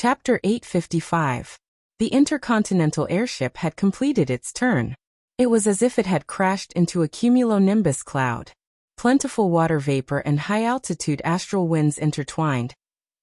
Chapter 855. The intercontinental airship had completed its turn. It was as if it had crashed into a cumulonimbus cloud. Plentiful water vapor and high-altitude astral winds intertwined,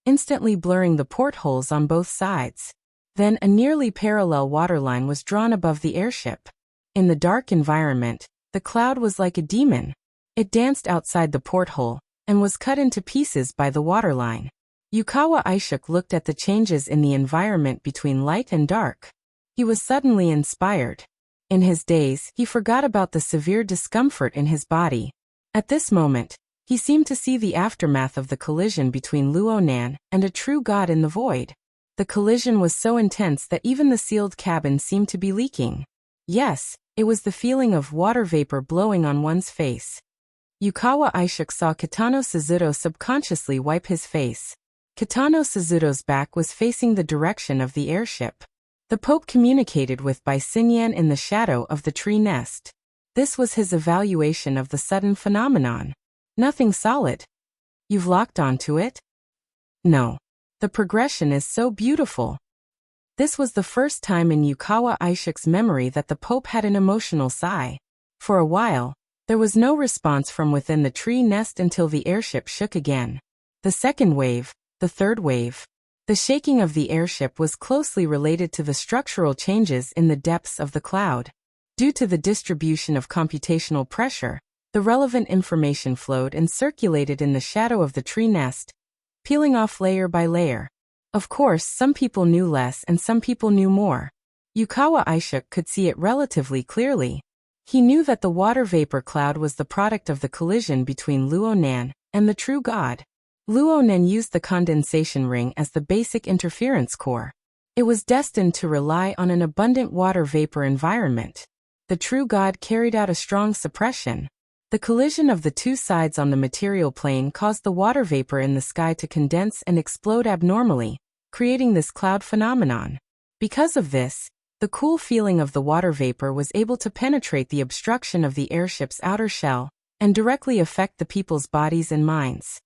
instantly blurring the portholes on both sides. Then a nearly parallel waterline was drawn above the airship. In the dark environment, the cloud was like a demon. It danced outside the porthole and was cut into pieces by the waterline. Yukawa Aishuk looked at the changes in the environment between light and dark. He was suddenly inspired. In his daze, he forgot about the severe discomfort in his body. At this moment, he seemed to see the aftermath of the collision between Luonan and a true god in the void. The collision was so intense that even the sealed cabin seemed to be leaking. Yes, it was the feeling of water vapor blowing on one's face. Yukawa Aishuk saw Kitano Suzuro subconsciously wipe his face. Kitano Suzuro's back was facing the direction of the airship. The Pope communicated with by Xinyan in the shadow of the tree nest. This was his evaluation of the sudden phenomenon. Nothing solid. You've locked onto it? No. The progression is so beautiful. This was the first time in Yukawa Aishuk's memory that the Pope had an emotional sigh. For a while, there was no response from within the tree nest until the airship shook again. The second wave, the third wave. The shaking of the airship was closely related to the structural changes in the depths of the cloud. Due to the distribution of computational pressure, the relevant information flowed and circulated in the shadow of the tree nest, peeling off layer by layer. Of course, some people knew less and some people knew more. Yukawa Aishuk could see it relatively clearly. He knew that the water vapor cloud was the product of the collision between Luonan and the true god. Luonan used the condensation ring as the basic interference core. It was destined to rely on an abundant water vapor environment. The true god carried out a strong suppression. The collision of the two sides on the material plane caused the water vapor in the sky to condense and explode abnormally, creating this cloud phenomenon. Because of this, the cool feeling of the water vapor was able to penetrate the obstruction of the airship's outer shell and directly affect the people's bodies and minds.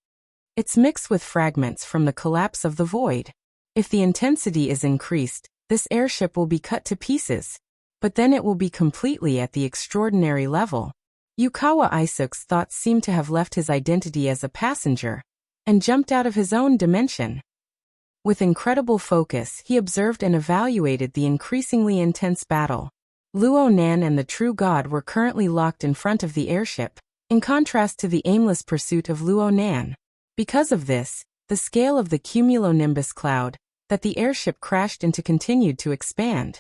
It's mixed with fragments from the collapse of the void. If the intensity is increased, this airship will be cut to pieces, but then it will be completely at the extraordinary level. Yukawa Aishuk's thoughts seemed to have left his identity as a passenger and jumped out of his own dimension. With incredible focus, he observed and evaluated the increasingly intense battle. Luonan and the true god were currently locked in front of the airship, in contrast to the aimless pursuit of Luonan. Because of this, the scale of the cumulonimbus cloud that the airship crashed into continued to expand.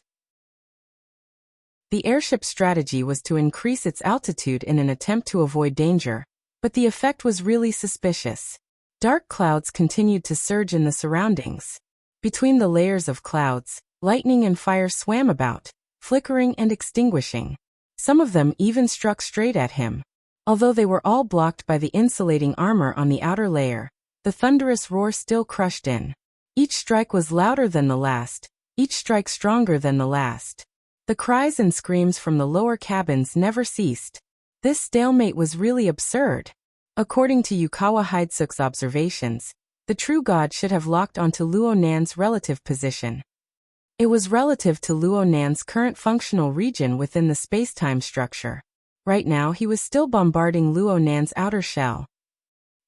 The airship's strategy was to increase its altitude in an attempt to avoid danger, but the effect was really suspicious. Dark clouds continued to surge in the surroundings. Between the layers of clouds, lightning and fire swam about, flickering and extinguishing. Some of them even struck straight at him. Although they were all blocked by the insulating armor on the outer layer, the thunderous roar still crushed in. Each strike was louder than the last, each strike stronger than the last. The cries and screams from the lower cabins never ceased. This stalemate was really absurd. According to Yukawa Aishuk's observations, the true god should have locked onto Luonan's relative position. It was relative to Luonan's current functional region within the space-time structure. Right now he was still bombarding Luonan's outer shell.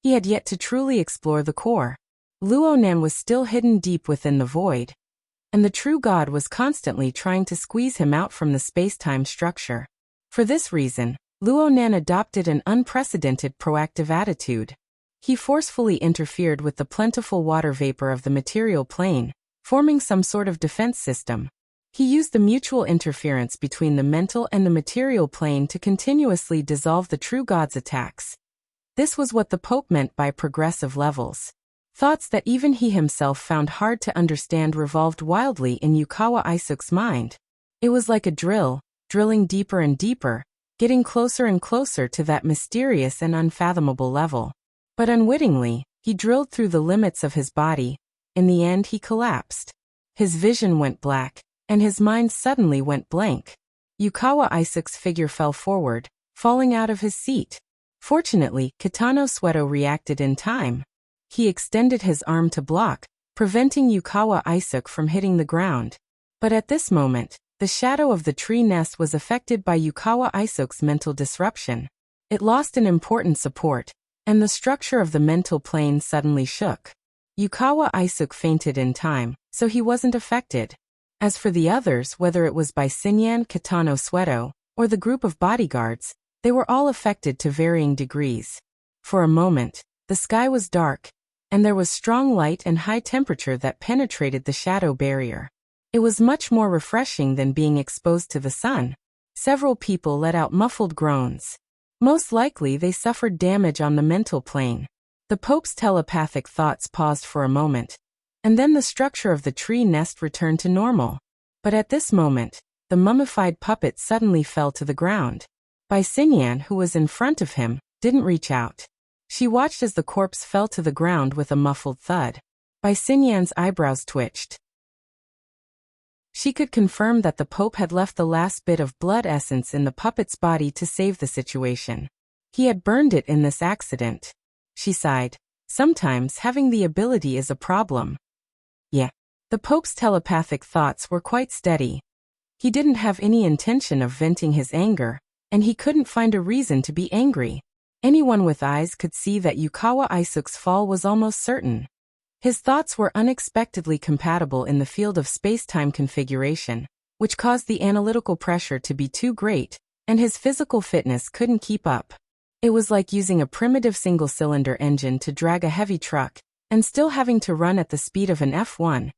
He had yet to truly explore the core. Luonan was still hidden deep within the void, and the true god was constantly trying to squeeze him out from the space-time structure. For this reason, Luonan adopted an unprecedented proactive attitude. He forcefully interfered with the plentiful water vapor of the material plane, forming some sort of defense system. He used the mutual interference between the mental and the material plane to continuously dissolve the true god's attacks. This was what the Pope meant by progressive levels. Thoughts that even he himself found hard to understand revolved wildly in Yukawa Aishuk's mind. It was like a drill, drilling deeper and deeper, getting closer and closer to that mysterious and unfathomable level. But unwittingly, he drilled through the limits of his body. In the end, he collapsed. His vision went black, and his mind suddenly went blank. Yukawa Aishuk's figure fell forward, falling out of his seat. Fortunately, Kitano Sueto reacted in time. He extended his arm to block, preventing Yukawa Isuk from hitting the ground. But at this moment, the shadow of the tree nest was affected by Yukawa Isuk's mental disruption. It lost an important support, and the structure of the mental plane suddenly shook. Yukawa Isuk fainted in time, so he wasn't affected. As for the others, whether it was by Sinyan Kitano Sweto, or the group of bodyguards, they were all affected to varying degrees. For a moment, the sky was dark, and there was strong light and high temperature that penetrated the shadow barrier. It was much more refreshing than being exposed to the sun. Several people let out muffled groans. Most likely they suffered damage on the mental plane. The Pope's telepathic thoughts paused for a moment, and then the structure of the tree nest returned to normal. But at this moment, the mummified puppet suddenly fell to the ground. Bai Xinyan, who was in front of him, didn't reach out. She watched as the corpse fell to the ground with a muffled thud. Bai Xinyan's eyebrows twitched. She could confirm that the Pope had left the last bit of blood essence in the puppet's body to save the situation. He had burned it in this accident. She sighed. Sometimes having the ability is a problem. Yeah. The Pope's telepathic thoughts were quite steady. He didn't have any intention of venting his anger, and he couldn't find a reason to be angry. Anyone with eyes could see that Yukawa Isuk's fall was almost certain. His thoughts were unexpectedly compatible in the field of space-time configuration, which caused the analytical pressure to be too great, and his physical fitness couldn't keep up. It was like using a primitive single-cylinder engine to drag a heavy truck, and still having to run at the speed of an F1.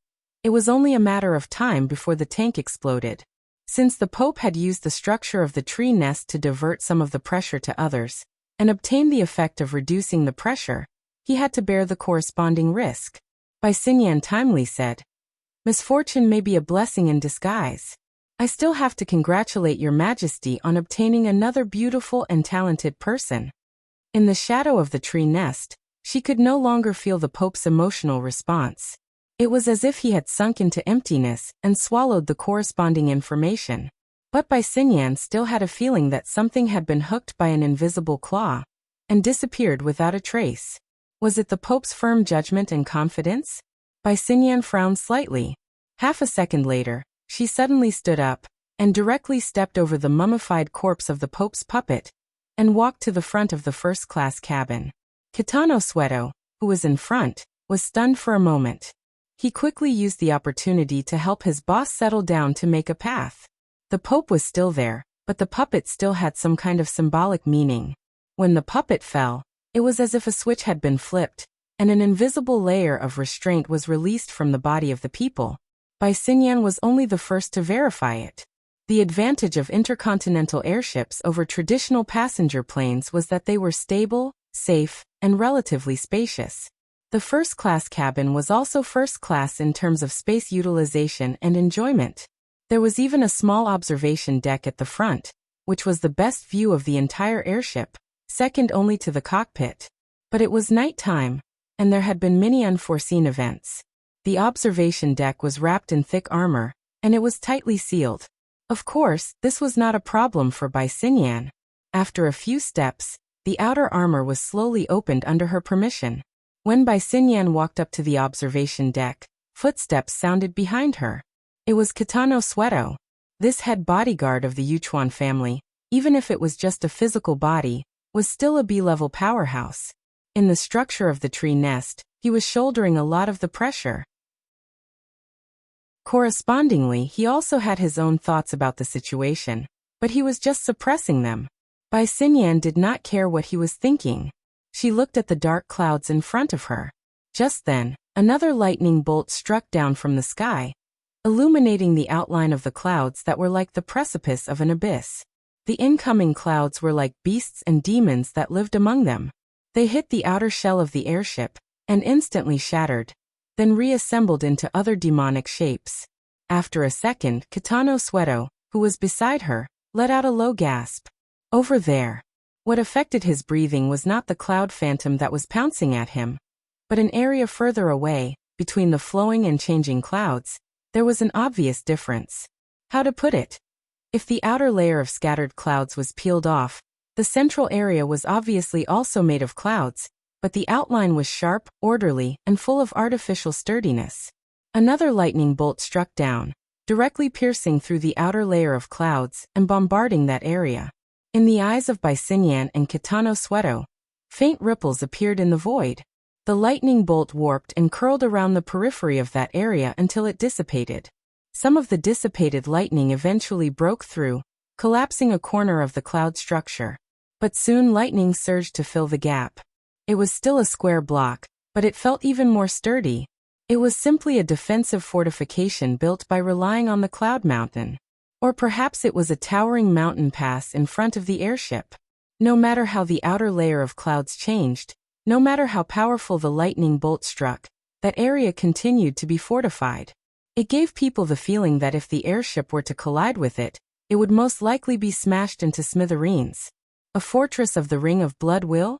It was only a matter of time before the tank exploded. Since the Pope had used the structure of the tree nest to divert some of the pressure to others, and obtain the effect of reducing the pressure, he had to bear the corresponding risk. Bai Xinyan timely said, "Misfortune may be a blessing in disguise. I still have to congratulate Your Majesty on obtaining another beautiful and talented person." In the shadow of the tree nest, she could no longer feel the Pope's emotional response. It was as if he had sunk into emptiness and swallowed the corresponding information. But Bai Xinyan still had a feeling that something had been hooked by an invisible claw and disappeared without a trace. Was it the Pope's firm judgment and confidence? Bai Xinyan frowned slightly. Half a second later, she suddenly stood up and directly stepped over the mummified corpse of the Pope's puppet and walked to the front of the first-class cabin. Kitano Sweto, who was in front, was stunned for a moment. He quickly used the opportunity to help his boss settle down to make a path. The Pope was still there, but the puppet still had some kind of symbolic meaning. When the puppet fell, it was as if a switch had been flipped, and an invisible layer of restraint was released from the body of the people. Bai Xinyan was only the first to verify it. The advantage of intercontinental airships over traditional passenger planes was that they were stable, safe, and relatively spacious. The first-class cabin was also first-class in terms of space utilization and enjoyment. There was even a small observation deck at the front, which was the best view of the entire airship, second only to the cockpit. But it was night time, and there had been many unforeseen events. The observation deck was wrapped in thick armor, and it was tightly sealed. Of course, this was not a problem for Bai Xinyan. After a few steps, the outer armor was slowly opened under her permission. When Bai Xinyan walked up to the observation deck, footsteps sounded behind her. It was Kitano Sweto. This head bodyguard of the Yuchuan family, even if it was just a physical body, was still a B-level powerhouse. In the structure of the tree nest, he was shouldering a lot of the pressure. Correspondingly, he also had his own thoughts about the situation, but he was just suppressing them. Bai Xinyan did not care what he was thinking. She looked at the dark clouds in front of her. Just then, another lightning bolt struck down from the sky, illuminating the outline of the clouds that were like the precipice of an abyss. The incoming clouds were like beasts and demons that lived among them. They hit the outer shell of the airship, and instantly shattered, then reassembled into other demonic shapes. After a second, Kitano Sweto, who was beside her, let out a low gasp. Over there. What affected his breathing was not the cloud phantom that was pouncing at him, but an area further away, between the flowing and changing clouds. There was an obvious difference. How to put it? If the outer layer of scattered clouds was peeled off, the central area was obviously also made of clouds, but the outline was sharp, orderly, and full of artificial sturdiness. Another lightning bolt struck down, directly piercing through the outer layer of clouds and bombarding that area. In the eyes of Bycinyan and Kitano Sweto, faint ripples appeared in the void. The lightning bolt warped and curled around the periphery of that area until it dissipated. Some of the dissipated lightning eventually broke through, collapsing a corner of the cloud structure. But soon lightning surged to fill the gap. It was still a square block, but it felt even more sturdy. It was simply a defensive fortification built by relying on the cloud mountain. Or perhaps it was a towering mountain pass in front of the airship. No matter how the outer layer of clouds changed, no matter how powerful the lightning bolt struck, that area continued to be fortified. It gave people the feeling that if the airship were to collide with it, it would most likely be smashed into smithereens. A fortress of the Ring of Blood will?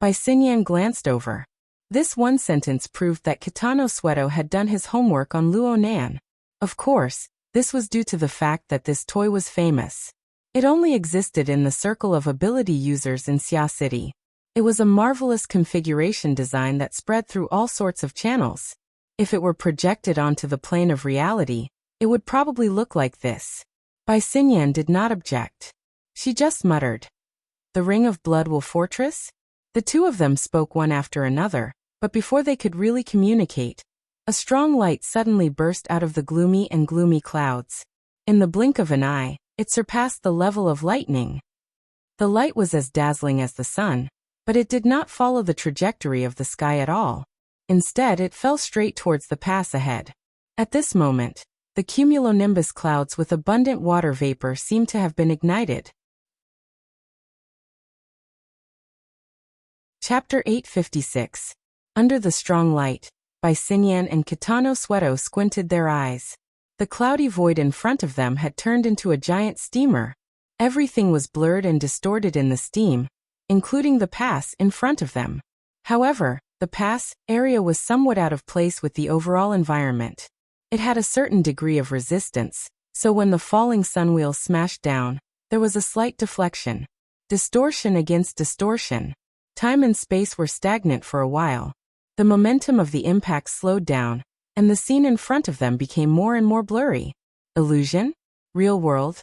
Bycinyan glanced over. This one sentence proved that Kitano Sweto had done his homework on Luonan. Of course, this was due to the fact that this toy was famous. It only existed in the circle of ability users in Xia City. It was a marvelous configuration design that spread through all sorts of channels. If it were projected onto the plane of reality, it would probably look like this. Bycinyan did not object. She just muttered, "The Ring of Blood will fortress?" The two of them spoke one after another, but before they could really communicate, a strong light suddenly burst out of the gloomy clouds. In the blink of an eye, it surpassed the level of lightning. The light was as dazzling as the sun, but it did not follow the trajectory of the sky at all. Instead, it fell straight towards the pass ahead. At this moment, the cumulonimbus clouds with abundant water vapor seemed to have been ignited. Chapter 856. Under the strong light, Bycinyan and Kitano Sweto squinted their eyes. The cloudy void in front of them had turned into a giant steamer. Everything was blurred and distorted in the steam, including the pass in front of them. However, the pass area was somewhat out of place with the overall environment. It had a certain degree of resistance, so when the falling sunwheel smashed down, there was a slight deflection. Distortion against distortion. Time and space were stagnant for a while. The momentum of the impact slowed down, and the scene in front of them became more and more blurry. Illusion? Real world?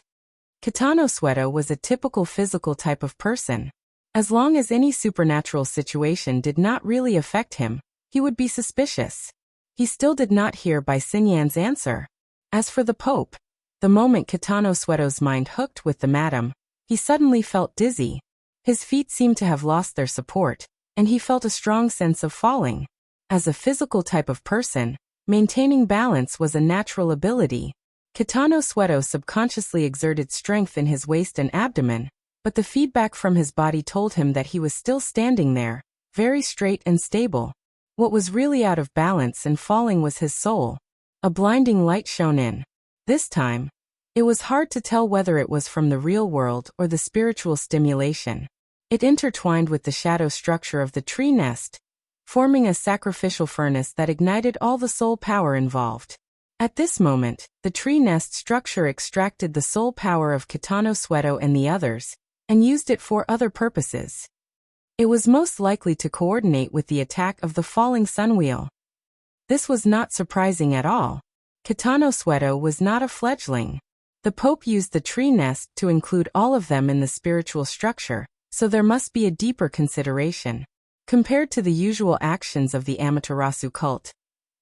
Kitano Sweto was a typical physical type of person. As long as any supernatural situation did not really affect him, he would be suspicious. He still did not hear Bycinyan's answer. As for the Pope, the moment Kitano Sweto's mind hooked with the madam, he suddenly felt dizzy. His feet seemed to have lost their support, and he felt a strong sense of falling. As a physical type of person, maintaining balance was a natural ability. Kitano Sweto subconsciously exerted strength in his waist and abdomen, but the feedback from his body told him that he was still standing there, very straight and stable. What was really out of balance and falling was his soul. A blinding light shone in. This time, it was hard to tell whether it was from the real world or the spiritual stimulation. It intertwined with the shadow structure of the tree nest, forming a sacrificial furnace that ignited all the soul power involved. At this moment, the tree nest structure extracted the soul power of Kitano Sweto and the others, and used it for other purposes. It was most likely to coordinate with the attack of the falling sunwheel. This was not surprising at all. Kitano Sweto was not a fledgling. The Pope used the tree nest to include all of them in the spiritual structure, so there must be a deeper consideration. Compared to the usual actions of the Amaterasu cult,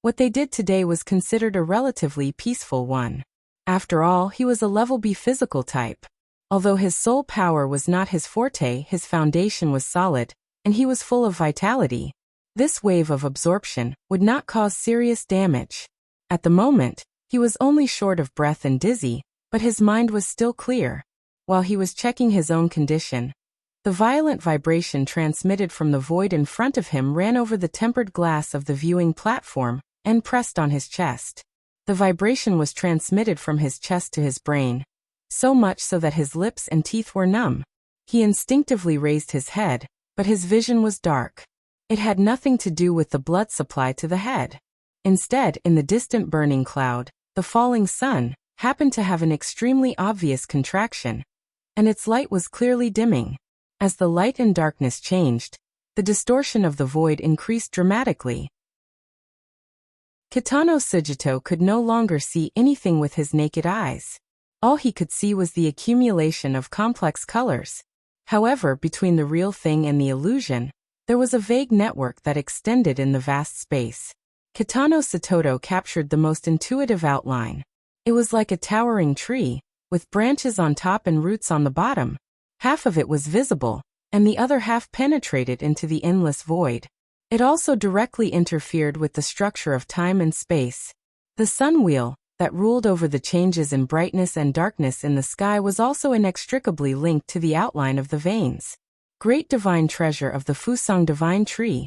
what they did today was considered a relatively peaceful one. After all, he was a level B physical type. Although his soul power was not his forte, his foundation was solid, and he was full of vitality. This wave of absorption would not cause serious damage. At the moment, he was only short of breath and dizzy, but his mind was still clear. While he was checking his own condition, the violent vibration transmitted from the void in front of him ran over the tempered glass of the viewing platform and pressed on his chest. The vibration was transmitted from his chest to his brain, so much so that his lips and teeth were numb. He instinctively raised his head, but his vision was dark. It had nothing to do with the blood supply to the head. Instead, in the distant burning cloud, the falling sun happened to have an extremely obvious contraction, and its light was clearly dimming. As the light and darkness changed, The distortion of the void increased dramatically. Kitano Sugito could no longer see anything with his naked eyes. All he could see was the accumulation of complex colors. However, between the real thing and the illusion, there was a vague network that extended in the vast space. Kitano Satoto captured the most intuitive outline. It was like a towering tree, with branches on top and roots on the bottom. Half of it was visible, and the other half penetrated into the endless void. It also directly interfered with the structure of time and space. The sun wheel, that ruled over the changes in brightness and darkness in the sky, was also inextricably linked to the outline of the veins. Great divine treasure of the Fusang divine tree.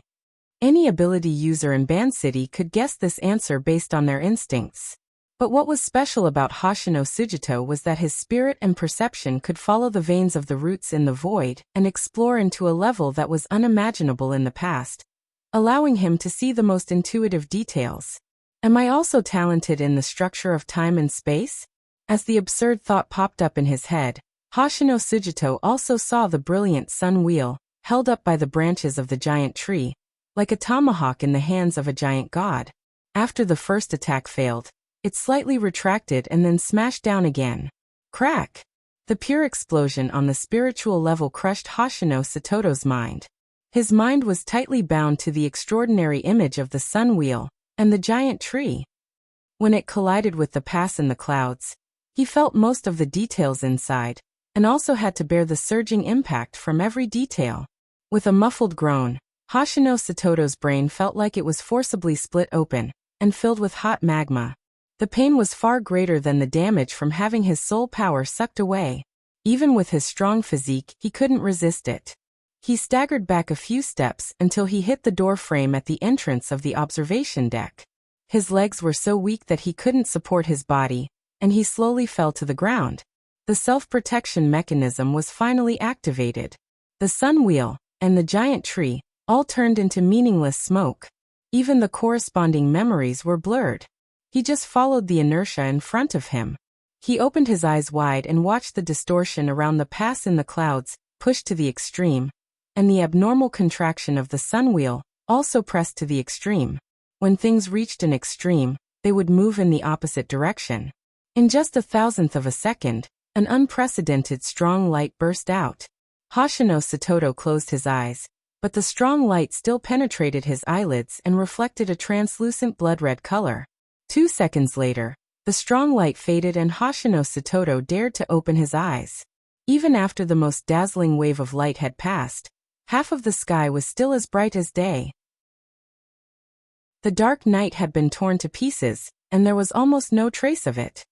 Any ability user in Ban City could guess this answer based on their instincts. But what was special about Hoshino Sugito was that his spirit and perception could follow the veins of the roots in the void and explore into a level that was unimaginable in the past, allowing him to see the most intuitive details. Am I also talented in the structure of time and space? As the absurd thought popped up in his head, Hoshino Sugito also saw the brilliant sun wheel, held up by the branches of the giant tree, like a tomahawk in the hands of a giant god. After the first attack failed, it slightly retracted and then smashed down again. Crack! The pure explosion on the spiritual level crushed Hoshino Satoto's mind. His mind was tightly bound to the extraordinary image of the sun wheel and the giant tree. When it collided with the pass in the clouds, he felt most of the details inside, and also had to bear the surging impact from every detail. With a muffled groan, Hoshino Satoto's brain felt like it was forcibly split open and filled with hot magma. The pain was far greater than the damage from having his soul power sucked away. Even with his strong physique, he couldn't resist it. He staggered back a few steps until he hit the door frame at the entrance of the observation deck. His legs were so weak that he couldn't support his body, and he slowly fell to the ground. The self-protection mechanism was finally activated. The sun wheel and the giant tree all turned into meaningless smoke. Even the corresponding memories were blurred. He just followed the inertia in front of him. He opened his eyes wide and watched the distortion around the pass in the clouds, pushed to the extreme, and the abnormal contraction of the sun wheel, also pressed to the extreme. When things reached an extreme, they would move in the opposite direction. In just a thousandth of a second, an unprecedented strong light burst out. Hoshino Satoto closed his eyes, but the strong light still penetrated his eyelids and reflected a translucent blood-red color. 2 seconds later, the strong light faded and Hoshino Satoto dared to open his eyes. Even after the most dazzling wave of light had passed, half of the sky was still as bright as day. The dark night had been torn to pieces, and there was almost no trace of it.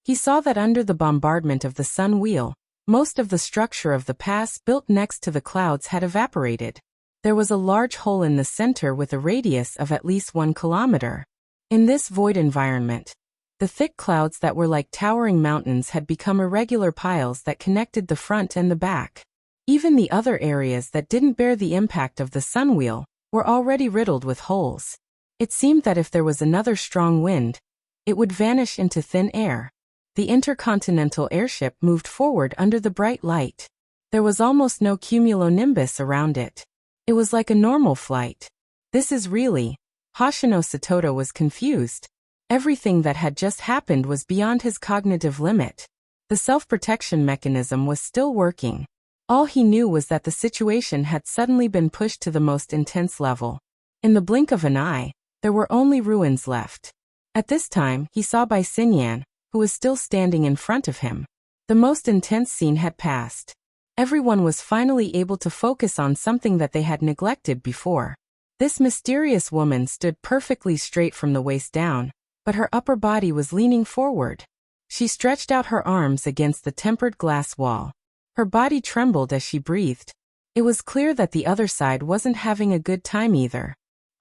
He saw that under the bombardment of the sun wheel, most of the structure of the pass built next to the clouds had evaporated. There was a large hole in the center with a radius of at least 1 kilometer. In this void environment, the thick clouds that were like towering mountains had become irregular piles that connected the front and the back. Even the other areas that didn't bear the impact of the sun wheel were already riddled with holes. It seemed that if there was another strong wind, it would vanish into thin air. The intercontinental airship moved forward under the bright light. There was almost no cumulonimbus around it. It was like a normal flight. This is really... Hoshino Satoto was confused. Everything that had just happened was beyond his cognitive limit. The self-protection mechanism was still working. All he knew was that the situation had suddenly been pushed to the most intense level. In the blink of an eye, there were only ruins left. At this time, he saw Bai Xinyan, who was still standing in front of him. The most intense scene had passed. Everyone was finally able to focus on something that they had neglected before. This mysterious woman stood perfectly straight from the waist down, but her upper body was leaning forward. She stretched out her arms against the tempered glass wall. Her body trembled as she breathed. It was clear that the other side wasn't having a good time either.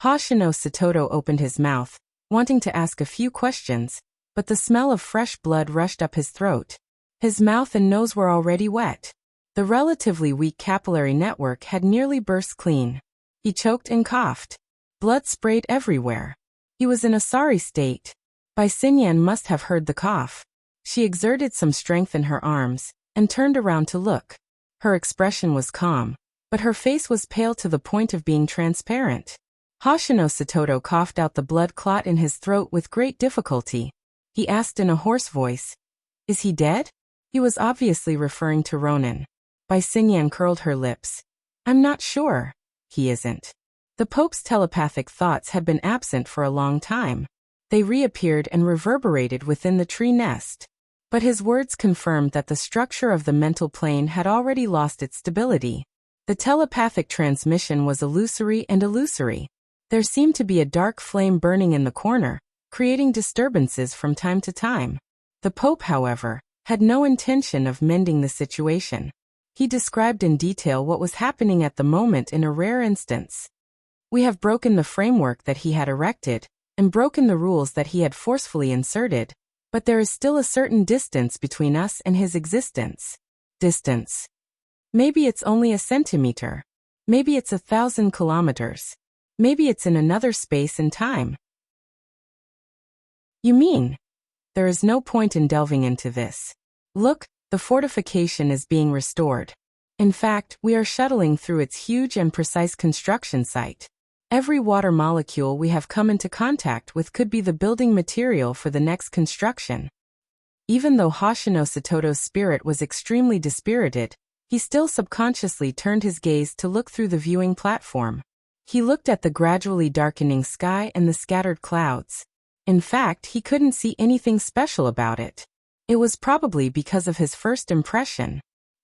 Hoshino Satoto opened his mouth, wanting to ask a few questions, but the smell of fresh blood rushed up his throat. His mouth and nose were already wet. The relatively weak capillary network had nearly burst clean. He choked and coughed. Blood sprayed everywhere. He was in a sorry state. Bai Xinyan must have heard the cough. She exerted some strength in her arms, and turned around to look. Her expression was calm. but her face was pale to the point of being transparent. Hoshino Satoto coughed out the blood clot in his throat with great difficulty. He asked in a hoarse voice, "Is he dead?" He was obviously referring to Ronan. Bai Xingyan curled her lips. "I'm not sure. He isn't." The Pope's telepathic thoughts had been absent for a long time. They reappeared and reverberated within the tree nest. But his words confirmed that the structure of the mental plane had already lost its stability. The telepathic transmission was illusory and illusory. There seemed to be a dark flame burning in the corner, creating disturbances from time to time. The Pope, however, had no intention of mending the situation. He described in detail what was happening at the moment in a rare instance. "We have broken the framework that he had erected, and broken the rules that he had forcefully inserted, but there is still a certain distance between us and his existence." Distance. Maybe it's only a centimeter. Maybe it's 1,000 kilometers. Maybe it's in another space and time. You mean? There is no point in delving into this. Look, the fortification is being restored. In fact, we are shuttling through its huge and precise construction site. Every water molecule we have come into contact with could be the building material for the next construction. Even though Hoshino Satoto's spirit was extremely dispirited, he still subconsciously turned his gaze to look through the viewing platform. He looked at the gradually darkening sky and the scattered clouds. In fact, he couldn't see anything special about it. It was probably because of his first impression.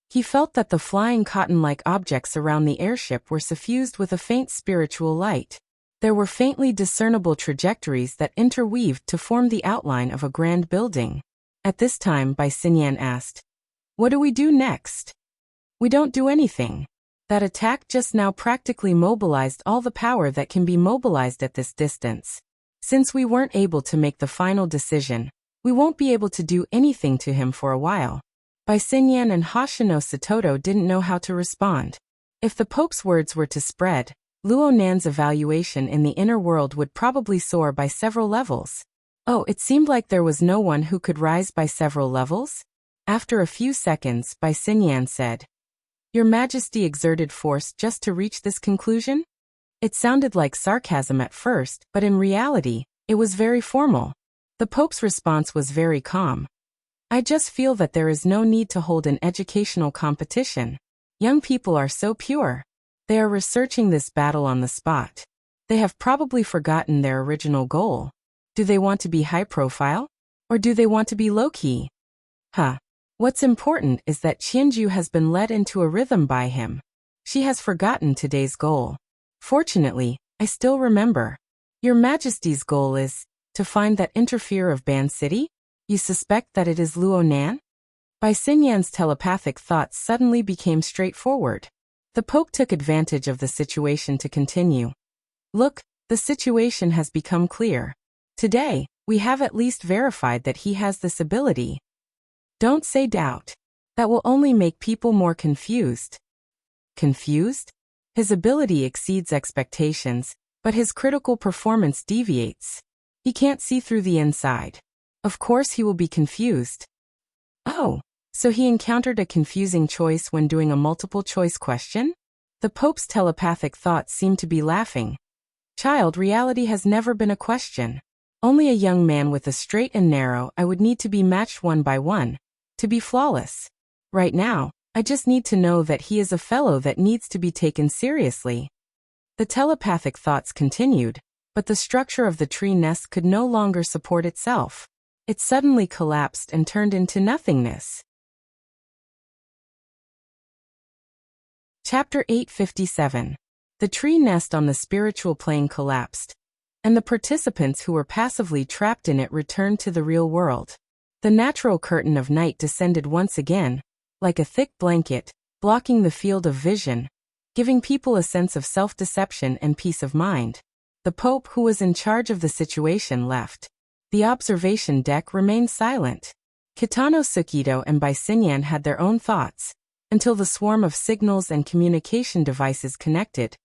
He felt that the flying cotton-like objects around the airship were suffused with a faint spiritual light. There were faintly discernible trajectories that interweaved to form the outline of a grand building. At this time, Bai Xingyan asked, "What do we do next?" "We don't do anything. That attack just now practically mobilized all the power that can be mobilized at this distance. Since we weren't able to make the final decision, we won't be able to do anything to him for a while." Bai Xingyan and Hoshino Satoto didn't know how to respond. If the Pope's words were to spread, Luo Nan's evaluation in the inner world would probably soar by several levels. Oh, it seemed like there was no one who could rise by several levels? After a few seconds, Bai Xingyan said, "Your Majesty exerted force just to reach this conclusion?" It sounded like sarcasm at first, but in reality, it was very formal. The Pope's response was very calm. "I just feel that there is no need to hold an educational competition. Young people are so pure. They are researching this battle on the spot. They have probably forgotten their original goal. Do they want to be high profile? Or do they want to be low-key? What's important is that Qianju has been led into a rhythm by him. She has forgotten today's goal. Fortunately, I still remember. Your Majesty's goal is to find that interfere of Ban City? You suspect that it is Luo Nan?" Bai Xingyan's telepathic thoughts suddenly became straightforward. The Pope took advantage of the situation to continue. "Look, the situation has become clear. Today, we have at least verified that he has this ability. Don't say doubt. That will only make people more confused." Confused? His ability exceeds expectations, but his critical performance deviates. He can't see through the inside. Of course he will be confused. Oh, so he encountered a confusing choice when doing a multiple-choice question? The Pope's telepathic thoughts seemed to be laughing. "Child, reality has never been a question. Only a young man with a straight and narrow I would need to be matched one by one, to be flawless. Right now, I just need to know that he is a fellow that needs to be taken seriously." The telepathic thoughts continued, but the structure of the tree nest could no longer support itself. It suddenly collapsed and turned into nothingness. Chapter 857. The tree nest on the spiritual plane collapsed, and the participants who were passively trapped in it returned to the real world. The natural curtain of night descended once again, like a thick blanket, blocking the field of vision, giving people a sense of self-deception and peace of mind. The Pope, who was in charge of the situation, left. The observation deck remained silent. Kitano Sukido and Bai Xingyan had their own thoughts, until the swarm of signals and communication devices connected,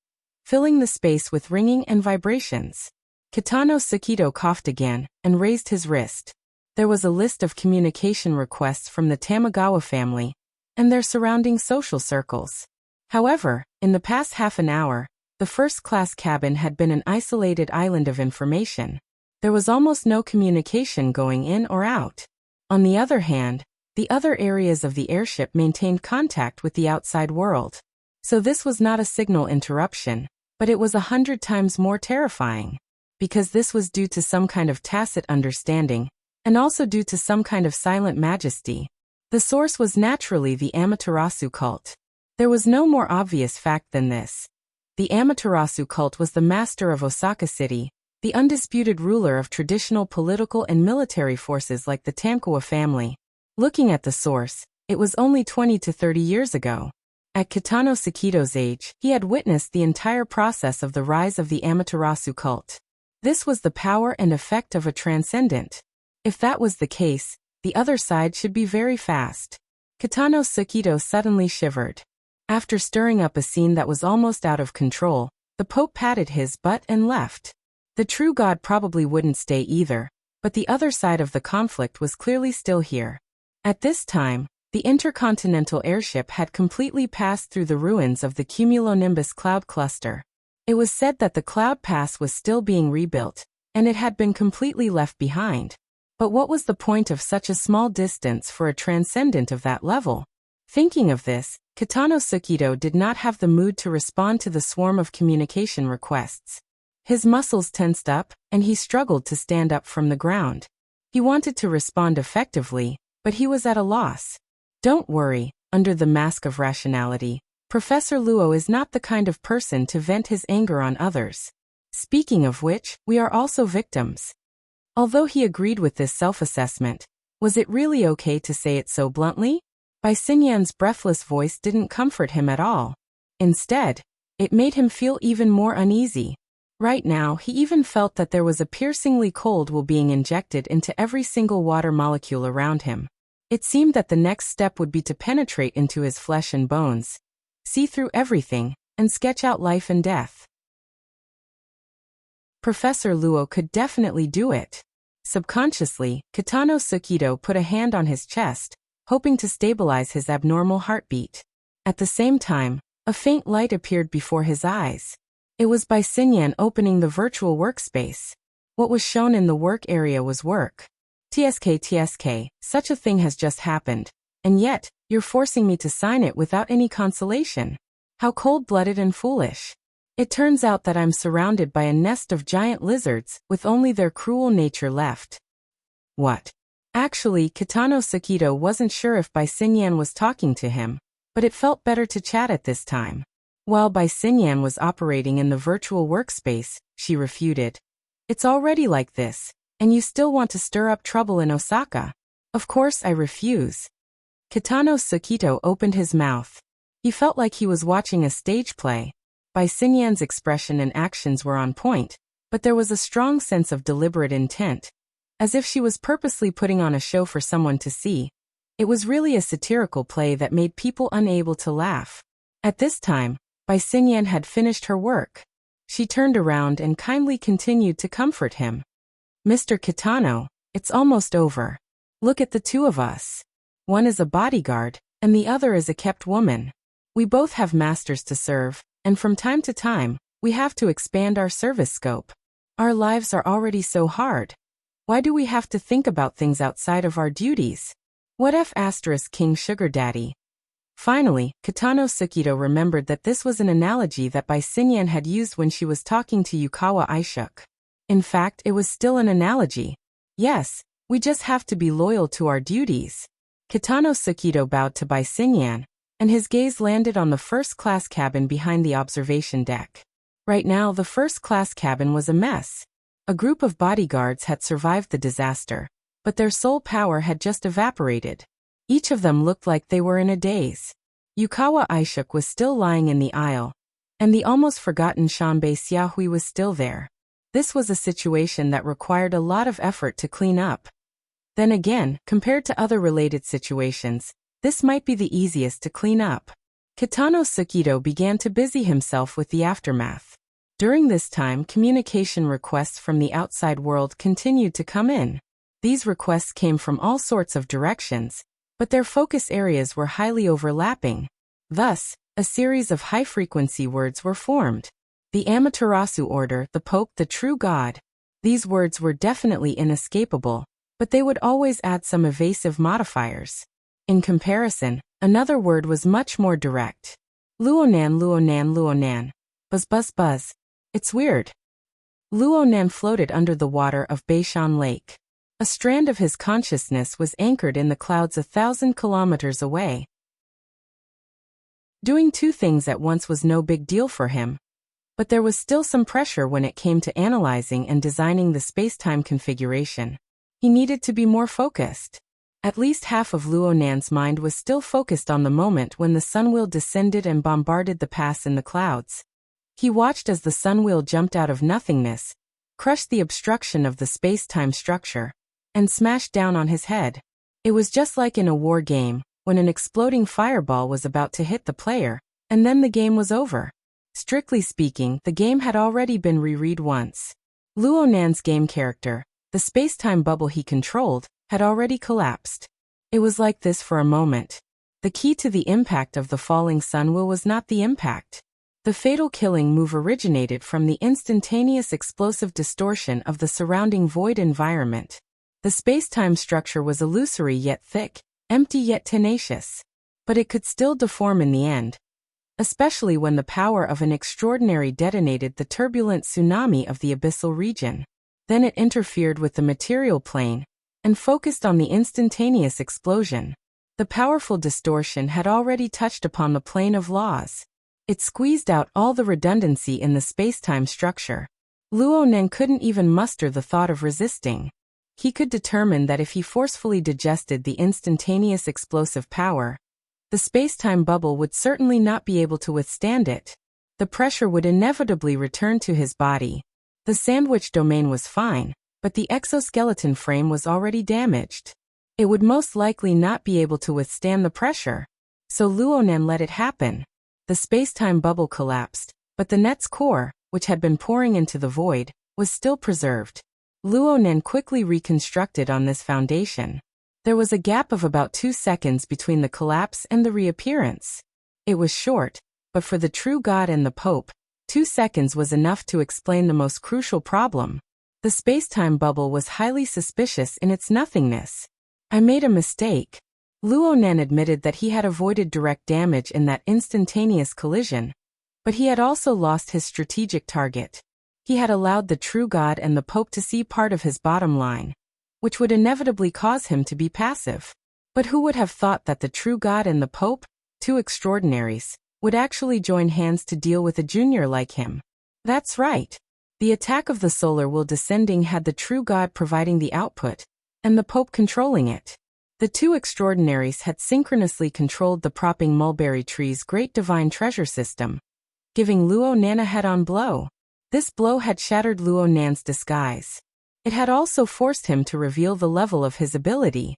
filling the space with ringing and vibrations. Kitano Sukido coughed again and raised his wrist. There was a list of communication requests from the Tamagawa family and their surrounding social circles. However, in the past half an hour, the first-class cabin had been an isolated island of information. There was almost no communication going in or out. On the other hand, the other areas of the airship maintained contact with the outside world. So this was not a signal interruption, but it was 100 times more terrifying. Because this was due to some kind of tacit understanding, and also due to some kind of silent majesty. The source was naturally the Amaterasu cult. There was no more obvious fact than this. The Amaterasu cult was the master of Osaka City, the undisputed ruler of traditional political and military forces like the Tankawa family. Looking at the source, it was only 20 to 30 years ago. At Kitano Sakito's age, he had witnessed the entire process of the rise of the Amaterasu cult. This was the power and effect of a transcendent. If that was the case, the other side should be very fast. Kitano Sakito suddenly shivered. After stirring up a scene that was almost out of control, the Pope patted his butt and left. The true God probably wouldn't stay either, but the other side of the conflict was clearly still here. At this time, the intercontinental airship had completely passed through the ruins of the cumulonimbus cloud cluster. It was said that the cloud pass was still being rebuilt, and it had been completely left behind. But what was the point of such a small distance for a transcendent of that level? Thinking of this, Kitano Sakito did not have the mood to respond to the swarm of communication requests. His muscles tensed up, and he struggled to stand up from the ground. He wanted to respond effectively, but he was at a loss. Don't worry, under the mask of rationality, Professor Luo is not the kind of person to vent his anger on others. Speaking of which, we are also victims. Although he agreed with this self-assessment, was it really okay to say it so bluntly? Bai Xinyan's breathless voice didn't comfort him at all. Instead, it made him feel even more uneasy. Right now, he even felt that there was a piercingly cold will being injected into every single water molecule around him. It seemed that the next step would be to penetrate into his flesh and bones, see through everything, and sketch out life and death. Professor Luo could definitely do it. Subconsciously, Kitano Sakito put a hand on his chest, hoping to stabilize his abnormal heartbeat. At the same time, a faint light appeared before his eyes. It was Bai Xinyan opening the virtual workspace. What was shown in the work area was work. TSK, such a thing has just happened. And yet, you're forcing me to sign it without any consolation. How cold-blooded and foolish. It turns out that I'm surrounded by a nest of giant lizards, with only their cruel nature left. What? Actually, Kitano Sakito wasn't sure if Bai Xinyan was talking to him, but it felt better to chat at this time. While Bai Xinyan was operating in the virtual workspace, she refuted. It's already like this, and you still want to stir up trouble in Osaka? Of course I refuse. Kitano Sakito opened his mouth. He felt like he was watching a stage play. Bai Xinyan's expression and actions were on point, but there was a strong sense of deliberate intent. As if she was purposely putting on a show for someone to see. It was really a satirical play that made people unable to laugh. At this time, Bai Xinyan had finished her work. She turned around and kindly continued to comfort him. Mr. Kitano, it's almost over. Look at the two of us. One is a bodyguard, and the other is a kept woman. We both have masters to serve, and from time to time, we have to expand our service scope. Our lives are already so hard. Why do we have to think about things outside of our duties? What if King Sugar Daddy? Finally, Kitano Sakito remembered that this was an analogy that Bai Xinyan had used when she was talking to Yukawa Aishuk. In fact, it was still an analogy. Yes, we just have to be loyal to our duties. Kitano Sakito bowed to Bai Xinyan, and his gaze landed on the first-class cabin behind the observation deck. Right now, the first-class cabin was a mess. A group of bodyguards had survived the disaster, but their sole power had just evaporated. Each of them looked like they were in a daze. Yukawa Aishuk was still lying in the aisle, and the almost forgotten Shanbei Xiaohui was still there. This was a situation that required a lot of effort to clean up. Then again, compared to other related situations, this might be the easiest to clean up. Kitano Sakito began to busy himself with the aftermath. During this time, communication requests from the outside world continued to come in. These requests came from all sorts of directions, but their focus areas were highly overlapping. Thus, a series of high-frequency words were formed. The Amaterasu order, the Pope, the true God. These words were definitely inescapable, but they would always add some evasive modifiers. In comparison, another word was much more direct. Luonan, Luonan, Luonan. Buzz, buzz, buzz. It's weird. Luonan floated under the water of Beishan Lake. A strand of his consciousness was anchored in the clouds 1,000 kilometers away. Doing two things at once was no big deal for him, but there was still some pressure when it came to analyzing and designing the spacetime configuration. He needed to be more focused. At least half of Luonan's mind was still focused on the moment when the sunwheel descended and bombarded the pass in the clouds. He watched as the sunwheel jumped out of nothingness, crushed the obstruction of the space-time structure, and smashed down on his head. It was just like in a war game, when an exploding fireball was about to hit the player, and then the game was over. Strictly speaking, the game had already been reread once. Luonan's game character, the space-time bubble he controlled, had already collapsed. It was like this for a moment. The key to the impact of the falling sunwheel was not the impact. The fatal killing move originated from the instantaneous explosive distortion of the surrounding void environment. The space-time structure was illusory yet thick, empty yet tenacious. But it could still deform in the end, especially when the power of an extraordinary detonated the turbulent tsunami of the abyssal region. Then it interfered with the material plane and focused on the instantaneous explosion. The powerful distortion had already touched upon the plane of laws. It squeezed out all the redundancy in the space-time structure. Luonan couldn't even muster the thought of resisting. He could determine that if he forcefully digested the instantaneous explosive power, the space-time bubble would certainly not be able to withstand it. The pressure would inevitably return to his body. The sandwich domain was fine, but the exoskeleton frame was already damaged. It would most likely not be able to withstand the pressure. So Luonan let it happen. The space-time bubble collapsed, but the net's core, which had been pouring into the void, was still preserved. Luonan quickly reconstructed on this foundation. There was a gap of about 2 seconds between the collapse and the reappearance. It was short, but for the true God and the Pope, 2 seconds was enough to explain the most crucial problem. The space-time bubble was highly suspicious in its nothingness. I made a mistake. Luonan admitted that he had avoided direct damage in that instantaneous collision, but he had also lost his strategic target. He had allowed the true God and the Pope to see part of his bottom line, which would inevitably cause him to be passive. But who would have thought that the true God and the Pope, two extraordinaries, would actually join hands to deal with a junior like him? That's right. The attack of the solar wheel descending had the true God providing the output, and the Pope controlling it. The two extraordinaries had synchronously controlled the propping mulberry tree's great divine treasure system, giving Luonan a head-on blow. This blow had shattered Luonan's disguise. It had also forced him to reveal the level of his ability.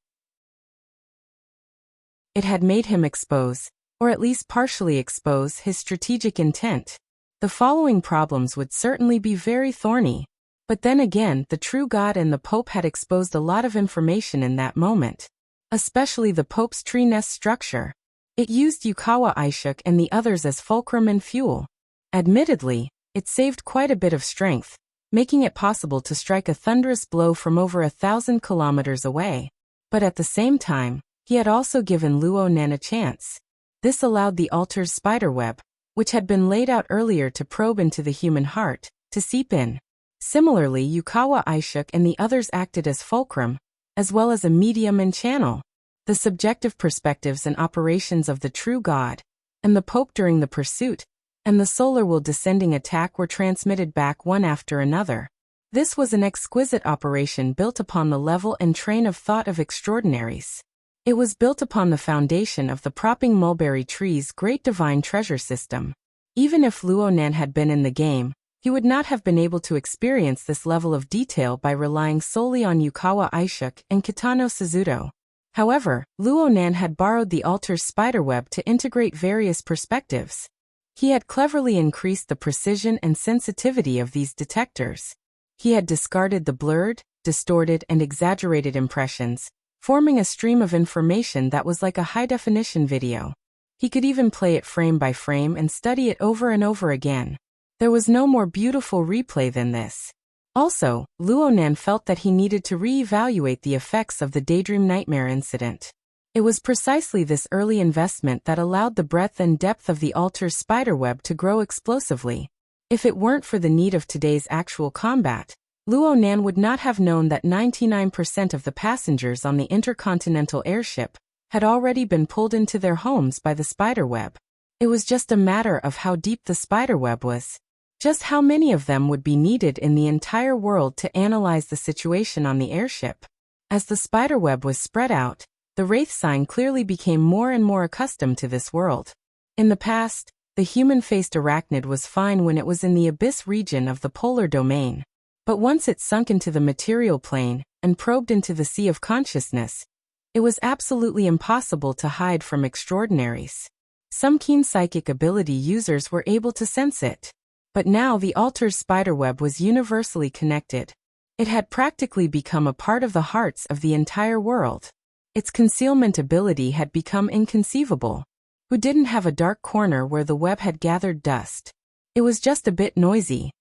It had made him expose, or at least partially expose, his strategic intent. The following problems would certainly be very thorny. But then again, the true God and the Pope had exposed a lot of information in that moment, especially the Pope's tree nest structure. It used Yukawa Ishuk and the others as fulcrum and fuel. Admittedly, it saved quite a bit of strength, making it possible to strike a thunderous blow from over 1,000 kilometers away. But at the same time, he had also given Luonan a chance. This allowed the altar's spiderweb, which had been laid out earlier to probe into the human heart, to seep in. Similarly, Yukawa Ishuk and the others acted as fulcrum, as well as a medium and channel. The subjective perspectives and operations of the true God, and the Pope during the pursuit, and the solar wheel descending attack were transmitted back one after another. This was an exquisite operation built upon the level and train of thought of extraordinaries. It was built upon the foundation of the propping mulberry tree's great divine treasure system. Even if Luonan had been in the game, he would not have been able to experience this level of detail by relying solely on Yukawa Ishuk and Kitano Suzuto. However, Luonan had borrowed the altar's spiderweb to integrate various perspectives. He had cleverly increased the precision and sensitivity of these detectors. He had discarded the blurred, distorted, and exaggerated impressions, forming a stream of information that was like a high-definition video. He could even play it frame by frame and study it over and over again. There was no more beautiful replay than this. Also, Luonan felt that he needed to re-evaluate the effects of the daydream nightmare incident. It was precisely this early investment that allowed the breadth and depth of the altar's spiderweb to grow explosively. If it weren't for the need of today's actual combat, Luonan would not have known that 99% of the passengers on the intercontinental airship had already been pulled into their homes by the spiderweb. It was just a matter of how deep the spiderweb was. Just how many of them would be needed in the entire world to analyze the situation on the airship. As the spiderweb was spread out, the Wraith sign clearly became more and more accustomed to this world. In the past, the human-faced arachnid was fine when it was in the abyss region of the polar domain. But once it sunk into the material plane and probed into the sea of consciousness, it was absolutely impossible to hide from extraordinaries. Some keen psychic ability users were able to sense it. But now the altar's spiderweb was universally connected. It had practically become a part of the hearts of the entire world. Its concealment ability had become inconceivable. Who didn't have a dark corner where the web had gathered dust? It was just a bit noisy.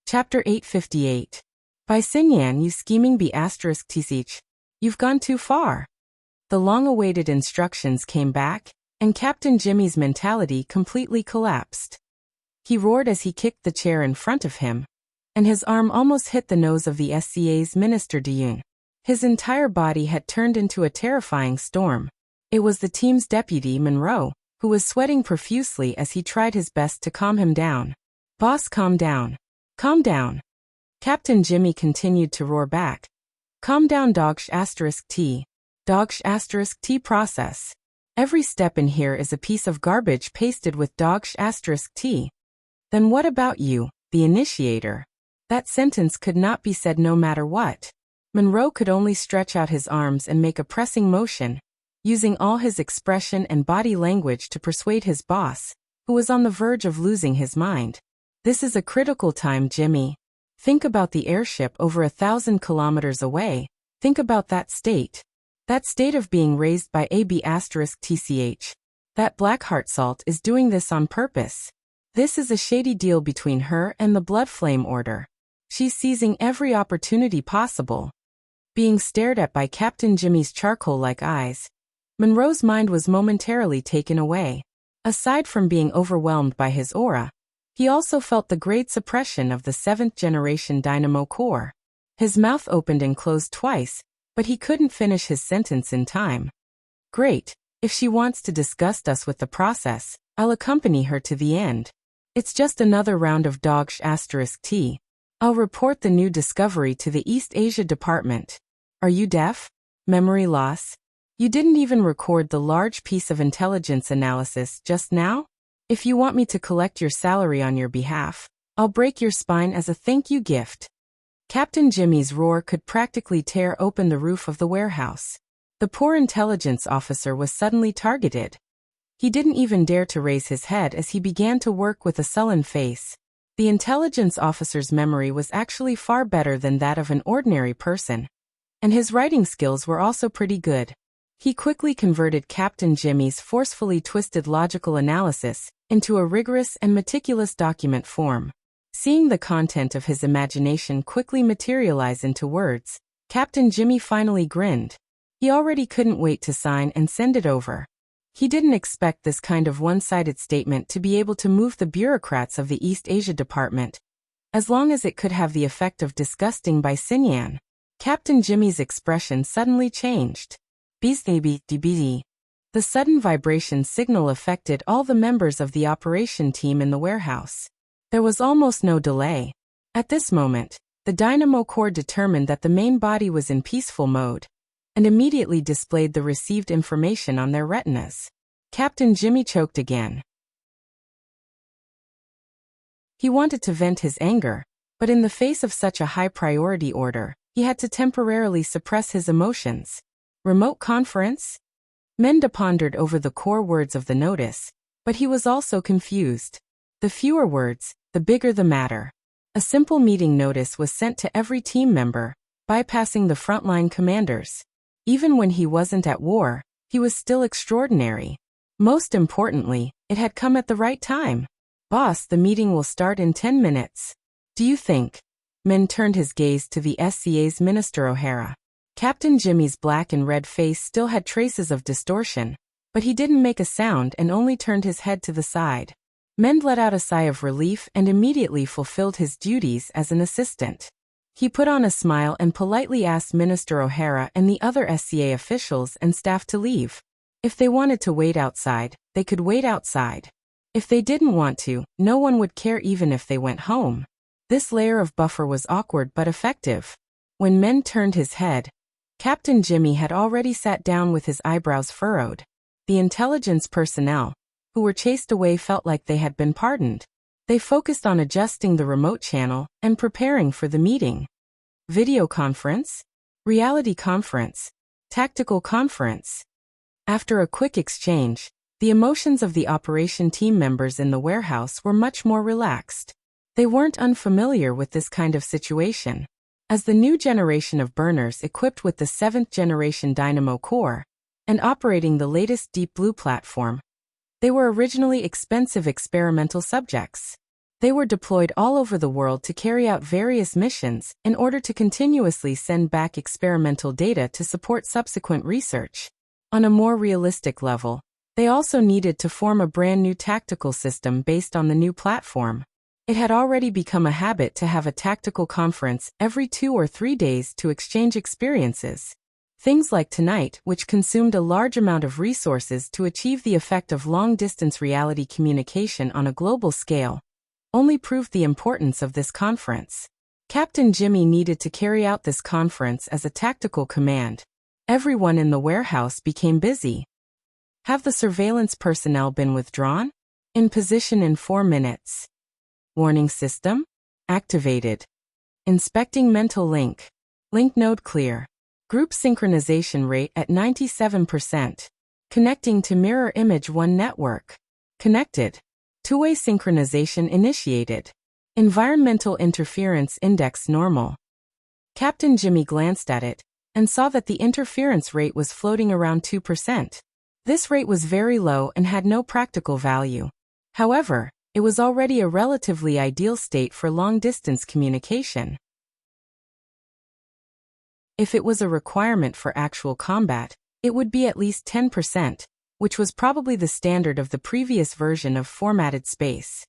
Chapter 858. By Xinyan, you scheming b***tch. You've gone too far. The long-awaited instructions came back, and Captain Jimmy's mentality completely collapsed. He roared as he kicked the chair in front of him, and his arm almost hit the nose of the SCA's Minister Diyun. His entire body had turned into a terrifying storm. It was the team's deputy, Monroe, who was sweating profusely as he tried his best to calm him down. Boss, calm down. Calm down. Captain Jimmy continued to roar back. Calm down, dogsh**t. Dogsh**t process. Every step in here is a piece of garbage pasted with dogsh**t. Then what about you, the initiator? That sentence could not be said no matter what. Monroe could only stretch out his arms and make a pressing motion, using all his expression and body language to persuade his boss, who was on the verge of losing his mind. This is a critical time, Jimmy. Think about the airship over 1,000 kilometers away. Think about that state. That state of being raised by AB**tch. That Blackheart Salt is doing this on purpose. This is a shady deal between her and the Blood Flame Order. She's seizing every opportunity possible. Being stared at by Captain Jimmy's charcoal-like eyes, Monroe's mind was momentarily taken away. Aside from being overwhelmed by his aura, he also felt the great suppression of the 7th-generation dynamo core. His mouth opened and closed twice, but he couldn't finish his sentence in time. Great. If she wants to disgust us with the process, I'll accompany her to the end. It's just another round of dogsh**t. I'll report the new discovery to the East Asia Department. Are you deaf? Memory loss? You didn't even record the large piece of intelligence analysis just now? If you want me to collect your salary on your behalf, I'll break your spine as a thank you gift. Captain Jimmy's roar could practically tear open the roof of the warehouse. The poor intelligence officer was suddenly targeted. He didn't even dare to raise his head as he began to work with a sullen face. The intelligence officer's memory was actually far better than that of an ordinary person, and his writing skills were also pretty good. He quickly converted Captain Jimmy's forcefully twisted logical analysis into a rigorous and meticulous document form. Seeing the content of his imagination quickly materialize into words, Captain Jimmy finally grinned. He already couldn't wait to sign and send it over. He didn't expect this kind of one-sided statement to be able to move the bureaucrats of the East Asia Department, as long as it could have the effect of disgusting by Xinyan. Captain Jimmy's expression suddenly changed. The sudden vibration signal affected all the members of the operation team in the warehouse. There was almost no delay. At this moment, the dynamo core determined that the main body was in peaceful mode, and immediately displayed the received information on their retinas. Captain Jimmy choked again. He wanted to vent his anger, but in the face of such a high-priority order, he had to temporarily suppress his emotions. Remote conference? Menda pondered over the core words of the notice, but he was also confused. The fewer words, the bigger the matter. A simple meeting notice was sent to every team member, bypassing the frontline commanders. Even when he wasn't at war, he was still extraordinary. Most importantly, it had come at the right time. Boss, the meeting will start in 10 minutes. Do you think? Min turned his gaze to the SCA's Minister O'Hara. Captain Jimmy's black and red face still had traces of distortion, but he didn't make a sound and only turned his head to the side. Mend let out a sigh of relief and immediately fulfilled his duties as an assistant. He put on a smile and politely asked Minister O'Hara and the other SCA officials and staff to leave. If they wanted to wait outside, they could wait outside. If they didn't want to, no one would care even if they went home. This layer of buffer was awkward but effective. When Mend turned his head, Captain Jimmy had already sat down with his eyebrows furrowed. The intelligence personnel, who were chased away, felt like they had been pardoned. They focused on adjusting the remote channel and preparing for the meeting. Video conference? Reality conference? Tactical conference? After a quick exchange, the emotions of the operation team members in the warehouse were much more relaxed. They weren't unfamiliar with this kind of situation. As the new generation of burners equipped with the 7th generation dynamo core and operating the latest Deep Blue platform, they were originally expensive experimental subjects. They were deployed all over the world to carry out various missions in order to continuously send back experimental data to support subsequent research. On a more realistic level, they also needed to form a brand new tactical system based on the new platform. It had already become a habit to have a tactical conference every 2 or 3 days to exchange experiences. Things like tonight, which consumed a large amount of resources to achieve the effect of long-distance reality communication on a global scale, only proved the importance of this conference. Captain Jimmy needed to carry out this conference as a tactical command. Everyone in the warehouse became busy. Have the surveillance personnel been withdrawn? In position in 4 minutes. Warning system? Activated. Inspecting mental link. Link node clear. Group synchronization rate at 97%. Connecting to Mirror Image 1 network. Connected. Two-way synchronization initiated. Environmental interference index normal. Captain Jimmy glanced at it and saw that the interference rate was floating around 2%. This rate was very low and had no practical value. However, it was already a relatively ideal state for long-distance communication. If it was a requirement for actual combat, it would be at least 10%, which was probably the standard of the previous version of formatted space.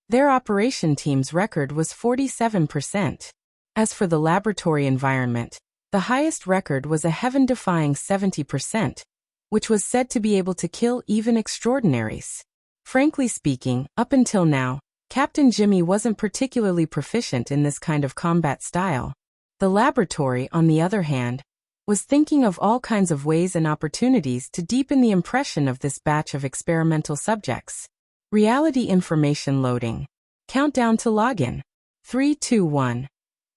Their operation team's record was 47%. As for the laboratory environment, the highest record was a heaven-defying 70%, which was said to be able to kill even extraordinaries. Frankly speaking, up until now, Captain Jimmy wasn't particularly proficient in this kind of combat style. The laboratory, on the other hand, was thinking of all kinds of ways and opportunities to deepen the impression of this batch of experimental subjects. Reality information loading. Countdown to login. 3, 2, 1.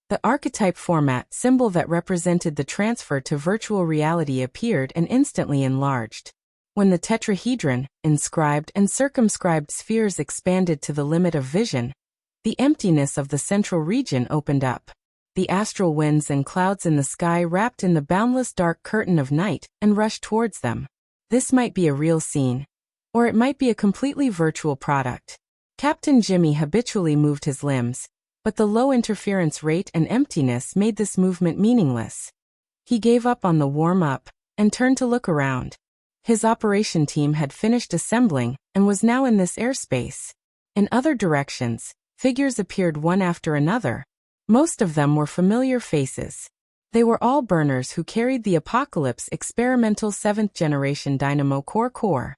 The archetype format symbol that represented the transfer to virtual reality appeared and instantly enlarged. When the tetrahedron, inscribed and circumscribed spheres expanded to the limit of vision, the emptiness of the central region opened up. The astral winds and clouds in the sky wrapped in the boundless dark curtain of night and rushed towards them. This might be a real scene, or it might be a completely virtual product. Captain Jimmy habitually moved his limbs, but the low interference rate and emptiness made this movement meaningless. He gave up on the warm-up and turned to look around. His operation team had finished assembling and was now in this airspace. In other directions, figures appeared one after another. Most of them were familiar faces. They were all burners who carried the Apocalypse experimental 7th generation dynamo core.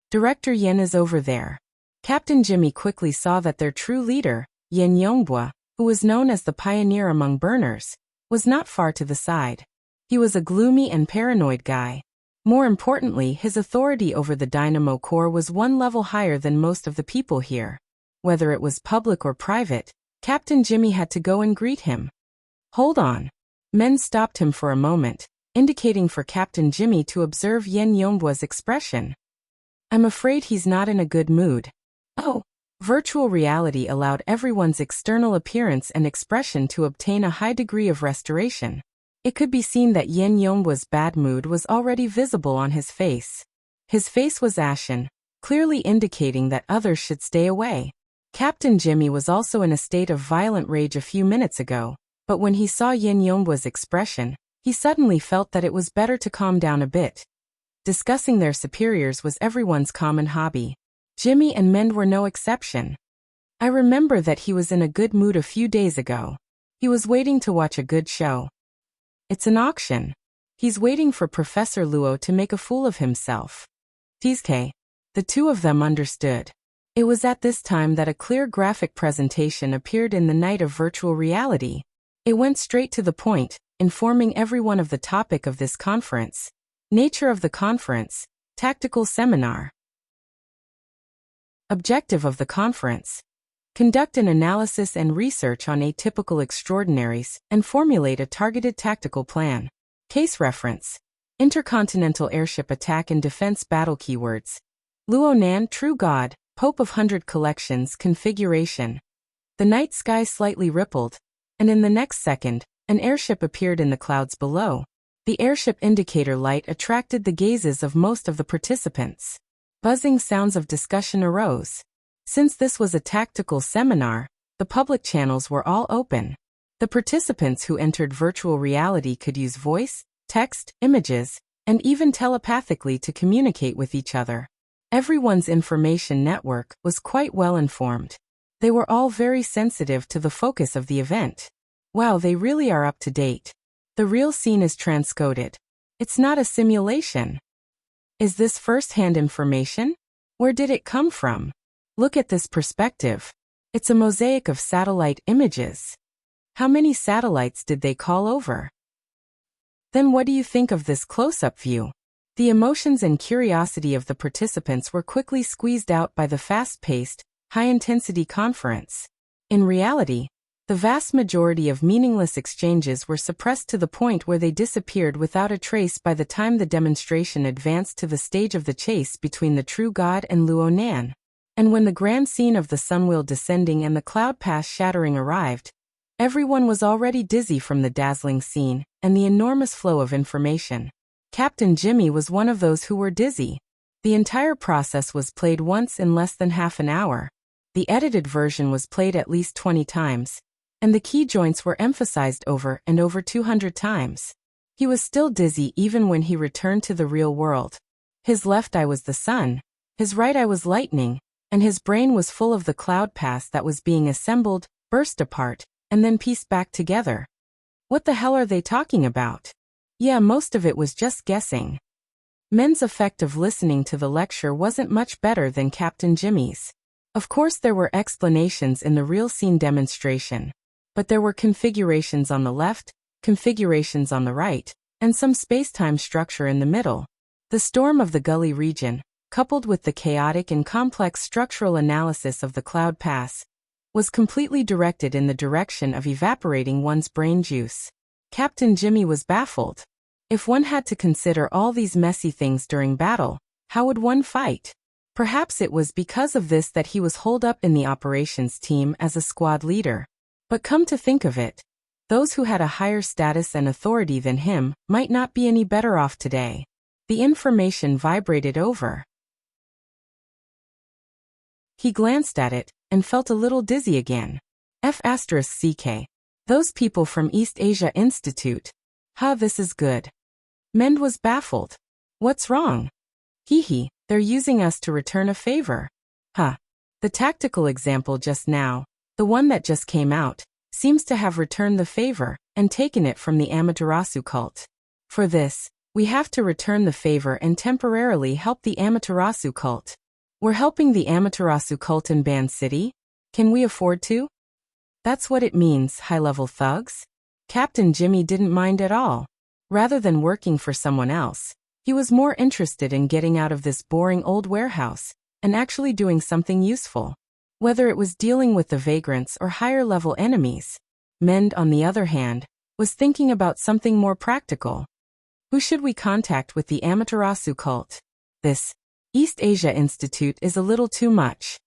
Director Yen is over there. Captain Jimmy quickly saw that their true leader, Yen Yongbua, who was known as the pioneer among burners, was not far to the side. He was a gloomy and paranoid guy. More importantly, his authority over the dynamo core was one level higher than most of the people here. Whether it was public or private, Captain Jimmy had to go and greet him. Hold on. Men stopped him for a moment, indicating for Captain Jimmy to observe Yen Yongbua's expression. I'm afraid he's not in a good mood. Oh. Virtual reality allowed everyone's external appearance and expression to obtain a high degree of restoration. It could be seen that Yen Yongbo's bad mood was already visible on his face. His face was ashen, clearly indicating that others should stay away. Captain Jimmy was also in a state of violent rage a few minutes ago, but when he saw Yen Yongbo's expression, he suddenly felt that it was better to calm down a bit. Discussing their superiors was everyone's common hobby. Jimmy and Mend were no exception. I remember that he was in a good mood a few days ago. He was waiting to watch a good show. It's an auction. He's waiting for Professor Luo to make a fool of himself. TK. The two of them understood. It was at this time that a clear graphic presentation appeared in the night of virtual reality. It went straight to the point, informing everyone of the topic of this conference. Nature of the conference, tactical seminar. Objective of the conference. Conduct an analysis and research on atypical extraordinaries and formulate a targeted tactical plan. Case reference. Intercontinental airship attack and defense battle keywords. Luo Nan, True God, Pope of 100 Collections configuration. The night sky slightly rippled, and in the next second, an airship appeared in the clouds below. The airship indicator light attracted the gazes of most of the participants. Buzzing sounds of discussion arose. Since this was a tactical seminar, the public channels were all open. The participants who entered virtual reality could use voice, text, images, and even telepathically to communicate with each other. Everyone's information network was quite well informed. They were all very sensitive to the focus of the event. Wow, they really are up to date. The real scene is transcoded. It's not a simulation. Is this first-hand information? Where did it come from? Look at this perspective. It's a mosaic of satellite images. How many satellites did they call over? Then what do you think of this close-up view? The emotions and curiosity of the participants were quickly squeezed out by the fast-paced, high-intensity conference. In reality, the vast majority of meaningless exchanges were suppressed to the point where they disappeared without a trace by the time the demonstration advanced to the stage of the chase between the True God and Luo Nan. And when the grand scene of the sunwheel descending and the cloud pass shattering arrived, everyone was already dizzy from the dazzling scene and the enormous flow of information. Captain Jimmy was one of those who were dizzy. The entire process was played once in less than half an hour. The edited version was played at least 20 times. And the key joints were emphasized over and over 200 times. He was still dizzy even when he returned to the real world. His left eye was the sun, his right eye was lightning, and his brain was full of the cloud pass that was being assembled, burst apart, and then pieced back together. What the hell are they talking about? Yeah, most of it was just guessing. Men's effect of listening to the lecture wasn't much better than Captain Jimmy's. Of course there were explanations in the real scene demonstration. But there were configurations on the left, configurations on the right, and some space-time structure in the middle. The storm of the gully region, coupled with the chaotic and complex structural analysis of the cloud pass, was completely directed in the direction of evaporating one's brain juice. Captain Jimmy was baffled. If one had to consider all these messy things during battle, how would one fight? Perhaps it was because of this that he was holed up in the operations team as a squad leader. But come to think of it, those who had a higher status and authority than him might not be any better off today. The information vibrated over. He glanced at it and felt a little dizzy again. F***CK. Those people from East Asia Institute. This is good. Mend was baffled. What's wrong? Hee, they're using us to return a favor. The tactical example just now, the one that just came out, seems to have returned the favor and taken it from the Amaterasu cult. For this, we have to return the favor and temporarily help the Amaterasu cult. We're helping the Amaterasu cult in Ban City? Can we afford to? That's what it means, high-level thugs. Captain Jimmy didn't mind at all. Rather than working for someone else, he was more interested in getting out of this boring old warehouse and actually doing something useful. Whether it was dealing with the vagrants or higher-level enemies. Mend, on the other hand, was thinking about something more practical. Who should we contact with the Amaterasu cult? This East Asia Institute is a little too much.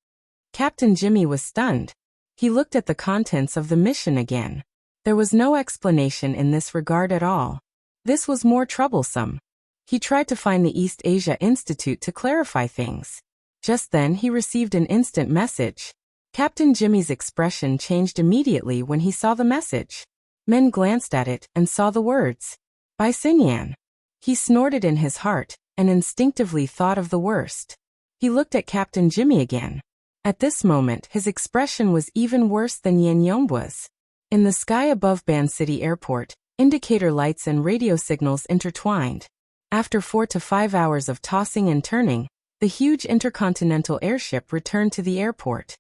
Captain Jimmy was stunned. He looked at the contents of the mission again. There was no explanation in this regard at all. This was more troublesome. He tried to find the East Asia Institute to clarify things. Just then he received an instant message. Captain Jimmy's expression changed immediately when he saw the message. Men glanced at it and saw the words, "By Sinyan." He snorted in his heart and instinctively thought of the worst. He looked at Captain Jimmy again. At this moment his expression was even worse than Yen Yongbua's. In the sky above Ban City Airport, indicator lights and radio signals intertwined. After 4 to 5 hours of tossing and turning, the huge intercontinental airship returned to the airport.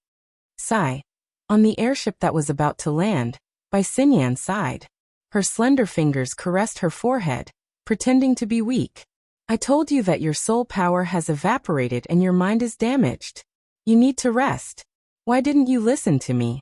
Sigh. On the airship that was about to land, Bai Xinyan sighed. Her slender fingers caressed her forehead, pretending to be weak. I told you that your soul power has evaporated and your mind is damaged. You need to rest. Why didn't you listen to me?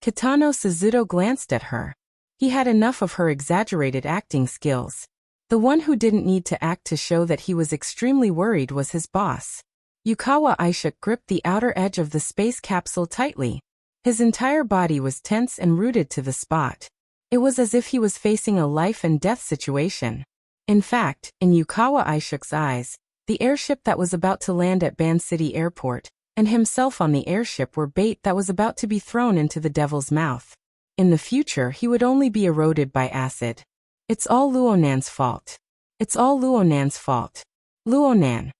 Kitano Suzuto glanced at her. He had enough of her exaggerated acting skills. The one who didn't need to act to show that he was extremely worried was his boss. Yukawa Aishuk gripped the outer edge of the space capsule tightly. His entire body was tense and rooted to the spot. It was as if he was facing a life and death situation. In fact, in Yukawa Aishuk's eyes, the airship that was about to land at Ban City Airport, and himself on the airship were bait that was about to be thrown into the devil's mouth. In the future he would only be eroded by acid. It's all Luonan's fault. It's all Luonan's fault. Luonan.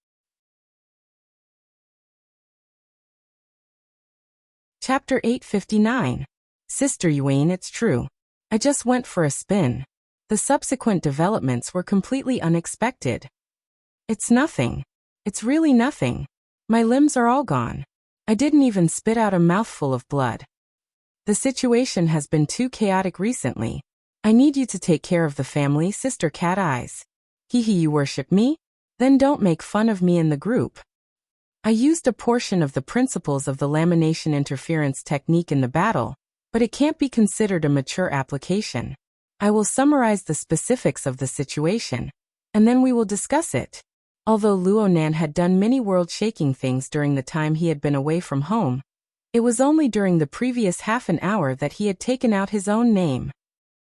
Chapter 859. Sister Yuane, it's true. I just went for a spin. The subsequent developments were completely unexpected. It's nothing. It's really nothing. My limbs are all gone. I didn't even spit out a mouthful of blood. The situation has been too chaotic recently. I need you to take care of the family, Sister Cat Eyes. Hee, you worship me? Then don't make fun of me in the group. I used a portion of the principles of the lamination interference technique in the battle, but it can't be considered a mature application. I will summarize the specifics of the situation, and then we will discuss it. Although Luonan had done many world-shaking things during the time he had been away from home, it was only during the previous half an hour that he had taken out his own name.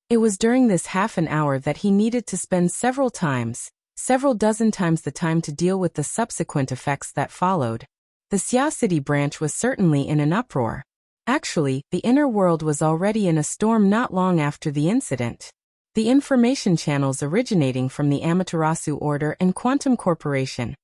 It was during this half an hour that he needed to spend several dozen times the time to deal with the subsequent effects that followed. The Xia City branch was certainly in an uproar. Actually, the inner world was already in a storm not long after the incident. The information channels originating from the Amaterasu Order and Quantum Corporation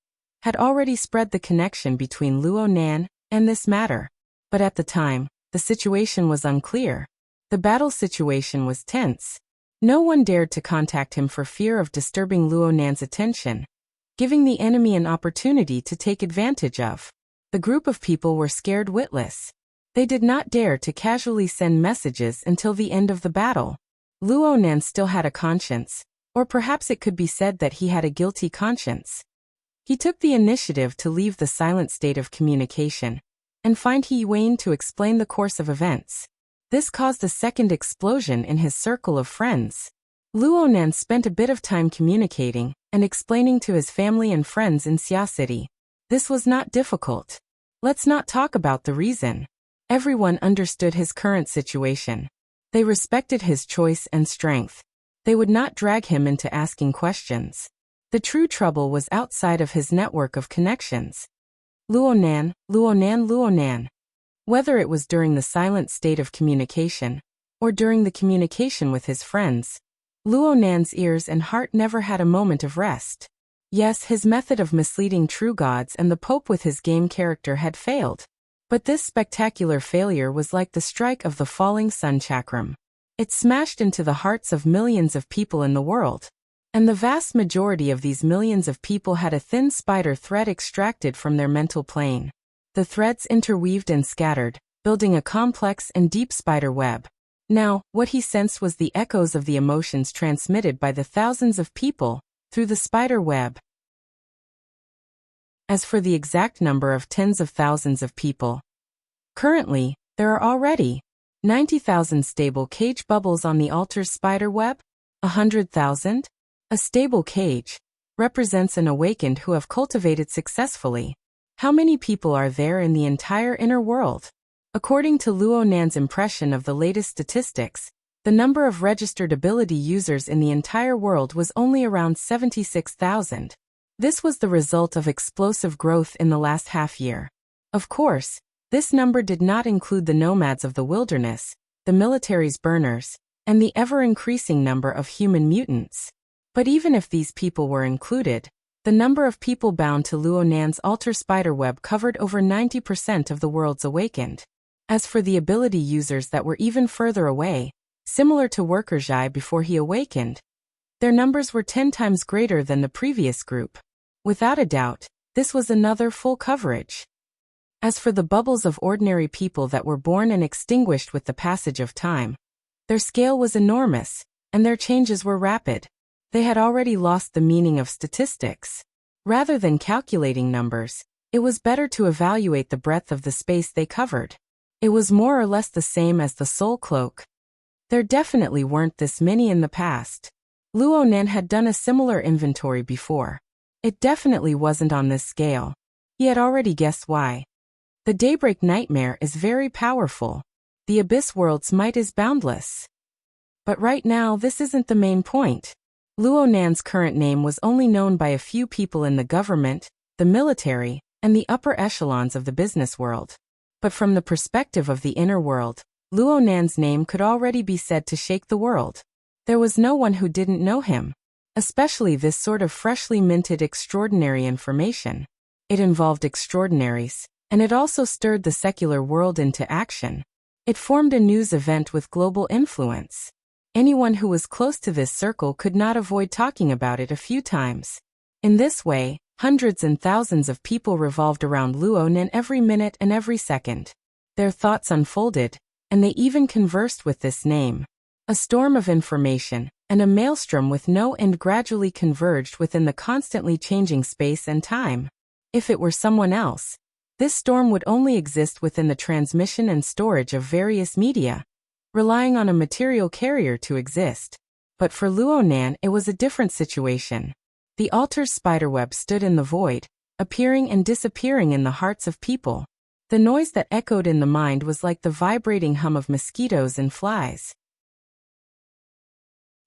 had already spread the connection between Luonan and this matter. But at the time, the situation was unclear. The battle situation was tense. No one dared to contact him for fear of disturbing Luonan's attention, giving the enemy an opportunity to take advantage of. The group of people were scared witless. They did not dare to casually send messages until the end of the battle. Luonan still had a conscience, or perhaps it could be said that he had a guilty conscience. He took the initiative to leave the silent state of communication and find He Yuan to explain the course of events. This caused a second explosion in his circle of friends. Luonan spent a bit of time communicating and explaining to his family and friends in Xia City. This was not difficult. Let's not talk about the reason. Everyone understood his current situation. They respected his choice and strength. They would not drag him into asking questions. The true trouble was outside of his network of connections. Luonan, Luonan, Luonan. Whether it was during the silent state of communication, or during the communication with his friends, Luonan's ears and heart never had a moment of rest. Yes, his method of misleading true gods and the Pope with his game character had failed. But this spectacular failure was like the strike of the falling sun chakram. It smashed into the hearts of millions of people in the world. And the vast majority of these millions of people had a thin spider thread extracted from their mental plane. The threads interweaved and scattered, building a complex and deep spider web. Now, what he sensed was the echoes of the emotions transmitted by the thousands of people through the spider web. As for the exact number of tens of thousands of people, currently, there are already 90,000 stable cage bubbles on the altar's spider web. 100,000? A stable cage represents an awakened who have cultivated successfully. How many people are there in the entire inner world? According to Luonan's impression of the latest statistics, The number of registered ability users in the entire world was only around 76,000. This was the result of explosive growth in the last half year. Of course, this number did not include the nomads of the wilderness, the military's burners, and the ever-increasing number of human mutants. But even if these people were included, the number of people bound to Luo Nan's altar spiderweb covered over 90% of the world's awakened. As for the ability users that were even further away, similar to Worker Zhai before he awakened, their numbers were 10 times greater than the previous group. Without a doubt, this was another full coverage. As for the bubbles of ordinary people that were born and extinguished with the passage of time, their scale was enormous, and their changes were rapid. They had already lost the meaning of statistics. Rather than calculating numbers, it was better to evaluate the breadth of the space they covered. It was more or less the same as the soul cloak. There definitely weren't this many in the past. Luo Nan had done a similar inventory before. It definitely wasn't on this scale. He had already guessed why. The Daybreak Nightmare is very powerful. The Abyss World's might is boundless. But right now this isn't the main point. Luo Nan's current name was only known by a few people in the government, the military, and the upper echelons of the business world. But from the perspective of the inner world, Luo Nan's name could already be said to shake the world. There was no one who didn't know him. Especially this sort of freshly minted extraordinary information. It involved extraordinaries, and it also stirred the secular world into action. It formed a news event with global influence. Anyone who was close to this circle could not avoid talking about it a few times. In this way, hundreds and thousands of people revolved around Luo Nan every minute and every second. Their thoughts unfolded, and they even conversed with this name. A storm of information, and a maelstrom with no end gradually converged within the constantly changing space and time. If it were someone else, this storm would only exist within the transmission and storage of various media, relying on a material carrier to exist. But for Luo Nan it was a different situation. The altar's spiderweb stood in the void, appearing and disappearing in the hearts of people. The noise that echoed in the mind was like the vibrating hum of mosquitoes and flies.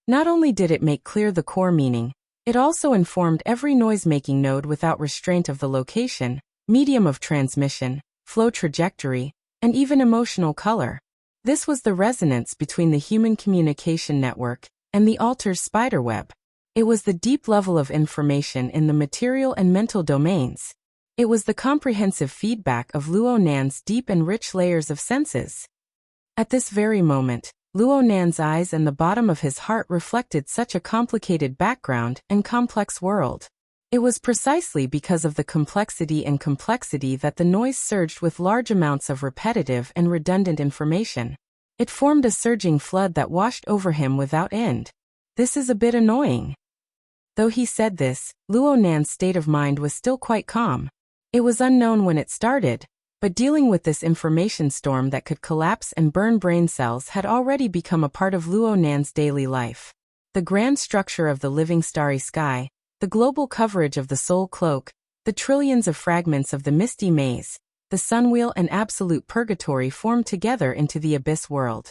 Not only did it make clear the core meaning, it also informed every noise-making node without restraint of the location, medium of transmission, flow trajectory, and even emotional color. This was the resonance between the human communication network and the altar's spiderweb. It was the deep level of information in the material and mental domains. It was the comprehensive feedback of Luo Nan's deep and rich layers of senses. At this very moment, Luo Nan's eyes and the bottom of his heart reflected such a complicated background and complex world. It was precisely because of the complexity that the noise surged with large amounts of repetitive and redundant information. It formed a surging flood that washed over him without end. This is a bit annoying. Though he said this, Luo Nan's state of mind was still quite calm. It was unknown when it started, but dealing with this information storm that could collapse and burn brain cells had already become a part of Luo Nan's daily life. The grand structure of the living starry sky, the global coverage of the soul cloak, the trillions of fragments of the misty maze, the sunwheel and absolute purgatory formed together into the abyss world.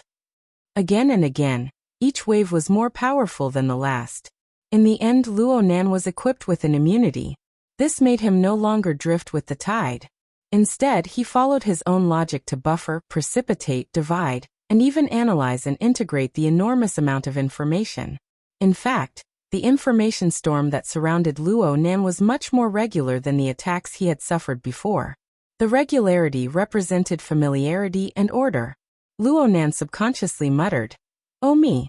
Again and again, each wave was more powerful than the last. In the end, Luo Nan was equipped with an immunity. This made him no longer drift with the tide. Instead, he followed his own logic to buffer, precipitate, divide, and even analyze and integrate the enormous amount of information. In fact, the information storm that surrounded Luo Nan was much more regular than the attacks he had suffered before. The regularity represented familiarity and order. Luo Nan subconsciously muttered, "Oh me."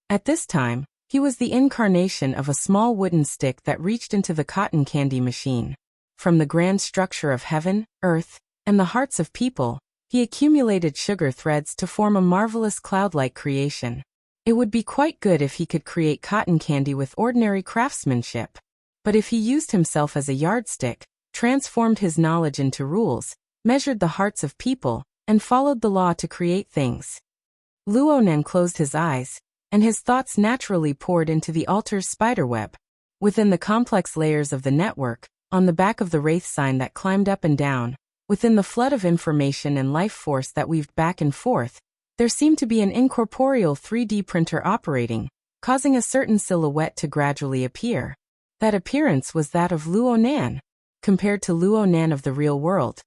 At this time, he was the incarnation of a small wooden stick that reached into the cotton candy machine. From the grand structure of heaven, earth, and the hearts of people, he accumulated sugar threads to form a marvelous cloud-like creation. It would be quite good if he could create cotton candy with ordinary craftsmanship. But if he used himself as a yardstick, transformed his knowledge into rules, measured the hearts of people, and followed the law to create things. Luo Nan closed his eyes, and his thoughts naturally poured into the altar's spiderweb. Within the complex layers of the network, on the back of the wraith sign that climbed up and down, within the flood of information and life force that weaved back and forth, There seemed to be an incorporeal 3D printer operating, causing a certain silhouette to gradually appear. That appearance was that of Luo Nan. Compared to Luo Nan of the real world,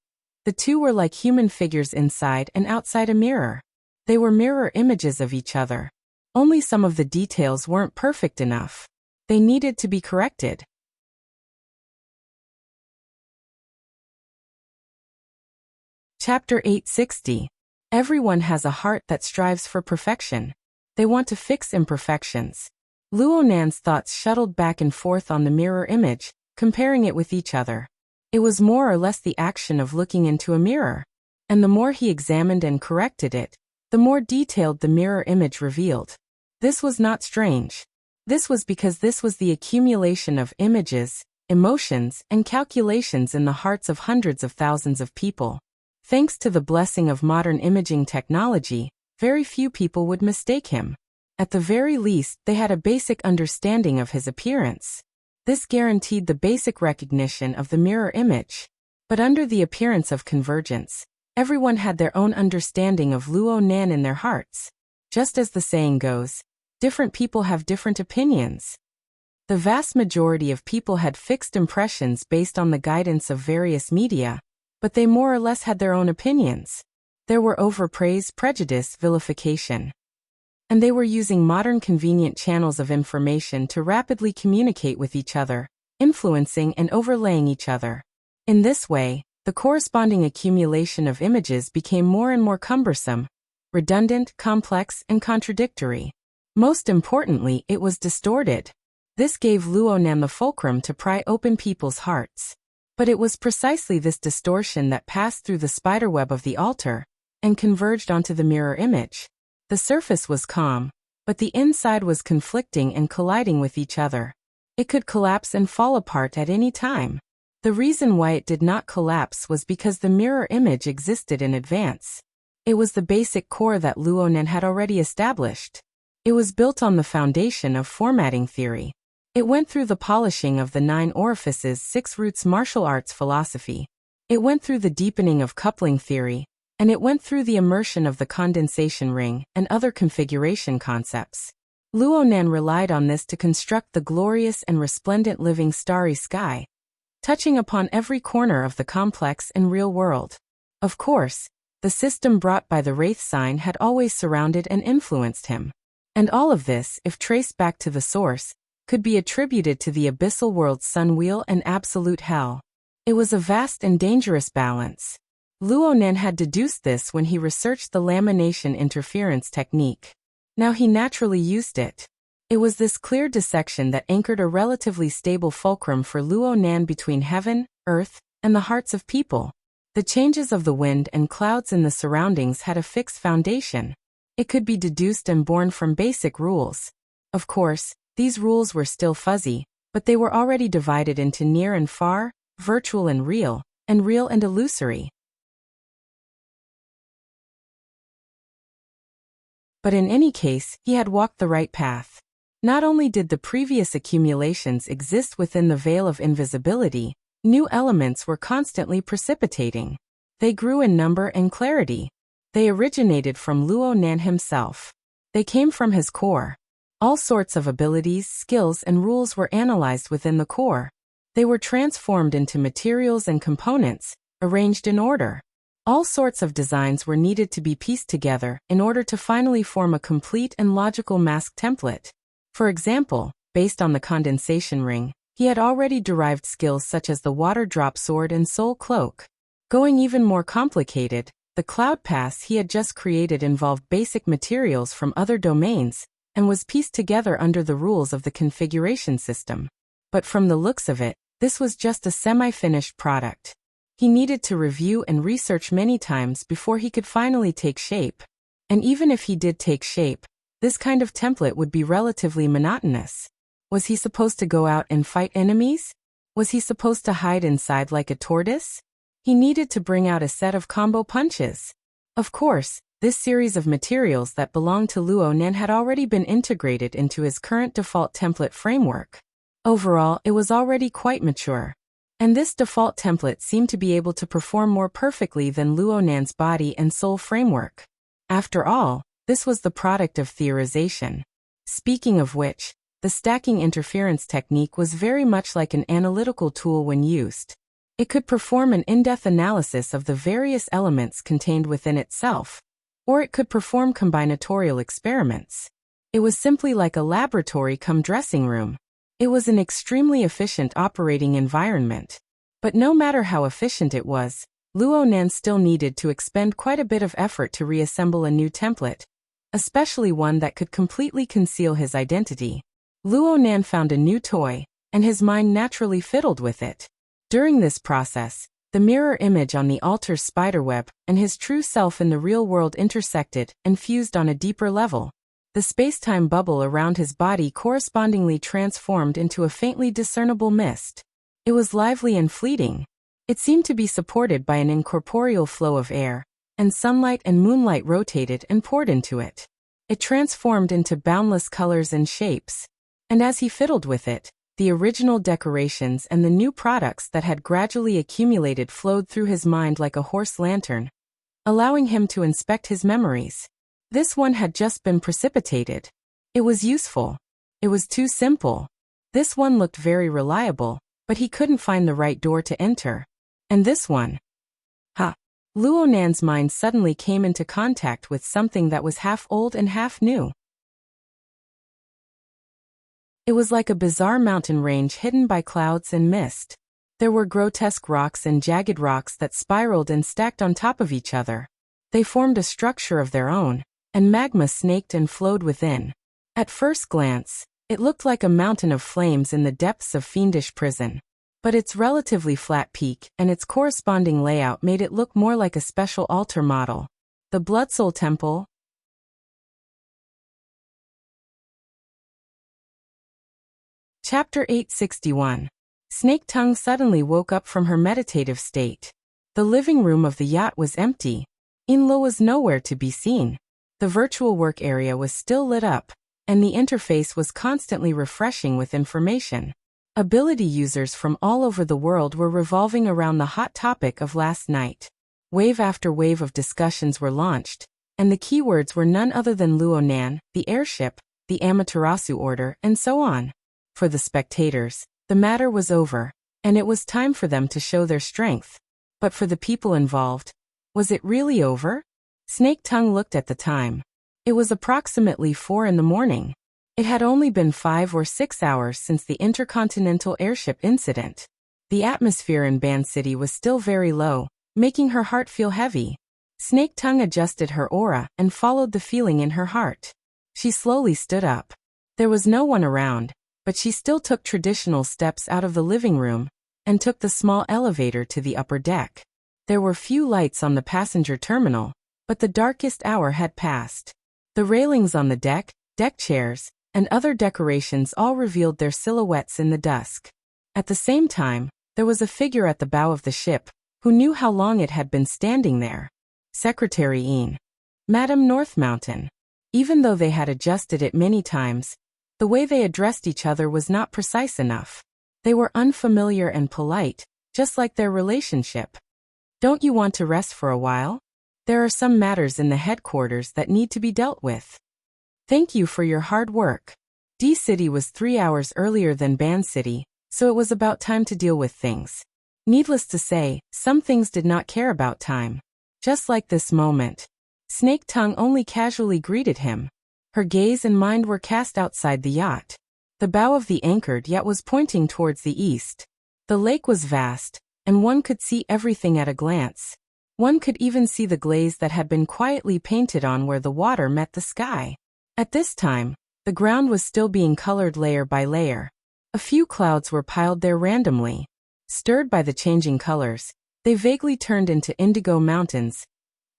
the two were like human figures inside and outside a mirror. They were mirror images of each other. Only some of the details weren't perfect enough. They needed to be corrected. Chapter 860. Everyone has a heart that strives for perfection. They want to fix imperfections. Luo Nan's thoughts shuttled back and forth on the mirror image, comparing it with each other. It was more or less the action of looking into a mirror. And the more he examined and corrected it, the more detailed the mirror image revealed. This was not strange. This was because this was the accumulation of images, emotions, and calculations in the hearts of hundreds of thousands of people. Thanks to the blessing of modern imaging technology, very few people would mistake him. At the very least, they had a basic understanding of his appearance. This guaranteed the basic recognition of the mirror image. But under the appearance of convergence, everyone had their own understanding of Luo Nan in their hearts. Just as the saying goes, different people have different opinions. The vast majority of people had fixed impressions based on the guidance of various media, but they more or less had their own opinions. There were overpraise, prejudice, vilification. And they were using modern convenient channels of information to rapidly communicate with each other, influencing and overlaying each other. In this way, the corresponding accumulation of images became more and more cumbersome, redundant, complex, and contradictory. Most importantly, it was distorted. This gave Luo Nan the fulcrum to pry open people's hearts. But it was precisely this distortion that passed through the spiderweb of the altar and converged onto the mirror image. The surface was calm, but the inside was conflicting and colliding with each other. It could collapse and fall apart at any time. The reason why it did not collapse was because the mirror image existed in advance. It was the basic core that Luo Nan had already established. It was built on the foundation of formatting theory. It went through the polishing of the 9 orifices 6 roots martial arts philosophy. It went through the deepening of coupling theory, and it went through the immersion of the condensation ring and other configuration concepts. Luo Nan relied on this to construct the glorious and resplendent living starry sky, touching upon every corner of the complex and real world. Of course, the system brought by the Wraith sign had always surrounded and influenced him. And all of this, if traced back to the source, could be attributed to the abyssal world's sun wheel and absolute hell. It was a vast and dangerous balance. Luo Nan had deduced this when he researched the lamination interference technique. Now he naturally used it. It was this clear dissection that anchored a relatively stable fulcrum for Luo Nan between heaven, earth, and the hearts of people. The changes of the wind and clouds in the surroundings had a fixed foundation. It could be deduced and born from basic rules. Of course, these rules were still fuzzy, but they were already divided into near and far, virtual and real and illusory. But in any case, he had walked the right path. Not only did the previous accumulations exist within the veil of invisibility, new elements were constantly precipitating. They grew in number and clarity. They originated from Luo Nan himself. They came from his core. All sorts of abilities, skills, and rules were analyzed within the core. They were transformed into materials and components, arranged in order. All sorts of designs were needed to be pieced together in order to finally form a complete and logical mask template. For example, based on the condensation ring, he had already derived skills such as the water drop sword and soul cloak. Going even more complicated, the cloud pass he had just created involved basic materials from other domains, and was pieced together under the rules of the configuration system. But from the looks of it, this was just a semi-finished product. He needed to review and research many times before he could finally take shape. And even if he did take shape, this kind of template would be relatively monotonous. Was he supposed to go out and fight enemies? Was he supposed to hide inside like a tortoise? He needed to bring out a set of combo punches. Of course, this series of materials that belonged to Luo Nan had already been integrated into his current default template framework. Overall, it was already quite mature. And this default template seemed to be able to perform more perfectly than Luo Nan's body and soul framework. After all, this was the product of theorization. Speaking of which, the stacking interference technique was very much like an analytical tool when used. It could perform an in-depth analysis of the various elements contained within itself, or it could perform combinatorial experiments. It was simply like a laboratory cum dressing room. It was an extremely efficient operating environment. But no matter how efficient it was, Luo Nan still needed to expend quite a bit of effort to reassemble a new template, especially one that could completely conceal his identity. Luo Nan found a new toy, and his mind naturally fiddled with it. During this process, the mirror image on the altar's spiderweb and his true self in the real world intersected and fused on a deeper level. The space-time bubble around his body correspondingly transformed into a faintly discernible mist. It was lively and fleeting. It seemed to be supported by an incorporeal flow of air, and sunlight and moonlight rotated and poured into it. It transformed into boundless colors and shapes. And as he fiddled with it, the original decorations and the new products that had gradually accumulated flowed through his mind like a horse lantern, allowing him to inspect his memories. This one had just been precipitated. It was useful. It was too simple. This one looked very reliable, but he couldn't find the right door to enter. And this one? Luo Nan's mind suddenly came into contact with something that was half old and half new. It was like a bizarre mountain range hidden by clouds and mist. There were grotesque rocks and jagged rocks that spiraled and stacked on top of each other. They formed a structure of their own, and magma snaked and flowed within. At first glance, it looked like a mountain of flames in the depths of fiendish prison. But its relatively flat peak and its corresponding layout made it look more like a special altar model. The Blood Soul Temple. Chapter 861. Snake Tongue suddenly woke up from her meditative state. The living room of the yacht was empty. Inlo was nowhere to be seen. The virtual work area was still lit up, and the interface was constantly refreshing with information. Ability users from all over the world were revolving around the hot topic of last night. Wave after wave of discussions were launched, and the keywords were none other than Luo Nan, the airship, the Amaterasu order, and so on. For the spectators, the matter was over, and it was time for them to show their strength. But for the people involved, was it really over? Snake Tongue looked at the time. It was approximately 4 a.m. It had only been 5 or 6 hours since the intercontinental airship incident. The atmosphere in Band City was still very low, making her heart feel heavy. Snake Tongue adjusted her aura and followed the feeling in her heart. She slowly stood up. There was no one around, but she still took traditional steps out of the living room and took the small elevator to the upper deck. There were few lights on the passenger terminal, but the darkest hour had passed. The railings on the deck chairs, and other decorations all revealed their silhouettes in the dusk. At the same time, there was a figure at the bow of the ship, who knew how long it had been standing there. Secretary Een. Madame North Mountain. Even though they had adjusted it many times, the way they addressed each other was not precise enough. They were unfamiliar and polite, just like their relationship. Don't you want to rest for a while? There are some matters in the headquarters that need to be dealt with. Thank you for your hard work. D-City was 3 hours earlier than Band City, so it was about time to deal with things. Needless to say, some things did not care about time. Just like this moment. Snake Tongue only casually greeted him. Her gaze and mind were cast outside the yacht. The bow of the anchored yacht was pointing towards the east. The lake was vast, and one could see everything at a glance. One could even see the glaze that had been quietly painted on where the water met the sky. At this time, the ground was still being colored layer by layer. A few clouds were piled there randomly. Stirred by the changing colors, they vaguely turned into indigo mountains,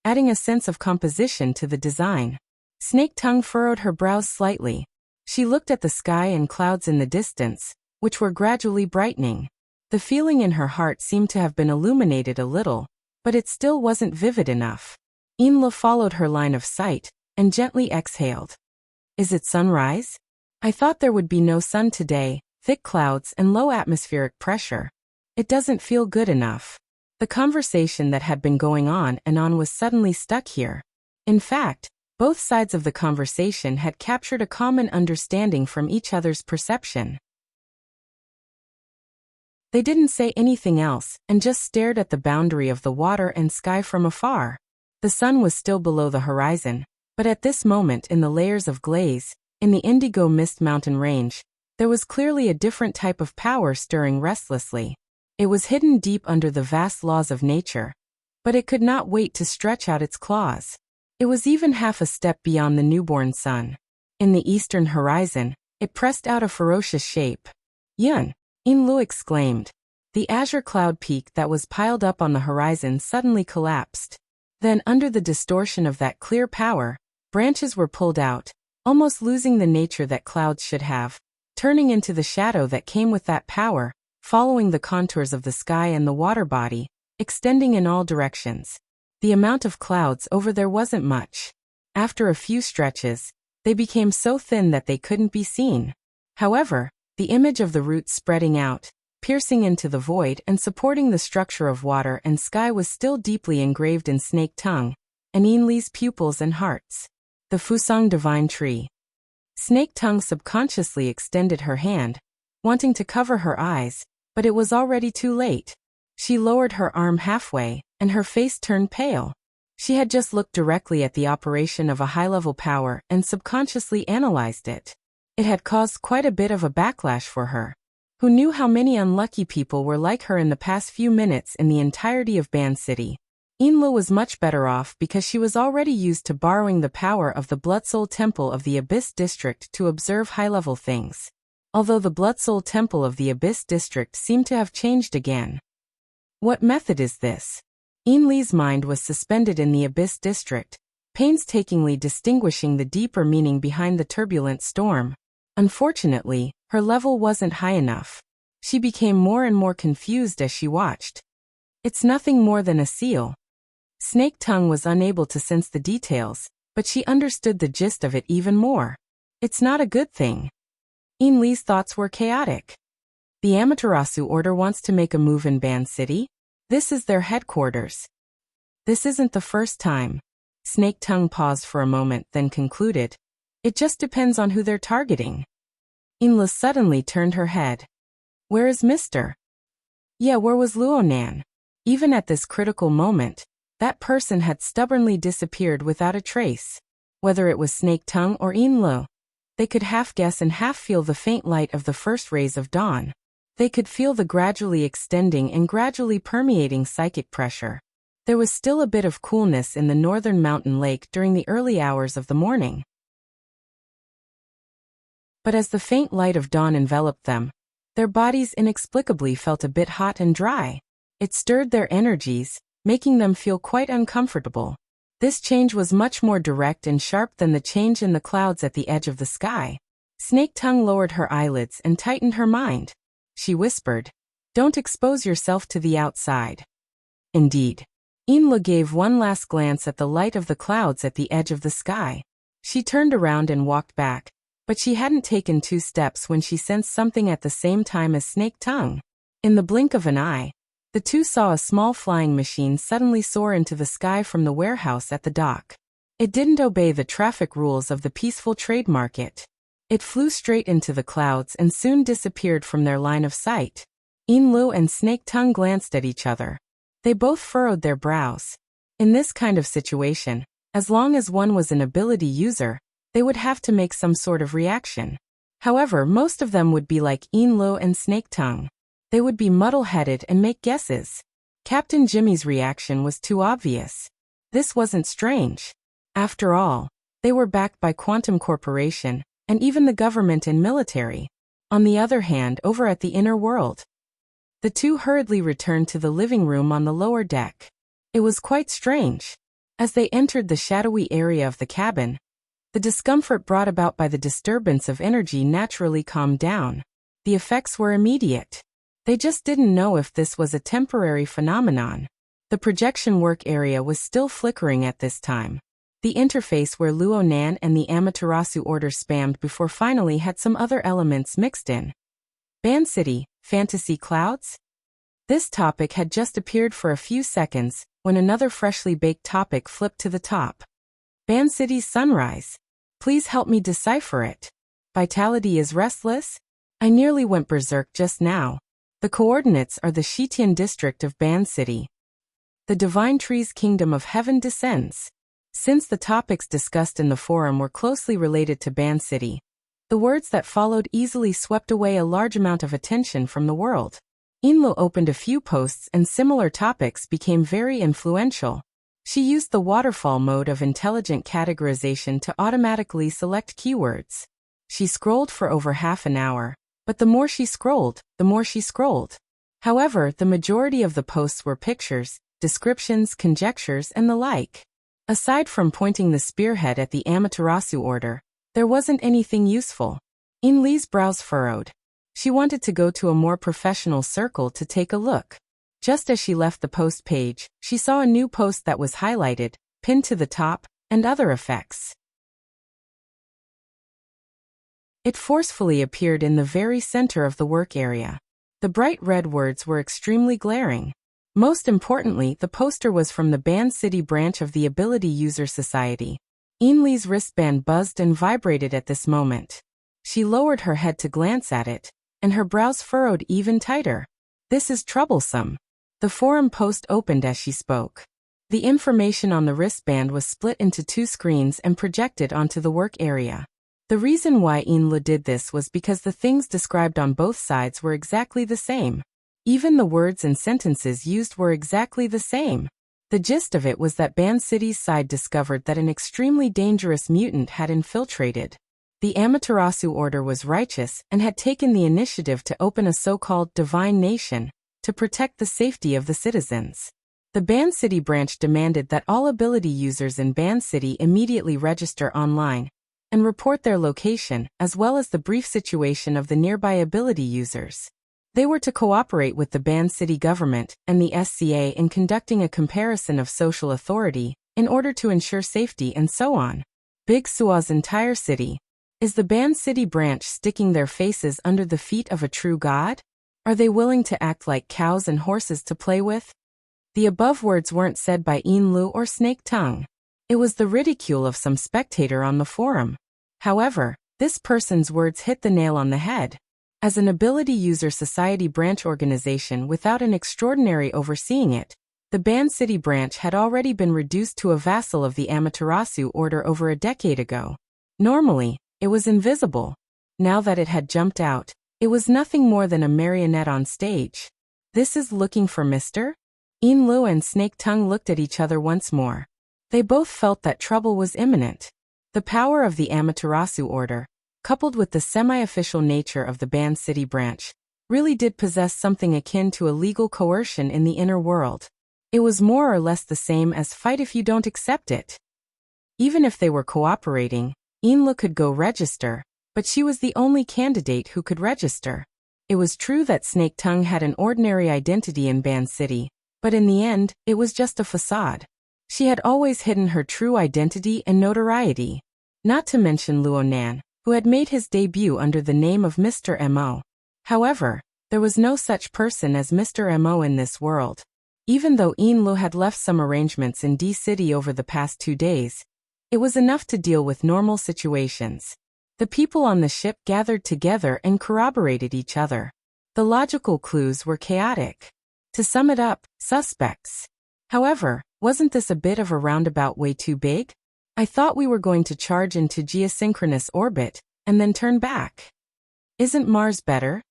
adding a sense of composition to the design. Snake Tongue furrowed her brows slightly. She looked at the sky and clouds in the distance, which were gradually brightening. The feeling in her heart seemed to have been illuminated a little, but it still wasn't vivid enough. Inla followed her line of sight and gently exhaled. Is it sunrise? I thought there would be no sun today, thick clouds and low atmospheric pressure. It doesn't feel good enough. The conversation that had been going on and on was suddenly stuck here. In fact, both sides of the conversation had captured a common understanding from each other's perception. They didn't say anything else, and just stared at the boundary of the water and sky from afar. The sun was still below the horizon, but at this moment in the layers of glaze, in the indigo mist mountain range, there was clearly a different type of power stirring restlessly. It was hidden deep under the vast laws of nature, but it could not wait to stretch out its claws. It was even half a step beyond the newborn sun. In the eastern horizon, it pressed out a ferocious shape. Yun! Inlu exclaimed. The azure cloud peak that was piled up on the horizon suddenly collapsed. Then, under the distortion of that clear power, branches were pulled out, almost losing the nature that clouds should have, turning into the shadow that came with that power, following the contours of the sky and the water body, extending in all directions. The amount of clouds over there wasn't much. After a few stretches, they became so thin that they couldn't be seen. However, the image of the roots spreading out, piercing into the void and supporting the structure of water and sky was still deeply engraved in snake tongue, and Yinli's pupils and hearts. The Fusang Divine Tree. Snake tongue subconsciously extended her hand, wanting to cover her eyes, but it was already too late. She lowered her arm halfway, and her face turned pale. She had just looked directly at the operation of a high-level power and subconsciously analyzed it. It had caused quite a bit of a backlash for her. Who knew how many unlucky people were like her in the past few minutes in the entirety of Ban City? Inlu was much better off because she was already used to borrowing the power of the Blood Soul Temple of the Abyss District to observe high-level things. Although the Blood Soul Temple of the Abyss District seemed to have changed again. What method is this? Yinli's mind was suspended in the Abyss District, painstakingly distinguishing the deeper meaning behind the turbulent storm. Unfortunately, her level wasn't high enough. She became more and more confused as she watched. It's nothing more than a seal. Snake Tongue was unable to sense the details, but she understood the gist of it even more. It's not a good thing. Yinli's thoughts were chaotic. The Amaterasu Order wants to make a move in Ban City? This is their headquarters. This isn't the first time. Snake Tongue paused for a moment, then concluded. It just depends on who they're targeting. Yinli suddenly turned her head. Where is Mr.? Yeah, where was Luonan? Even at this critical moment, that person had stubbornly disappeared without a trace. Whether it was Snake Tongue or Yinli, they could half guess and half feel the faint light of the first rays of dawn. They could feel the gradually extending and gradually permeating psychic pressure. There was still a bit of coolness in the northern mountain lake during the early hours of the morning. But as the faint light of dawn enveloped them, their bodies inexplicably felt a bit hot and dry. It stirred their energies, making them feel quite uncomfortable. This change was much more direct and sharp than the change in the clouds at the edge of the sky. Snake Tongue lowered her eyelids and tightened her mind. She whispered, "Don't expose yourself to the outside." Indeed. Yinli gave one last glance at the light of the clouds at the edge of the sky. She turned around and walked back, but she hadn't taken 2 steps when she sensed something at the same time as Snake Tongue. In the blink of an eye, the two saw a small flying machine suddenly soar into the sky from the warehouse at the dock. It didn't obey the traffic rules of the peaceful trade market. It flew straight into the clouds and soon disappeared from their line of sight. Yinli and Snake Tongue glanced at each other. They both furrowed their brows. In this kind of situation, as long as one was an ability user, they would have to make some sort of reaction. However, most of them would be like Yinli and Snake Tongue. They would be muddle-headed and make guesses. Captain Jimmy's reaction was too obvious. This wasn't strange. After all, they were backed by Quantum Corporation, and even the government and military. On the other hand, over at the inner world, the two hurriedly returned to the living room on the lower deck. It was quite strange. As they entered the shadowy area of the cabin, the discomfort brought about by the disturbance of energy naturally calmed down. The effects were immediate. They just didn't know if this was a temporary phenomenon. The projection work area was still flickering at this time. The interface where Luonan and the Amaterasu Order spammed before finally had some other elements mixed in. Ban City, fantasy clouds? This topic had just appeared for a few seconds, when another freshly baked topic flipped to the top. Ban City's sunrise. Please help me decipher it. Vitality is restless? I nearly went berserk just now. The coordinates are the Shitian district of Ban City. The Divine Tree's Kingdom of Heaven descends. Since the topics discussed in the forum were closely related to Ban City, the words that followed easily swept away a large amount of attention from the world. Inlu opened a few posts and similar topics became very influential. She used the waterfall mode of intelligent categorization to automatically select keywords. She scrolled for over half an hour, but the more she scrolled, the more she scrolled. However, the majority of the posts were pictures, descriptions, conjectures, and the like. Aside from pointing the spearhead at the Amaterasu order, there wasn't anything useful. Inli's brows furrowed. She wanted to go to a more professional circle to take a look. Just as she left the post page, she saw a new post that was highlighted, pinned to the top, and other effects. It forcefully appeared in the very center of the work area. The bright red words were extremely glaring. Most importantly, the poster was from the Ban City branch of the Ability User Society. Inli's wristband buzzed and vibrated at this moment. She lowered her head to glance at it, and her brows furrowed even tighter. This is troublesome. The forum post opened as she spoke. The information on the wristband was split into two screens and projected onto the work area. The reason why Inlu did this was because the things described on both sides were exactly the same. Even the words and sentences used were exactly the same. The gist of it was that Ban City's side discovered that an extremely dangerous mutant had infiltrated. The Amaterasu order was righteous and had taken the initiative to open a so-called divine nation to protect the safety of the citizens. The Ban City branch demanded that all ability users in Ban City immediately register online and report their location, as well as the brief situation of the nearby ability users. They were to cooperate with the Ban City government and the SCA in conducting a comparison of social authority in order to ensure safety and so on. Big Sua's entire city. Is the Ban City branch sticking their faces under the feet of a true god? Are they willing to act like cows and horses to play with? The above words weren't said by Inlu or Snake Tongue. It was the ridicule of some spectator on the forum. However, this person's words hit the nail on the head. As an Ability User Society branch organization without an extraordinary overseeing it, the Ban City branch had already been reduced to a vassal of the Amaterasu order over a decade ago. Normally, it was invisible. Now that it had jumped out, it was nothing more than a marionette on stage. This is looking for Mr. Inlu and Snake Tongue looked at each other once more. They both felt that trouble was imminent. The power of the Amaterasu order, coupled with the semi-official nature of the Ban City branch, really did possess something akin to a legal coercion in the inner world. It was more or less the same as fight if you don't accept it. Even if they were cooperating, Inlu could go register, but she was the only candidate who could register. It was true that Snake Tongue had an ordinary identity in Ban City, but in the end, it was just a facade. She had always hidden her true identity and notoriety. Not to mention Luonan, who had made his debut under the name of Mr. Mo. However, there was no such person as Mr. Mo in this world. Even though Inlu had left some arrangements in D-City over the past 2 days, it was enough to deal with normal situations. The people on the ship gathered together and corroborated each other. The logical clues were chaotic. To sum it up, suspects. However, wasn't this a bit of a roundabout way too big? I thought we were going to charge into geosynchronous orbit, and then turn back. Isn't Mars better?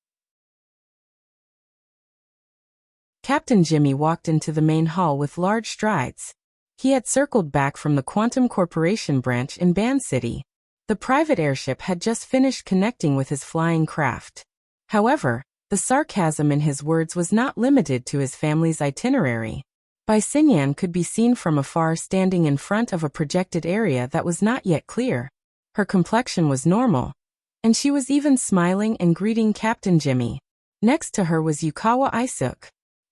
Captain Jimmy walked into the main hall with large strides. He had circled back from the Quantum Corporation branch in Ban City. The private airship had just finished connecting with his flying craft. However, the sarcasm in his words was not limited to his family's itinerary. Bai Xinyan could be seen from afar standing in front of a projected area that was not yet clear. Her complexion was normal, and she was even smiling and greeting Captain Jimmy. Next to her was Yukawa Isuk.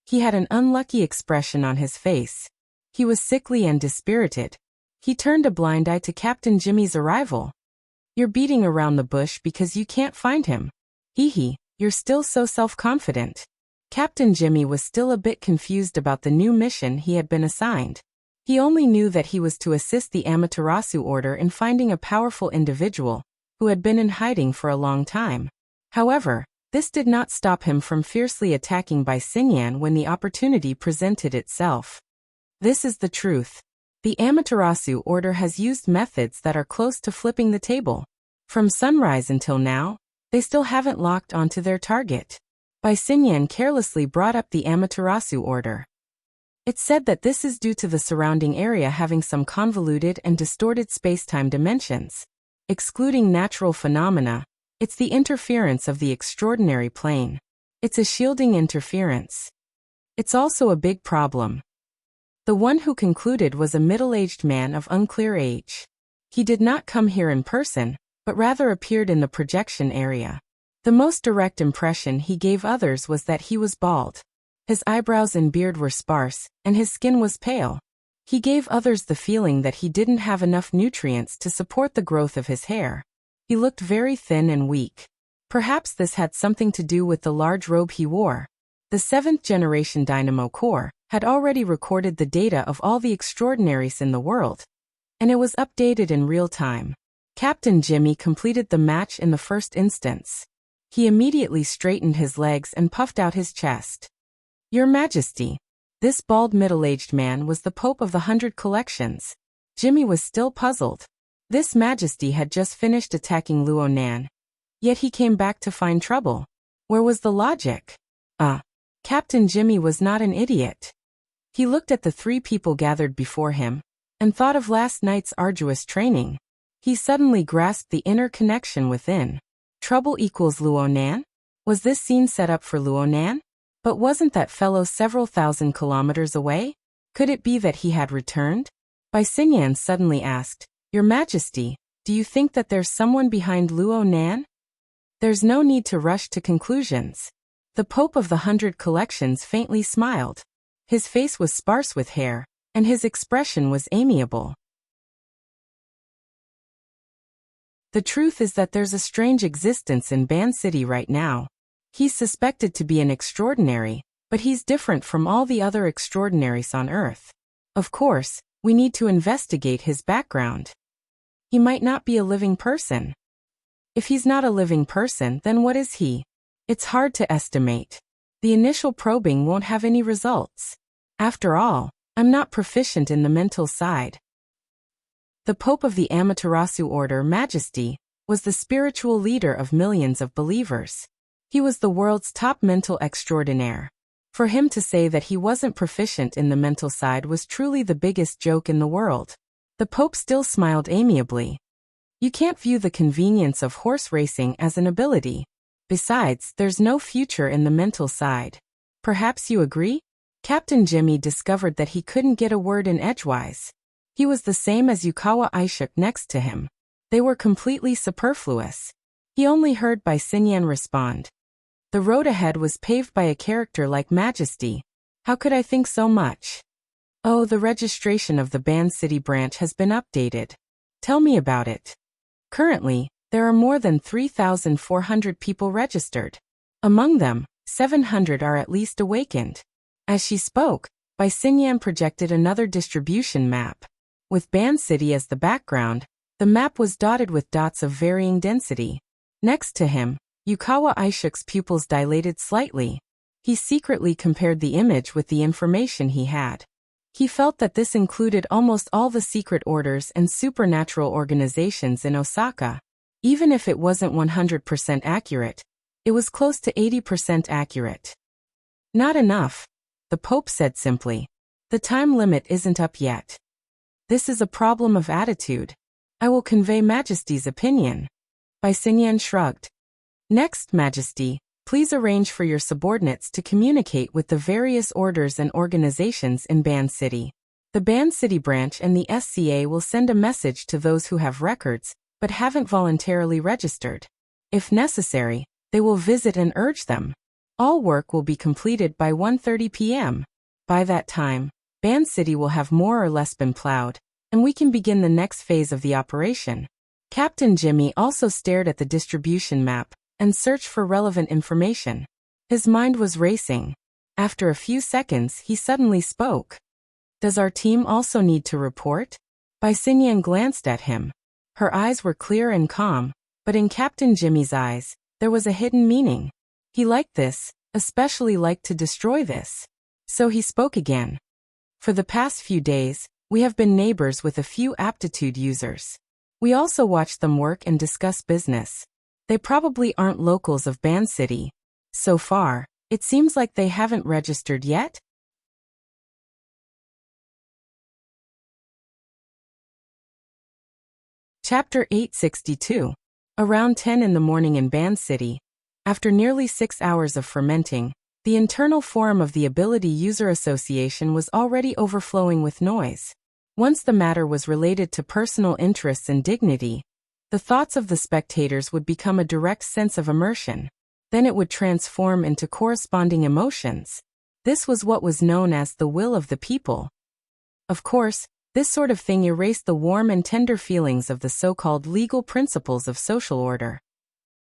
He had an unlucky expression on his face. He was sickly and dispirited. He turned a blind eye to Captain Jimmy's arrival. You're beating around the bush because you can't find him. Hee, you're still so self-confident. Captain Jimmy was still a bit confused about the new mission he had been assigned. He only knew that he was to assist the Amaterasu order in finding a powerful individual who had been in hiding for a long time. However, this did not stop him from fiercely attacking Bai Xingyan when the opportunity presented itself. This is the truth. The Amaterasu order has used methods that are close to flipping the table. From sunrise until now, they still haven't locked onto their target. Bai Xingyan carelessly brought up the Amaterasu order. It's said that this is due to the surrounding area having some convoluted and distorted space-time dimensions. Excluding natural phenomena, it's the interference of the extraordinary plane. It's a shielding interference. It's also a big problem. The one who concluded was a middle-aged man of unclear age. He did not come here in person, but rather appeared in the projection area. The most direct impression he gave others was that he was bald. His eyebrows and beard were sparse, and his skin was pale. He gave others the feeling that he didn't have enough nutrients to support the growth of his hair. He looked very thin and weak. Perhaps this had something to do with the large robe he wore. The 7th generation Dynamo Core had already recorded the data of all the extraordinaries in the world, and it was updated in real time. Captain Jimmy completed the match in the first instance. He immediately straightened his legs and puffed out his chest. Your Majesty. This bald middle-aged man was the Pope of the 100 Collections. Jimmy was still puzzled. This Majesty had just finished attacking Luo Nan. Yet he came back to find trouble. Where was the logic? Captain Jimmy was not an idiot. He looked at the 3 people gathered before him, and thought of last night's arduous training. He suddenly grasped the inner connection within. Trouble equals Luo Nan? Was this scene set up for Luo Nan? But wasn't that fellow several thousand kilometers away? Could it be that he had returned? Bai Xingyan suddenly asked, Your Majesty, do you think that there's someone behind Luo Nan? There's no need to rush to conclusions. The Pope of the 100 Collections faintly smiled. His face was sparse with hair, and his expression was amiable. The truth is that there's a strange existence in Ban City right now. He's suspected to be an extraordinary, but he's different from all the other extraordinaries on Earth. Of course, we need to investigate his background. He might not be a living person. If he's not a living person, then what is he? It's hard to estimate. The initial probing won't have any results. After all, I'm not proficient in the mental side. The Pope of the Amaterasu Order, Majesty, was the spiritual leader of millions of believers. He was the world's top mental extraordinaire. For him to say that he wasn't proficient in the mental side was truly the biggest joke in the world. The Pope still smiled amiably. You can't view the convenience of horse racing as an ability. Besides, there's no future in the mental side. Perhaps you agree? Captain Jimmy discovered that he couldn't get a word in edgewise. He was the same as Yukawa Aishuk next to him. They were completely superfluous. He only heard Bai Xingyan respond. The road ahead was paved by a character like Majesty. How could I think so much? Oh, the registration of the Ban City branch has been updated. Tell me about it. Currently, there are more than 3,400 people registered. Among them, 700 are at least awakened. As she spoke, Bai Xingyan projected another distribution map. With Ban City as the background, the map was dotted with dots of varying density. Next to him, Yukawa Aishuk's pupils dilated slightly. He secretly compared the image with the information he had. He felt that this included almost all the secret orders and supernatural organizations in Osaka. Even if it wasn't 100% accurate, it was close to 80% accurate. Not enough, the Pope said simply. The time limit isn't up yet. This is a problem of attitude. I will convey Majesty's opinion. Bai Xingyan shrugged. Next, Majesty, please arrange for your subordinates to communicate with the various orders and organizations in Ban City. The Ban City branch and the SCA will send a message to those who have records, but haven't voluntarily registered. If necessary, they will visit and urge them. All work will be completed by 1:30 p.m. By that time, Ban City will have more or less been plowed, and we can begin the next phase of the operation. Captain Jimmy also stared at the distribution map and searched for relevant information. His mind was racing. After a few seconds, he suddenly spoke. Does our team also need to report? Bai Xinyan glanced at him. Her eyes were clear and calm, but in Captain Jimmy's eyes, there was a hidden meaning. He liked this, especially liked to destroy this. So he spoke again. For the past few days, we have been neighbors with a few aptitude users. We also watch them work and discuss business. They probably aren't locals of Ban City. So far, it seems like they haven't registered yet. Chapter 862. Around 10 in the morning in Ban City, after nearly 6 hours of fermenting, the internal forum of the Ability User Association was already overflowing with noise. Once the matter was related to personal interests and dignity, the thoughts of the spectators would become a direct sense of immersion. Then it would transform into corresponding emotions. This was what was known as the will of the people. Of course, this sort of thing erased the warm and tender feelings of the so-called legal principles of social order.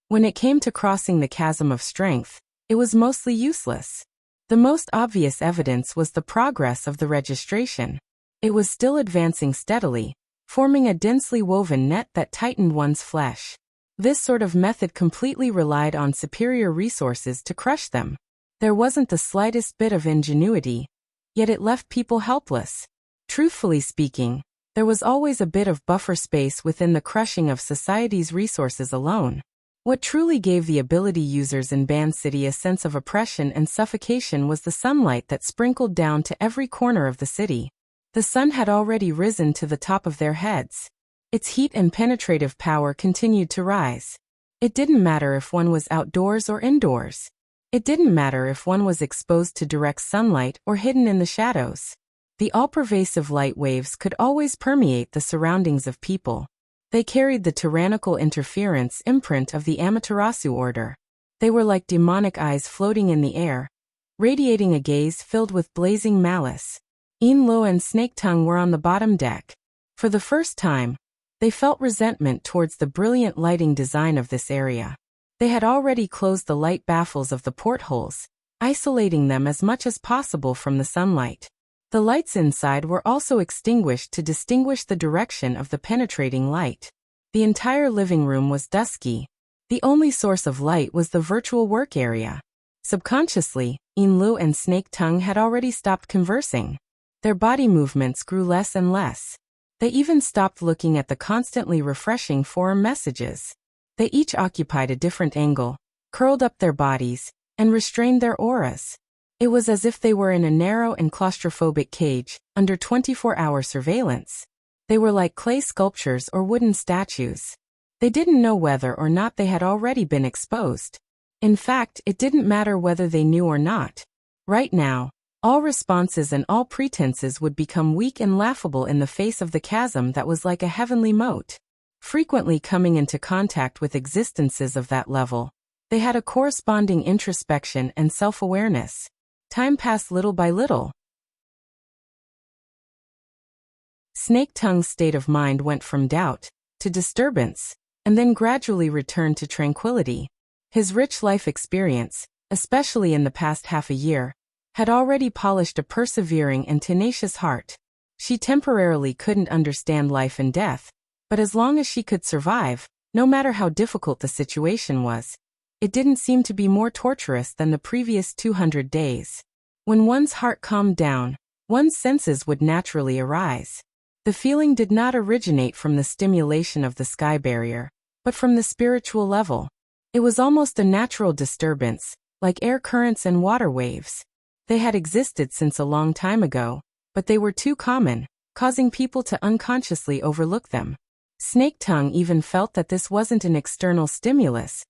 When it came to crossing the chasm of strength, it was mostly useless. The most obvious evidence was the progress of the registration. It was still advancing steadily, forming a densely woven net that tightened one's flesh. This sort of method completely relied on superior resources to crush them. There wasn't the slightest bit of ingenuity, yet it left people helpless. Truthfully speaking, there was always a bit of buffer space within the crushing of society's resources alone. What truly gave the ability users in Ban City a sense of oppression and suffocation was the sunlight that sprinkled down to every corner of the city. The sun had already risen to the top of their heads. Its heat and penetrative power continued to rise. It didn't matter if one was outdoors or indoors. It didn't matter if one was exposed to direct sunlight or hidden in the shadows. The all-pervasive light waves could always permeate the surroundings of people. They carried the tyrannical interference imprint of the Amaterasu order. They were like demonic eyes floating in the air, radiating a gaze filled with blazing malice. Yin Lo and Snake Tongue were on the bottom deck. For the first time, they felt resentment towards the brilliant lighting design of this area. They had already closed the light baffles of the portholes, isolating them as much as possible from the sunlight. The lights inside were also extinguished to distinguish the direction of the penetrating light. The entire living room was dusky. The only source of light was the virtual work area. Subconsciously, Yin Lu and Snake Tongue had already stopped conversing. Their body movements grew less and less. They even stopped looking at the constantly refreshing forum messages. They each occupied a different angle, curled up their bodies, and restrained their auras. It was as if they were in a narrow and claustrophobic cage, under 24-hour surveillance. They were like clay sculptures or wooden statues. They didn't know whether or not they had already been exposed. In fact, it didn't matter whether they knew or not. Right now, all responses and all pretenses would become weak and laughable in the face of the chasm that was like a heavenly moat. Frequently coming into contact with existences of that level, they had a corresponding introspection and self-awareness. Time passed little by little. Snake Tongue's state of mind went from doubt to disturbance, and then gradually returned to tranquility. His rich life experience, especially in the past half a year, had already polished a persevering and tenacious heart. She temporarily couldn't understand life and death, but as long as she could survive, no matter how difficult the situation was, it didn't seem to be more torturous than the previous 200 days. When one's heart calmed down, one's senses would naturally arise. The feeling did not originate from the stimulation of the sky barrier, but from the spiritual level. It was almost a natural disturbance, like air currents and water waves. They had existed since a long time ago, but they were too common, causing people to unconsciously overlook them. Snake Tongue even felt that this wasn't an external stimulus,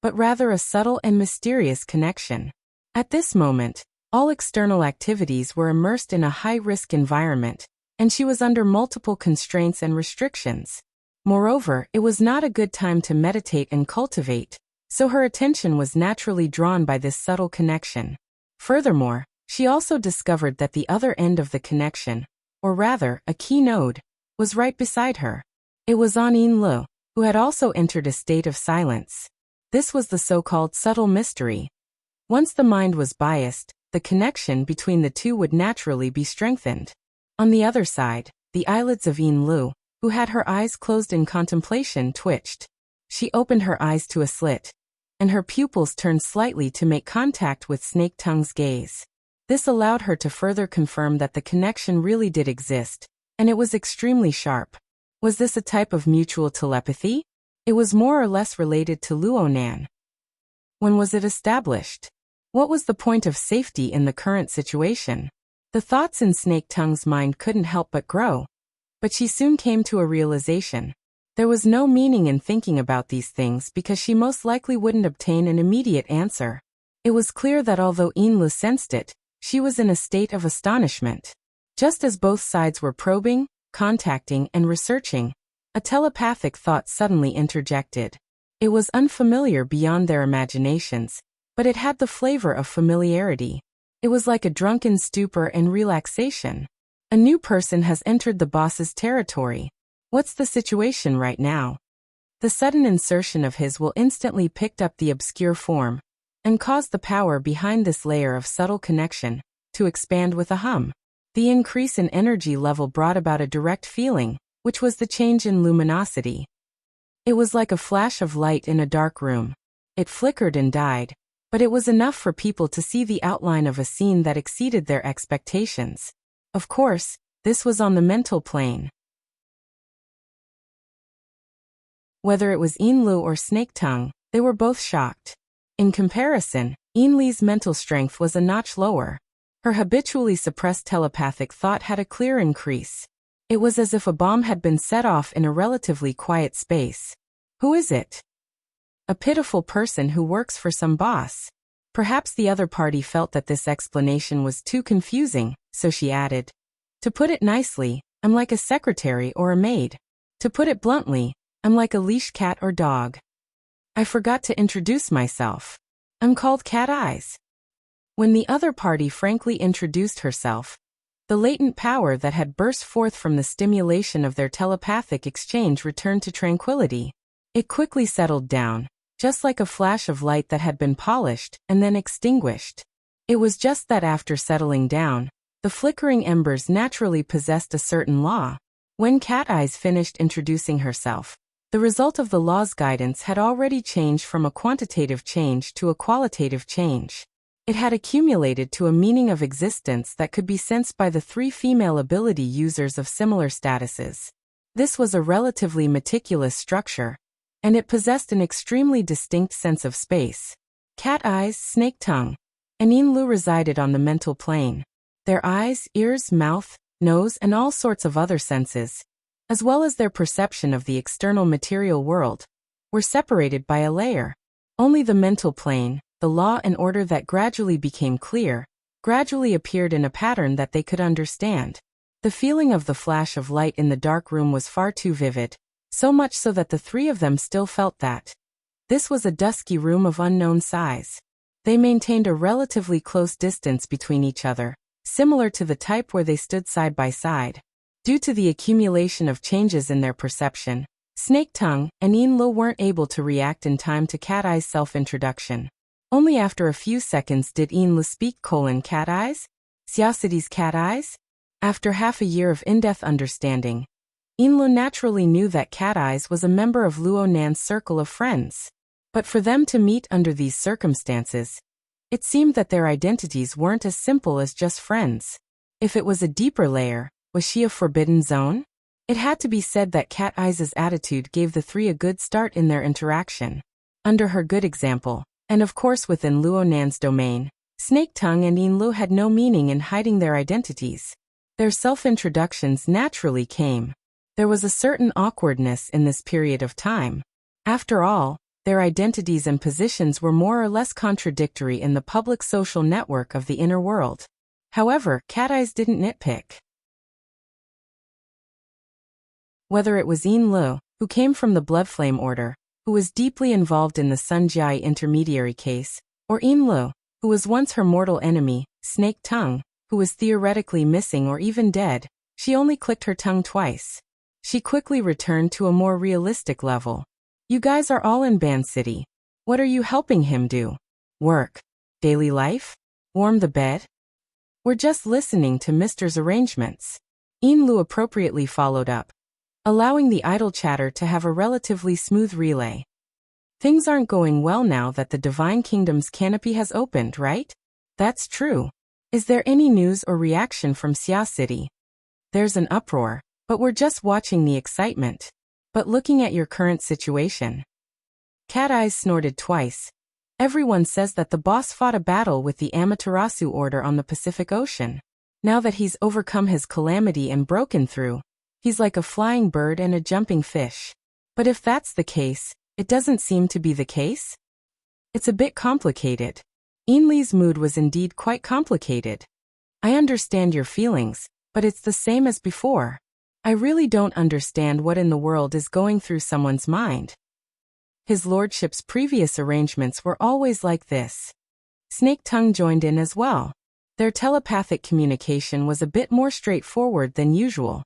but rather a subtle and mysterious connection. At this moment, all external activities were immersed in a high-risk environment, and she was under multiple constraints and restrictions. Moreover, it was not a good time to meditate and cultivate, so her attention was naturally drawn by this subtle connection. Furthermore, she also discovered that the other end of the connection, or rather, a key node, was right beside her. It was on Yin Lu, who had also entered a state of silence. This was the so-called subtle mystery. Once the mind was biased, the connection between the two would naturally be strengthened. On the other side, the eyelids of Yin Lu, who had her eyes closed in contemplation, twitched. She opened her eyes to a slit, and her pupils turned slightly to make contact with Snake Tongue's gaze. This allowed her to further confirm that the connection really did exist, and it was extremely sharp. Was this a type of mutual telepathy? It was more or less related to Luonan. When was it established? What was the point of safety in the current situation? The thoughts in Snake Tongue's mind couldn't help but grow. But she soon came to a realization. There was no meaning in thinking about these things because she most likely wouldn't obtain an immediate answer. It was clear that although Yinlu sensed it, she was in a state of astonishment. Just as both sides were probing, contacting, and researching, a telepathic thought suddenly interjected. It was unfamiliar beyond their imaginations, but it had the flavor of familiarity. It was like a drunken stupor and relaxation. A new person has entered the boss's territory. What's the situation right now? The sudden insertion of his will instantly picked up the obscure form and caused the power behind this layer of subtle connection to expand with a hum. The increase in energy level brought about a direct feeling, which was the change in luminosity. It was like a flash of light in a dark room. It flickered and died, but it was enough for people to see the outline of a scene that exceeded their expectations. Of course, this was on the mental plane. Whether it was Yinlu or Snake Tongue, they were both shocked. In comparison, Yinli's mental strength was a notch lower. Her habitually suppressed telepathic thought had a clear increase. It was as if a bomb had been set off in a relatively quiet space. Who is it? A pitiful person who works for some boss. Perhaps the other party felt that this explanation was too confusing, so she added. To put it nicely, I'm like a secretary or a maid. To put it bluntly, I'm like a leash cat or dog. I forgot to introduce myself. I'm called Cat Eyes. When the other party frankly introduced herself, the latent power that had burst forth from the stimulation of their telepathic exchange returned to tranquility. It quickly settled down, just like a flash of light that had been polished and then extinguished. It was just that after settling down, the flickering embers naturally possessed a certain law. When Cat Eyes finished introducing herself, the result of the law's guidance had already changed from a quantitative change to a qualitative change. It had accumulated to a meaning of existence that could be sensed by the 3 female ability users of similar statuses. This was a relatively meticulous structure, and it possessed an extremely distinct sense of space. Cat Eyes, Snake Tongue, and Yinlu resided on the mental plane. Their eyes, ears, mouth, nose, and all sorts of other senses, as well as their perception of the external material world, were separated by a layer. Only the mental plane, the law and order that gradually became clear, gradually appeared in a pattern that they could understand. The feeling of the flash of light in the dark room was far too vivid, so much so that the 3 of them still felt that. This was a dusky room of unknown size. They maintained a relatively close distance between each other, similar to the type where they stood side by side. Due to the accumulation of changes in their perception, Snake Tongue and Yinlu weren't able to react in time to Cat Eye's self-introduction. Only after a few seconds did Yinlu speak: Cat Eyes? Siasity's Cat Eyes? After half a year of in-depth understanding, Yinlu naturally knew that Cat Eyes was a member of Luo Nan's circle of friends. But for them to meet under these circumstances, it seemed that their identities weren't as simple as just friends. If it was a deeper layer, was she a forbidden zone? It had to be said that Cat Eyes' attitude gave the 3 a good start in their interaction. Under her good example, and of course within Luo Nan's domain, Snake Tongue and Yinlu had no meaning in hiding their identities. Their self-introductions naturally came. There was a certain awkwardness in this period of time. After all, their identities and positions were more or less contradictory in the public social network of the inner world. However, Cat Eyes didn't nitpick. Whether it was Yinlu, who came from the Bloodflame Order, who was deeply involved in the Sunjiai intermediary case, or Yinlu, who was once her mortal enemy, Snake Tongue, who was theoretically missing or even dead, she only clicked her tongue twice. She quickly returned to a more realistic level. You guys are all in Band City. What are you helping him do? Work? Daily life? Warm the bed? We're just listening to Mr.'s arrangements. Lu appropriately followed up, allowing the idle chatter to have a relatively smooth relay. Things aren't going well now that the Divine Kingdom's canopy has opened, right? That's true. Is there any news or reaction from Xia City? There's an uproar, but we're just watching the excitement. But looking at your current situation. Cat Eyes snorted twice. Everyone says that the boss fought a battle with the Amaterasu Order on the Pacific Ocean. Now that he's overcome his calamity and broken through, he's like a flying bird and a jumping fish. But if that's the case, it doesn't seem to be the case? It's a bit complicated. Li's mood was indeed quite complicated. I understand your feelings, but it's the same as before. I really don't understand what in the world is going through someone's mind. His lordship's previous arrangements were always like this. Snake Tongue joined in as well. Their telepathic communication was a bit more straightforward than usual.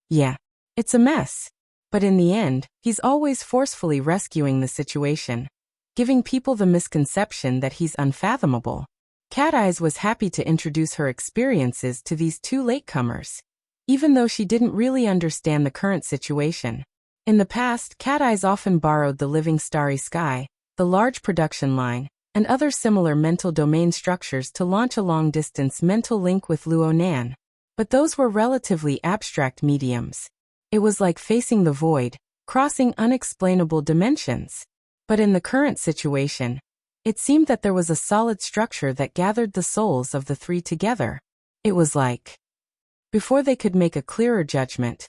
Yeah, it's a mess. But in the end, he's always forcefully rescuing the situation, giving people the misconception that he's unfathomable. Cat Eyes was happy to introduce her experiences to these two latecomers, even though she didn't really understand the current situation. In the past, Cat Eyes often borrowed the living starry sky, the large production line, and other similar mental domain structures to launch a long-distance mental link with Luo Nan. But those were relatively abstract mediums. It was like facing the void, crossing unexplainable dimensions. But in the current situation, it seemed that there was a solid structure that gathered the souls of the three together. It was like, before they could make a clearer judgment,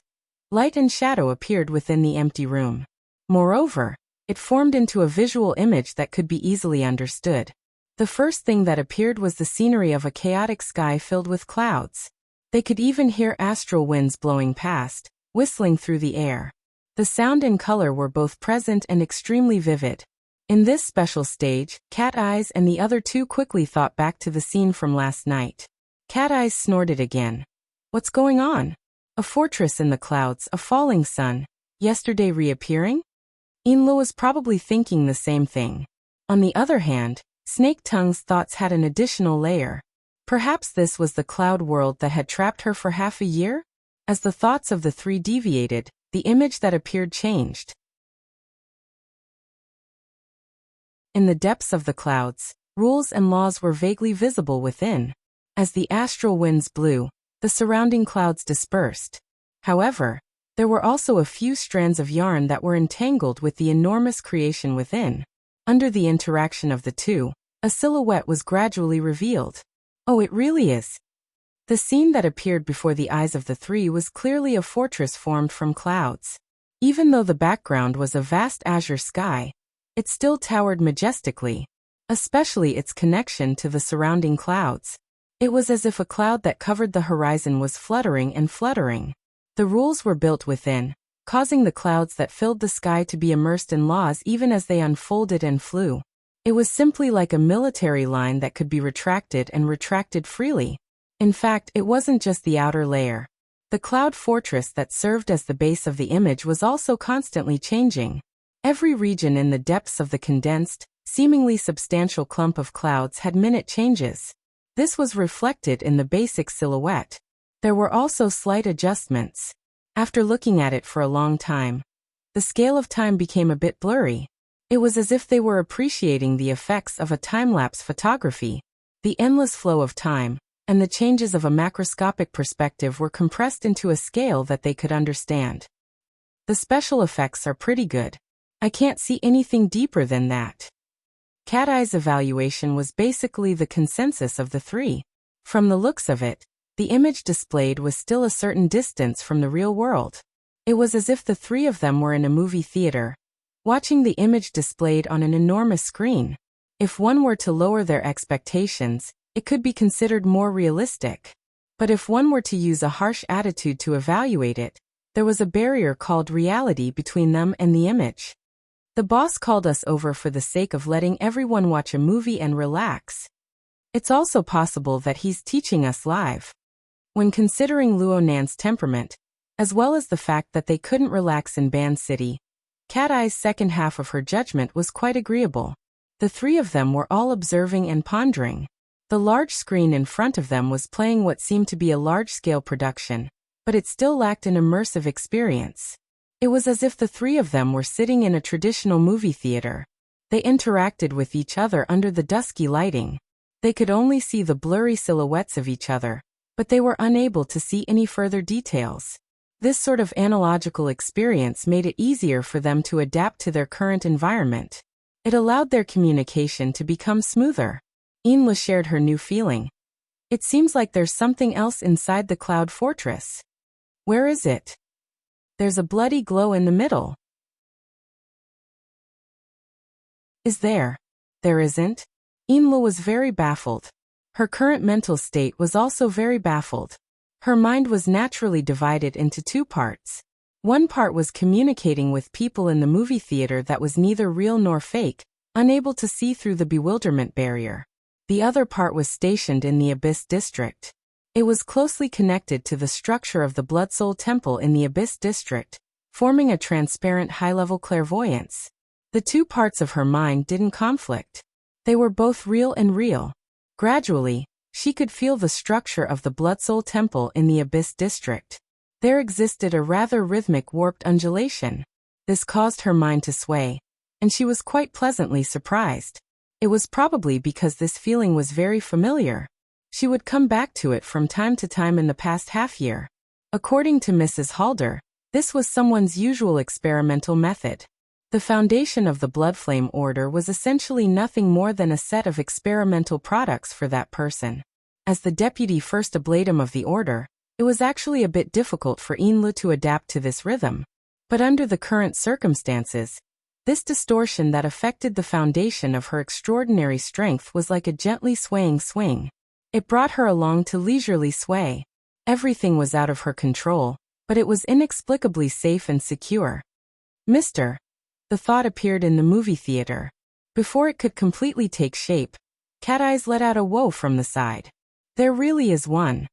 light and shadow appeared within the empty room. Moreover, it formed into a visual image that could be easily understood. The first thing that appeared was the scenery of a chaotic sky filled with clouds. They could even hear astral winds blowing past, whistling through the air. The sound and color were both present and extremely vivid. In this special stage, Cat Eyes and the other two quickly thought back to the scene from last night. Cat Eyes snorted again. What's going on? A fortress in the clouds, a falling sun, yesterday reappearing? Lu was probably thinking the same thing. On the other hand, Snake Tongue's thoughts had an additional layer. Perhaps this was the cloud world that had trapped her for half a year? As the thoughts of the three deviated, the image that appeared changed. In the depths of the clouds, rules and laws were vaguely visible within. As the astral winds blew, the surrounding clouds dispersed. However, there were also a few strands of yarn that were entangled with the enormous creation within. Under the interaction of the two, a silhouette was gradually revealed. Oh, it really is. The scene that appeared before the eyes of the three was clearly a fortress formed from clouds. Even though the background was a vast azure sky, it still towered majestically, especially its connection to the surrounding clouds. It was as if a cloud that covered the horizon was fluttering and fluttering. The rules were built within, causing the clouds that filled the sky to be immersed in laws even as they unfolded and flew. It was simply like a military line that could be retracted and retracted freely. In fact, it wasn't just the outer layer. The cloud fortress that served as the base of the image was also constantly changing. Every region in the depths of the condensed, seemingly substantial clump of clouds had minute changes. This was reflected in the basic silhouette. There were also slight adjustments. After looking at it for a long time, the scale of time became a bit blurry. It was as if they were appreciating the effects of a time-lapse photography. The endless flow of time, and the changes of a macroscopic perspective were compressed into a scale that they could understand. The special effects are pretty good. I can't see anything deeper than that. Cat Eye's evaluation was basically the consensus of the three. From the looks of it, the image displayed was still a certain distance from the real world. It was as if the three of them were in a movie theater, watching the image displayed on an enormous screen. If one were to lower their expectations, it could be considered more realistic. But if one were to use a harsh attitude to evaluate it, there was a barrier called reality between them and the image. The boss called us over for the sake of letting everyone watch a movie and relax. It's also possible that he's teaching us live. When considering Luo Nan's temperament, as well as the fact that they couldn't relax in Ban City, Cat Eye's second half of her judgment was quite agreeable. The three of them were all observing and pondering. The large screen in front of them was playing what seemed to be a large-scale production, but it still lacked an immersive experience. It was as if the three of them were sitting in a traditional movie theater. They interacted with each other under the dusky lighting. They could only see the blurry silhouettes of each other, but they were unable to see any further details. This sort of analogical experience made it easier for them to adapt to their current environment. It allowed their communication to become smoother. Inla shared her new feeling. It seems like there's something else inside the cloud fortress. Where is it? There's a bloody glow in the middle. Is there? There isn't? Inla was very baffled. Her current mental state was also very baffled. Her mind was naturally divided into two parts. One part was communicating with people in the movie theater that was neither real nor fake, unable to see through the bewilderment barrier. The other part was stationed in the Abyss District. It was closely connected to the structure of the Blood Soul Temple in the Abyss District, forming a transparent high-level clairvoyance. The two parts of her mind didn't conflict. They were both real and real. Gradually, she could feel the structure of the Blood Soul Temple in the Abyss District. There existed a rather rhythmic warped undulation. This caused her mind to sway, and she was quite pleasantly surprised. It was probably because this feeling was very familiar. She would come back to it from time to time in the past half-year. According to Mrs. Halder, this was someone's usual experimental method. The foundation of the Bloodflame Order was essentially nothing more than a set of experimental products for that person. As the deputy first ablatum of the order, it was actually a bit difficult for Inla to adapt to this rhythm. But under the current circumstances, this distortion that affected the foundation of her extraordinary strength was like a gently swaying swing. It brought her along to leisurely sway. Everything was out of her control, but it was inexplicably safe and secure. Mr. The thought appeared in the movie theater. Before it could completely take shape, Cat Eyes let out a whoa from the side. There really is one.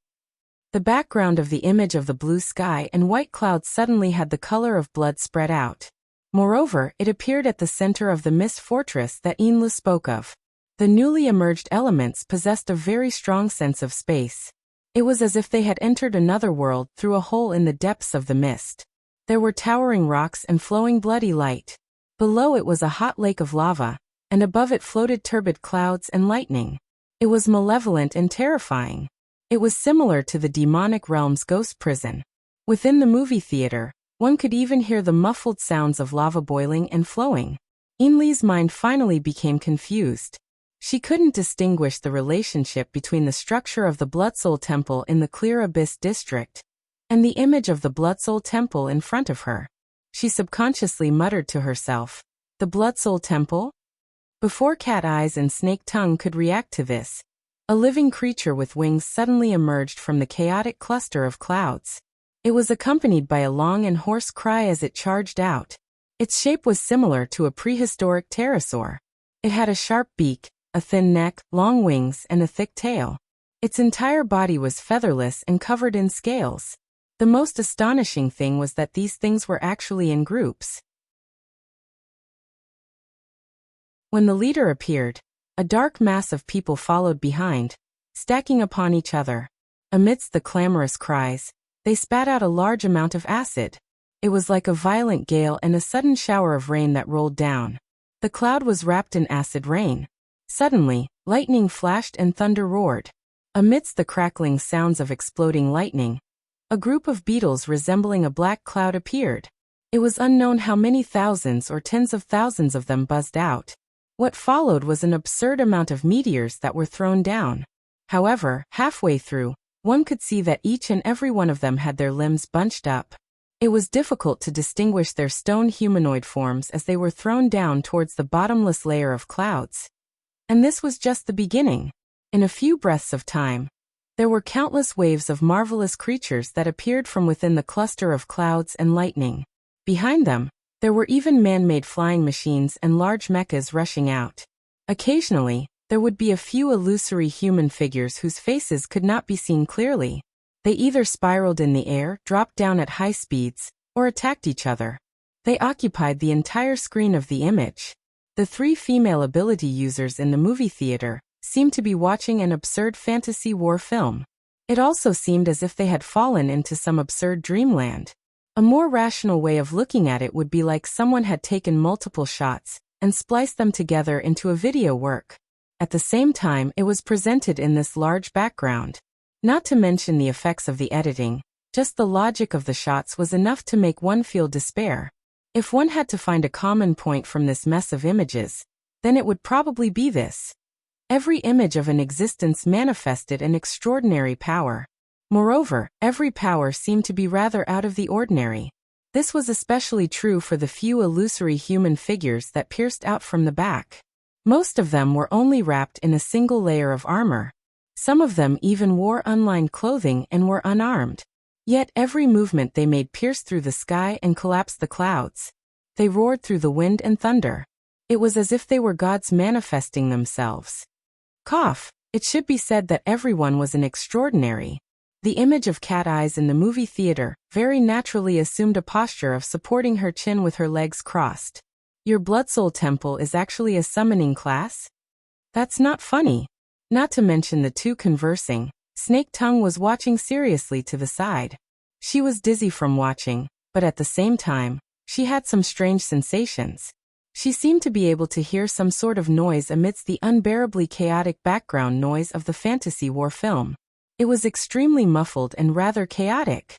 The background of the image of the blue sky and white clouds suddenly had the color of blood spread out. Moreover, it appeared at the center of the mist fortress that Inla spoke of. The newly emerged elements possessed a very strong sense of space. It was as if they had entered another world through a hole in the depths of the mist. There were towering rocks and flowing bloody light. Below it was a hot lake of lava, and above it floated turbid clouds and lightning. It was malevolent and terrifying. It was similar to the demonic realm's ghost prison. Within the movie theater, one could even hear the muffled sounds of lava boiling and flowing. Inli's mind finally became confused. She couldn't distinguish the relationship between the structure of the Blood Soul Temple in the Clear Abyss District and the image of the Blood Soul Temple in front of her. She subconsciously muttered to herself, "The Blood Soul Temple?" Before Cat Eyes and Snake Tongue could react to this, a living creature with wings suddenly emerged from the chaotic cluster of clouds. It was accompanied by a long and hoarse cry as it charged out. Its shape was similar to a prehistoric pterosaur. It had a sharp beak, a thin neck, long wings, and a thick tail. Its entire body was featherless and covered in scales. The most astonishing thing was that these things were actually in groups. When the leader appeared, a dark mass of people followed behind, stacking upon each other. Amidst the clamorous cries, they spat out a large amount of acid. It was like a violent gale and a sudden shower of rain that rolled down. The cloud was wrapped in acid rain. Suddenly, lightning flashed and thunder roared. Amidst the crackling sounds of exploding lightning, a group of beetles resembling a black cloud appeared. It was unknown how many thousands or tens of thousands of them buzzed out. What followed was an absurd amount of meteors that were thrown down. However, halfway through, one could see that each and every one of them had their limbs bunched up. It was difficult to distinguish their stone humanoid forms as they were thrown down towards the bottomless layer of clouds. And this was just the beginning. In a few breaths of time, there were countless waves of marvelous creatures that appeared from within the cluster of clouds and lightning. Behind them, there were even man-made flying machines and large mechas rushing out. Occasionally, there would be a few illusory human figures whose faces could not be seen clearly. They either spiraled in the air, dropped down at high speeds, or attacked each other. They occupied the entire screen of the image. The three female ability users in the movie theater seemed to be watching an absurd fantasy war film. It also seemed as if they had fallen into some absurd dreamland. A more rational way of looking at it would be like someone had taken multiple shots and spliced them together into a video work. At the same time, it was presented in this large background. Not to mention the effects of the editing, just the logic of the shots was enough to make one feel despair. If one had to find a common point from this mess of images, then it would probably be this. Every image of an existence manifested an extraordinary power. Moreover, every power seemed to be rather out of the ordinary. This was especially true for the few illusory human figures that pierced out from the back. Most of them were only wrapped in a single layer of armor. Some of them even wore unlined clothing and were unarmed. Yet every movement they made pierced through the sky and collapsed the clouds. They roared through the wind and thunder. It was as if they were gods manifesting themselves. Cough. It should be said that everyone was an extraordinary. The image of Cat Eyes in the movie theater very naturally assumed a posture of supporting her chin with her legs crossed. Your Blood Soul Temple is actually a summoning class? That's not funny. Not to mention the two conversing. Snake Tongue was watching seriously to the side. She was dizzy from watching, but at the same time, she had some strange sensations. She seemed to be able to hear some sort of noise amidst the unbearably chaotic background noise of the fantasy war film. It was extremely muffled and rather chaotic.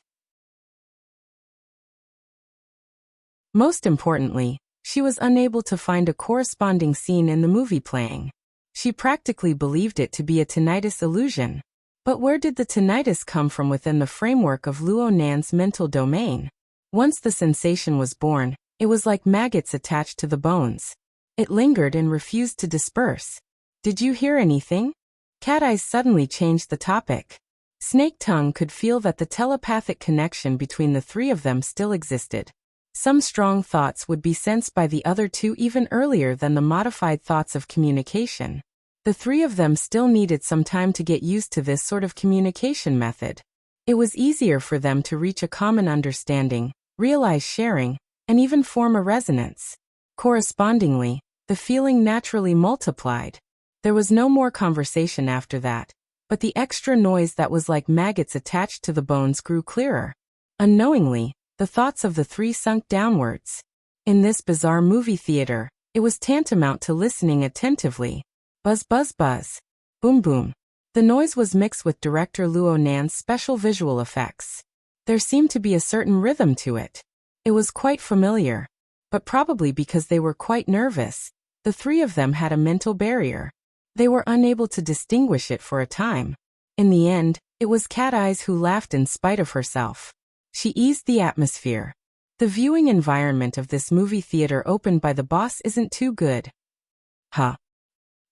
Most importantly, she was unable to find a corresponding scene in the movie playing. She practically believed it to be a tinnitus illusion. But where did the tinnitus come from within the framework of Luo Nan's mental domain? Once the sensation was born, it was like maggots attached to the bones. It lingered and refused to disperse. Did you hear anything? Cat Eyes suddenly changed the topic. Snake Tongue could feel that the telepathic connection between the three of them still existed. Some strong thoughts would be sensed by the other two even earlier than the modified thoughts of communication. The three of them still needed some time to get used to this sort of communication method. It was easier for them to reach a common understanding, realize sharing, and even form a resonance. Correspondingly, the feeling naturally multiplied. There was no more conversation after that, but the extra noise that was like maggots attached to the bones grew clearer. Unknowingly, the thoughts of the three sunk downwards. In this bizarre movie theater, it was tantamount to listening attentively. Buzz buzz buzz. Boom boom. The noise was mixed with director Luo Nan's special visual effects. There seemed to be a certain rhythm to it. It was quite familiar. But probably because they were quite nervous, the three of them had a mental barrier. They were unable to distinguish it for a time. In the end, it was Cat Eyes who laughed in spite of herself. She eased the atmosphere. The viewing environment of this movie theater opened by the boss isn't too good. Huh.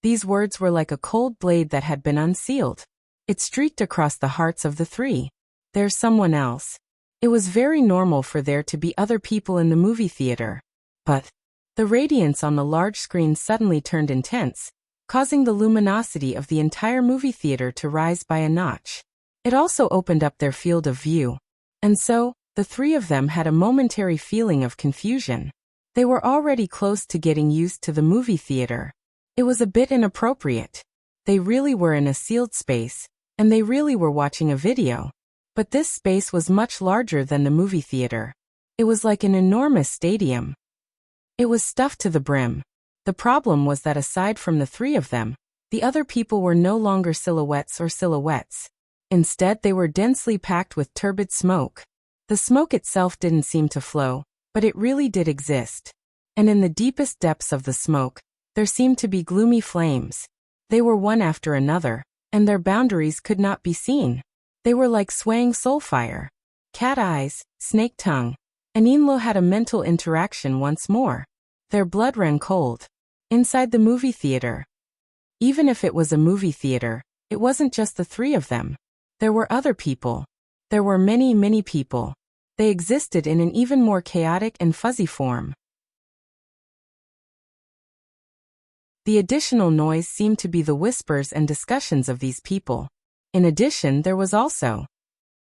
These words were like a cold blade that had been unsealed. It streaked across the hearts of the three. There's someone else. It was very normal for there to be other people in the movie theater. But the radiance on the large screen suddenly turned intense, causing the luminosity of the entire movie theater to rise by a notch. It also opened up their field of view. And so, the three of them had a momentary feeling of confusion. They were already close to getting used to the movie theater. It was a bit inappropriate. They really were in a sealed space, and they really were watching a video. But this space was much larger than the movie theater. It was like an enormous stadium. It was stuffed to the brim. The problem was that aside from the three of them, the other people were no longer silhouettes or silhouettes. Instead, they were densely packed with turbid smoke. The smoke itself didn't seem to flow, but it really did exist. And in the deepest depths of the smoke, there seemed to be gloomy flames. They were one after another, and their boundaries could not be seen. They were like swaying soulfire. Cat Eyes, Snake Tongue, and Inlo had a mental interaction once more. Their blood ran cold. Inside the movie theater. Even if it was a movie theater, it wasn't just the three of them. There were other people. There were many, many people. They existed in an even more chaotic and fuzzy form. The additional noise seemed to be the whispers and discussions of these people. In addition, there was also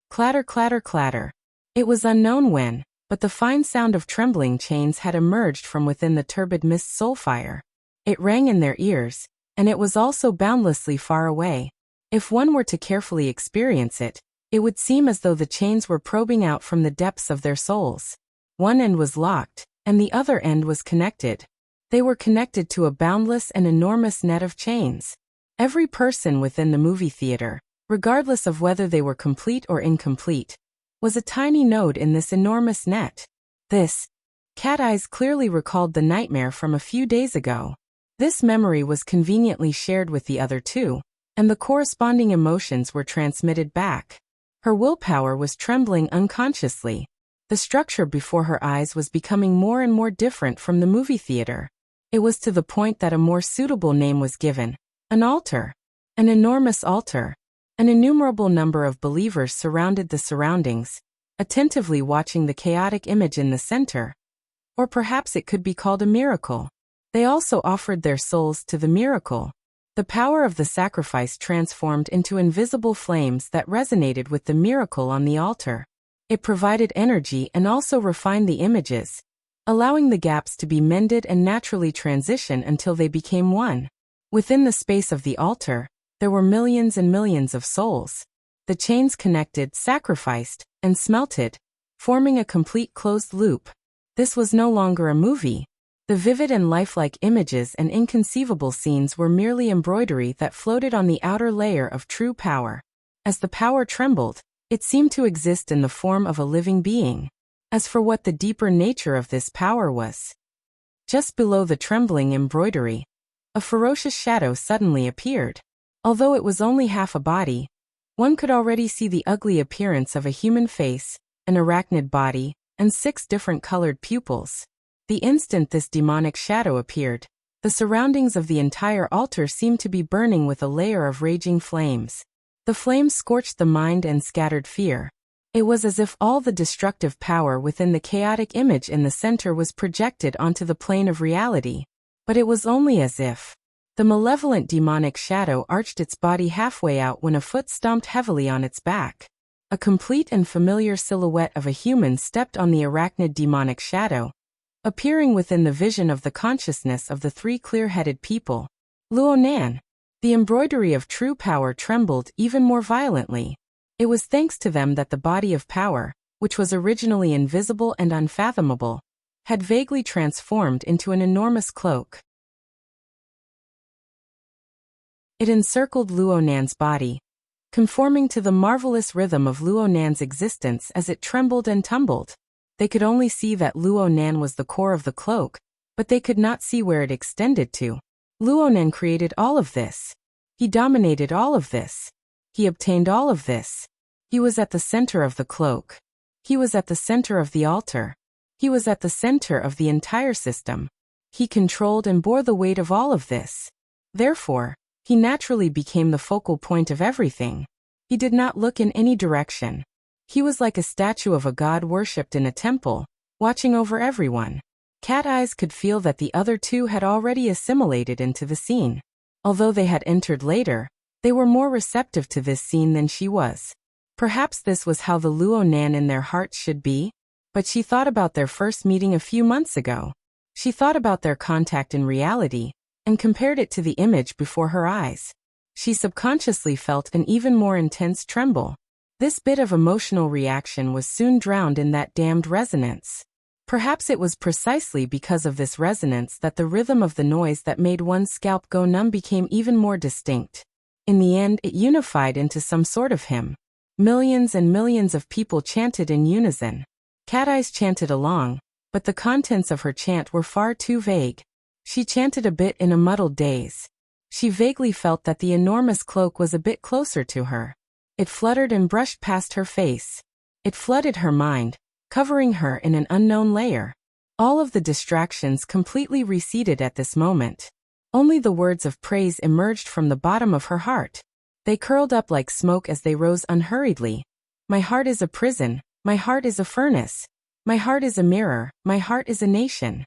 clatter, clatter, clatter. It was unknown when, but the fine sound of trembling chains had emerged from within the turbid mist soulfire. It rang in their ears, and it was also boundlessly far away. If one were to carefully experience it, it would seem as though the chains were probing out from the depths of their souls. One end was locked, and the other end was connected. They were connected to a boundless and enormous net of chains. Every person within the movie theater, regardless of whether they were complete or incomplete, was a tiny node in this enormous net. This, Cat Eyes clearly recalled the nightmare from a few days ago. This memory was conveniently shared with the other two, and the corresponding emotions were transmitted back. Her willpower was trembling unconsciously. The structure before her eyes was becoming more and more different from the movie theater. It was to the point that a more suitable name was given: an altar. An enormous altar. An innumerable number of believers surrounded the surroundings, attentively watching the chaotic image in the center. Or perhaps it could be called a miracle. They also offered their souls to the miracle. The power of the sacrifice transformed into invisible flames that resonated with the miracle on the altar. It provided energy and also refined the images, allowing the gaps to be mended and naturally transition until they became one. Within the space of the altar, there were millions and millions of souls. The chains connected, sacrificed, and smelted, forming a complete closed loop. This was no longer a movie. The vivid and lifelike images and inconceivable scenes were merely embroidery that floated on the outer layer of true power. As the power trembled, it seemed to exist in the form of a living being. As for what the deeper nature of this power was, just below the trembling embroidery, a ferocious shadow suddenly appeared. Although it was only half a body, one could already see the ugly appearance of a human face, an arachnid body, and 6 different colored pupils. The instant this demonic shadow appeared, the surroundings of the entire altar seemed to be burning with a layer of raging flames. The flames scorched the mind and scattered fear. It was as if all the destructive power within the chaotic image in the center was projected onto the plane of reality. But it was only as if. The malevolent demonic shadow arched its body halfway out when a foot stomped heavily on its back. A complete and familiar silhouette of a human stepped on the arachnid demonic shadow, appearing within the vision of the consciousness of the 3 clear-headed people. Luonan. The embroidery of true power trembled even more violently. It was thanks to them that the body of power, which was originally invisible and unfathomable, had vaguely transformed into an enormous cloak. It encircled Luonan's body, conforming to the marvelous rhythm of Luonan's existence as it trembled and tumbled. They could only see that Luonan was the core of the cloak, but they could not see where it extended to. Luonan created all of this. He dominated all of this. He obtained all of this. He was at the center of the cloak. He was at the center of the altar. He was at the center of the entire system. He controlled and bore the weight of all of this. Therefore, he naturally became the focal point of everything. He did not look in any direction. He was like a statue of a god worshipped in a temple, watching over everyone. Cat Eyes could feel that the other two had already assimilated into the scene. Although they had entered later, they were more receptive to this scene than she was. Perhaps this was how the Luonan in their hearts should be, but she thought about their first meeting a few months ago. She thought about their contact in reality, and compared it to the image before her eyes. She subconsciously felt an even more intense tremble. This bit of emotional reaction was soon drowned in that damned resonance. Perhaps it was precisely because of this resonance that the rhythm of the noise that made one's scalp go numb became even more distinct. In the end, it unified into some sort of hymn. Millions and millions of people chanted in unison. Cat Eyes chanted along, but the contents of her chant were far too vague. She chanted a bit in a muddled daze. She vaguely felt that the enormous cloak was a bit closer to her. It fluttered and brushed past her face. It flooded her mind, covering her in an unknown layer. All of the distractions completely receded at this moment. Only the words of praise emerged from the bottom of her heart. They curled up like smoke as they rose unhurriedly. My heart is a prison, my heart is a furnace. My heart is a mirror, my heart is a nation.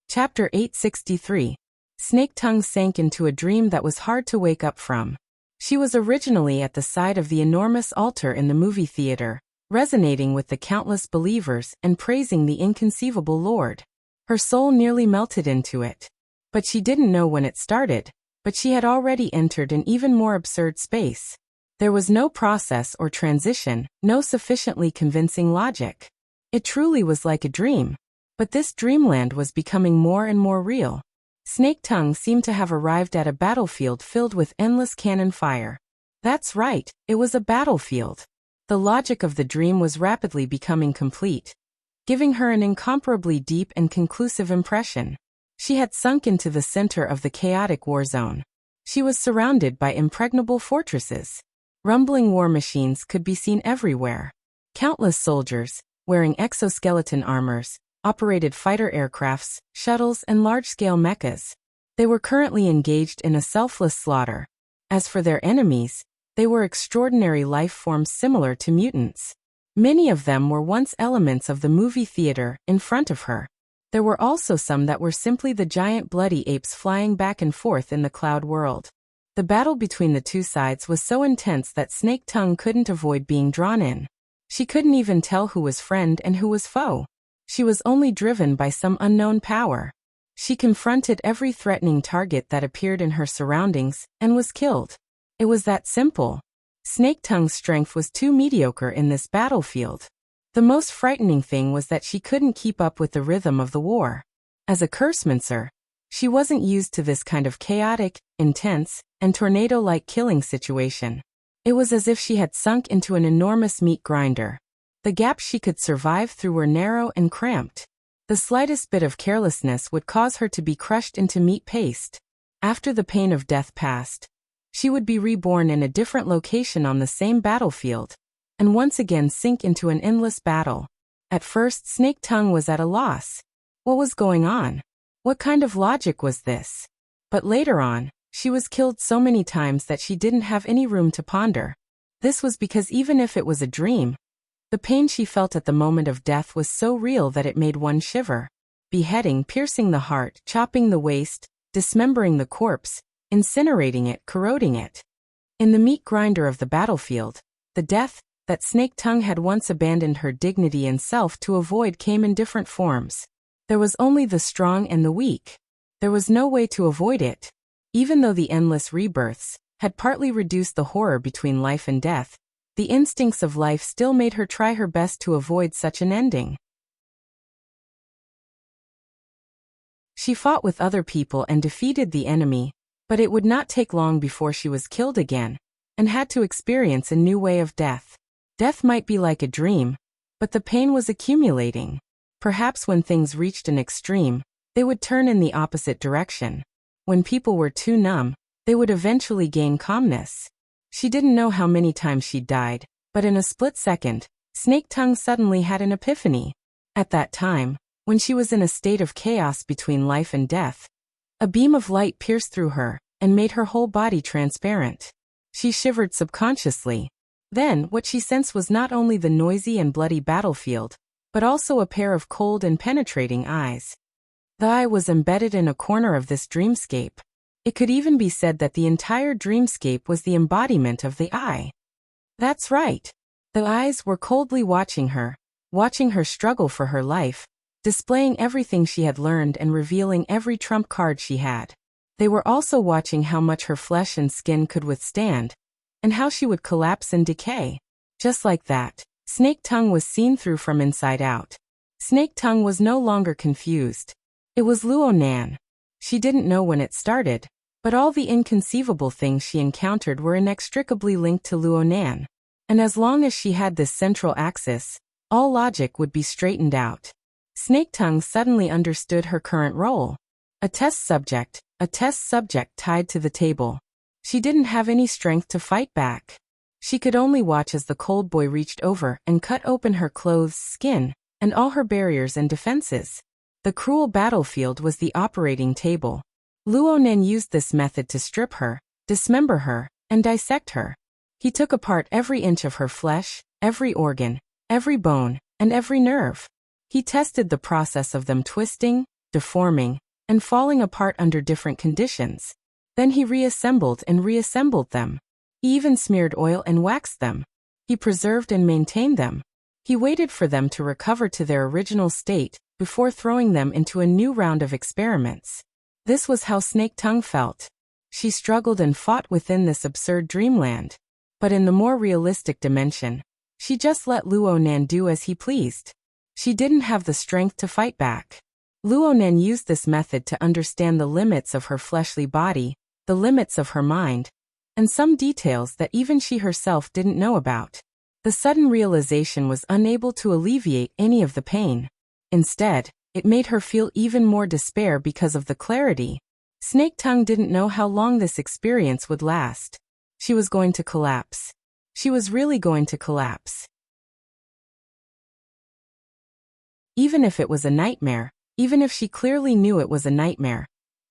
Chapter 863. Snake Tongue sank into a dream that was hard to wake up from. She was originally at the side of the enormous altar in the movie theater, resonating with the countless believers and praising the inconceivable Lord. Her soul nearly melted into it. But she didn't know when it started, but she had already entered an even more absurd space. There was no process or transition, no sufficiently convincing logic. It truly was like a dream. But this dreamland was becoming more and more real. Snake Tongue seemed to have arrived at a battlefield filled with endless cannon fire. That's right, it was a battlefield. The logic of the dream was rapidly becoming complete, giving her an incomparably deep and conclusive impression. She had sunk into the center of the chaotic war zone. She was surrounded by impregnable fortresses. Rumbling war machines could be seen everywhere. Countless soldiers, wearing exoskeleton armors, operated fighter aircrafts, shuttles, and large-scale mechas. They were currently engaged in a selfless slaughter. As for their enemies, they were extraordinary life forms similar to mutants. Many of them were once elements of the movie theater in front of her. There were also some that were simply the giant bloody apes flying back and forth in the cloud world. The battle between the two sides was so intense that Snake Tongue couldn't avoid being drawn in. She couldn't even tell who was friend and who was foe. She was only driven by some unknown power. She confronted every threatening target that appeared in her surroundings and was killed. It was that simple. Snake Tongue's strength was too mediocre in this battlefield. The most frightening thing was that she couldn't keep up with the rhythm of the war. As a cursemancer, she wasn't used to this kind of chaotic, intense, and tornado-like killing situation. It was as if she had sunk into an enormous meat grinder. The gaps she could survive through were narrow and cramped. The slightest bit of carelessness would cause her to be crushed into meat paste. After the pain of death passed, she would be reborn in a different location on the same battlefield, and once again sink into an endless battle. At first, Snake Tongue was at a loss. What was going on? What kind of logic was this? But later on, she was killed so many times that she didn't have any room to ponder. This was because even if it was a dream, the pain she felt at the moment of death was so real that it made one shiver. Beheading, piercing the heart, chopping the waist, dismembering the corpse, incinerating it, corroding it. In the meat grinder of the battlefield, the death that Snake Tongue had once abandoned her dignity and self to avoid came in different forms. There was only the strong and the weak. There was no way to avoid it. Even though the endless rebirths had partly reduced the horror between life and death, the instincts of life still made her try her best to avoid such an ending. She fought with other people and defeated the enemy, but it would not take long before she was killed again, and had to experience a new way of death. Death might be like a dream, but the pain was accumulating. Perhaps when things reached an extreme, they would turn in the opposite direction. When people were too numb, they would eventually gain calmness. She didn't know how many times she'd died, but in a split second, Snake Tongue suddenly had an epiphany. At that time, when she was in a state of chaos between life and death, a beam of light pierced through her and made her whole body transparent. She shivered subconsciously. Then, what she sensed was not only the noisy and bloody battlefield, but also a pair of cold and penetrating eyes. The eye was embedded in a corner of this dreamscape. It could even be said that the entire dreamscape was the embodiment of the eye. That's right. The eyes were coldly watching her struggle for her life, displaying everything she had learned and revealing every trump card she had. They were also watching how much her flesh and skin could withstand, and how she would collapse and decay. Just like that, Snake Tongue was seen through from inside out. Snake Tongue was no longer confused. It was Luo Nan. She didn't know when it started, but all the inconceivable things she encountered were inextricably linked to Luo Nan. And as long as she had this central axis, all logic would be straightened out. Snake Tongue suddenly understood her current role. A test subject tied to the table. She didn't have any strength to fight back. She could only watch as the cold boy reached over and cut open her clothes, skin, and all her barriers and defenses. The cruel battlefield was the operating table. Luo Nen used this method to strip her, dismember her, and dissect her. He took apart every inch of her flesh, every organ, every bone, and every nerve. He tested the process of them twisting, deforming, and falling apart under different conditions. Then he reassembled and reassembled them. He even smeared oil and waxed them. He preserved and maintained them. He waited for them to recover to their original state before throwing them into a new round of experiments. This was how Snake Tongue felt. She struggled and fought within this absurd dreamland. But in the more realistic dimension, she just let Luonan do as he pleased. She didn't have the strength to fight back. Luonan used this method to understand the limits of her fleshly body, the limits of her mind, and some details that even she herself didn't know about. The sudden realization was unable to alleviate any of the pain. Instead, it made her feel even more despair because of the clarity. Snake Tongue didn't know how long this experience would last. She was going to collapse. She was really going to collapse. Even if it was a nightmare, even if she clearly knew it was a nightmare,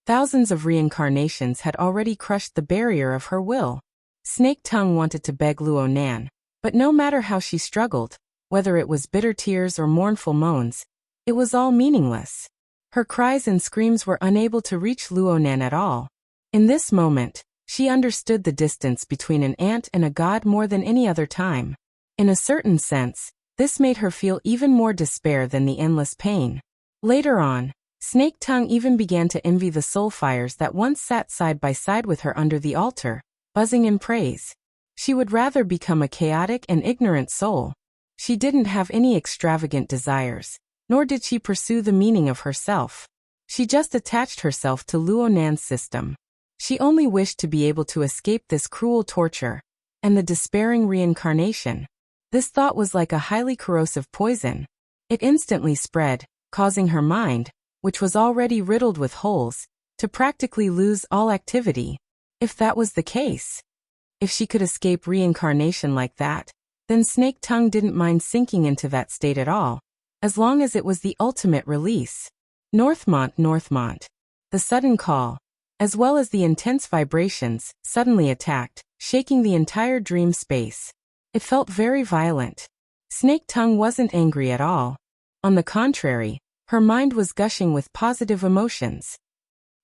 thousands of reincarnations had already crushed the barrier of her will. Snake Tongue wanted to beg Luonan, but no matter how she struggled, whether it was bitter tears or mournful moans, it was all meaningless. Her cries and screams were unable to reach Luonan at all. In this moment, she understood the distance between an ant and a god more than any other time. In a certain sense, this made her feel even more despair than the endless pain. Later on, Snake Tongue even began to envy the soul fires that once sat side by side with her under the altar, buzzing in praise. She would rather become a chaotic and ignorant soul. She didn't have any extravagant desires, nor did she pursue the meaning of herself. She just attached herself to Luonan's system. She only wished to be able to escape this cruel torture and the despairing reincarnation. This thought was like a highly corrosive poison. It instantly spread, causing her mind, which was already riddled with holes, to practically lose all activity. If that was the case, if she could escape reincarnation like that, then Snake Tongue didn't mind sinking into that state at all, as long as it was the ultimate release. Northmont. The sudden call, as well as the intense vibrations, suddenly attacked, shaking the entire dream space. It felt very violent. Snake Tongue wasn't angry at all. On the contrary, her mind was gushing with positive emotions.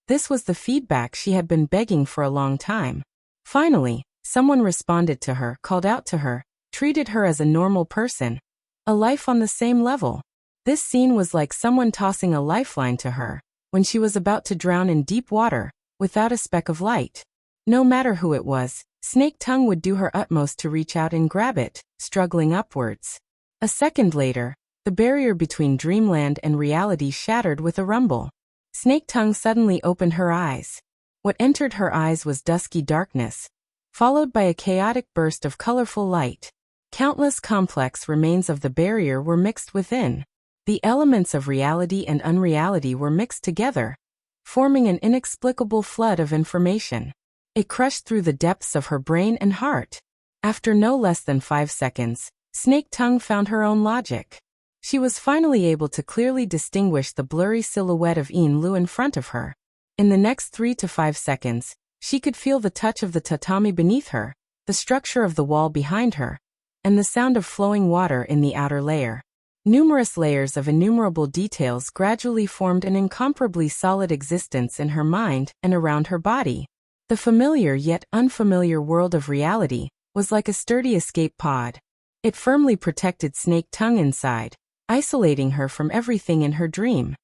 This was the feedback she had been begging for a long time. Finally, someone responded to her, called out to her, treated her as a normal person, a life on the same level. This scene was like someone tossing a lifeline to her when she was about to drown in deep water, without a speck of light. No matter who it was, Snake Tongue would do her utmost to reach out and grab it, struggling upwards. A second later, the barrier between dreamland and reality shattered with a rumble. Snake Tongue suddenly opened her eyes. What entered her eyes was dusky darkness, followed by a chaotic burst of colorful light. Countless complex remains of the barrier were mixed within. The elements of reality and unreality were mixed together, forming an inexplicable flood of information. It crushed through the depths of her brain and heart. After no less than 5 seconds, Snake Tongue found her own logic. She was finally able to clearly distinguish the blurry silhouette of Lu in front of her. In the next 3 to 5 seconds, she could feel the touch of the tatami beneath her, the structure of the wall behind her, and the sound of flowing water in the outer layer. Numerous layers of innumerable details gradually formed an incomparably solid existence in her mind and around her body. The familiar yet unfamiliar world of reality was like a sturdy escape pod. It firmly protected Snake Tongue inside, isolating her from everything in her dream.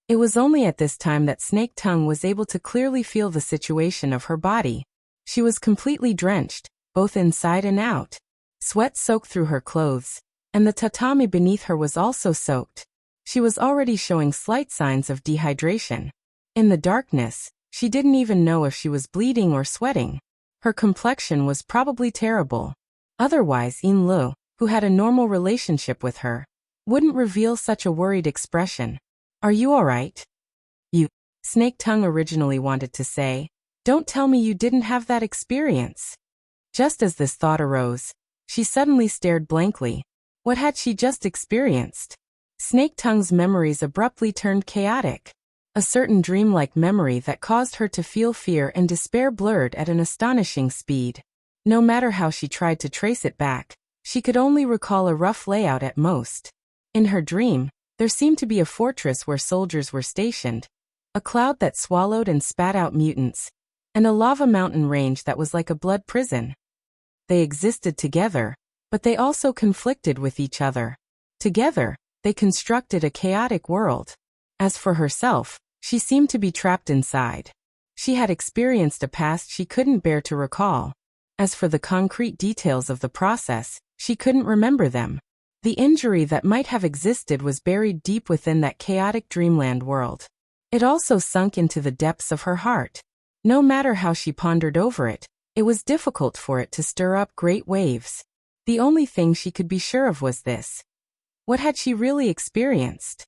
It was only at this time that Snake Tongue was able to clearly feel the situation of her body. She was completely drenched, both inside and out. Sweat soaked through her clothes, and the tatami beneath her was also soaked. She was already showing slight signs of dehydration. In the darkness, she didn't even know if she was bleeding or sweating. Her complexion was probably terrible. Otherwise, Lu, who had a normal relationship with her, wouldn't reveal such a worried expression. "Are you alright?" Snake Tongue originally wanted to say, "Don't tell me you didn't have that experience." Just as this thought arose, she suddenly stared blankly. What had she just experienced? Snake Tongue's memories abruptly turned chaotic. A certain dreamlike memory that caused her to feel fear and despair blurred at an astonishing speed. No matter how she tried to trace it back, she could only recall a rough layout at most. In her dream, there seemed to be a fortress where soldiers were stationed, a cloud that swallowed and spat out mutants, and a lava mountain range that was like a blood prison. They existed together, but they also conflicted with each other. Together, they constructed a chaotic world. As for herself, she seemed to be trapped inside. She had experienced a past she couldn't bear to recall. As for the concrete details of the process, she couldn't remember them. The injury that might have existed was buried deep within that chaotic dreamland world. It also sunk into the depths of her heart. No matter how she pondered over it, it was difficult for it to stir up great waves. The only thing she could be sure of was this. What had she really experienced?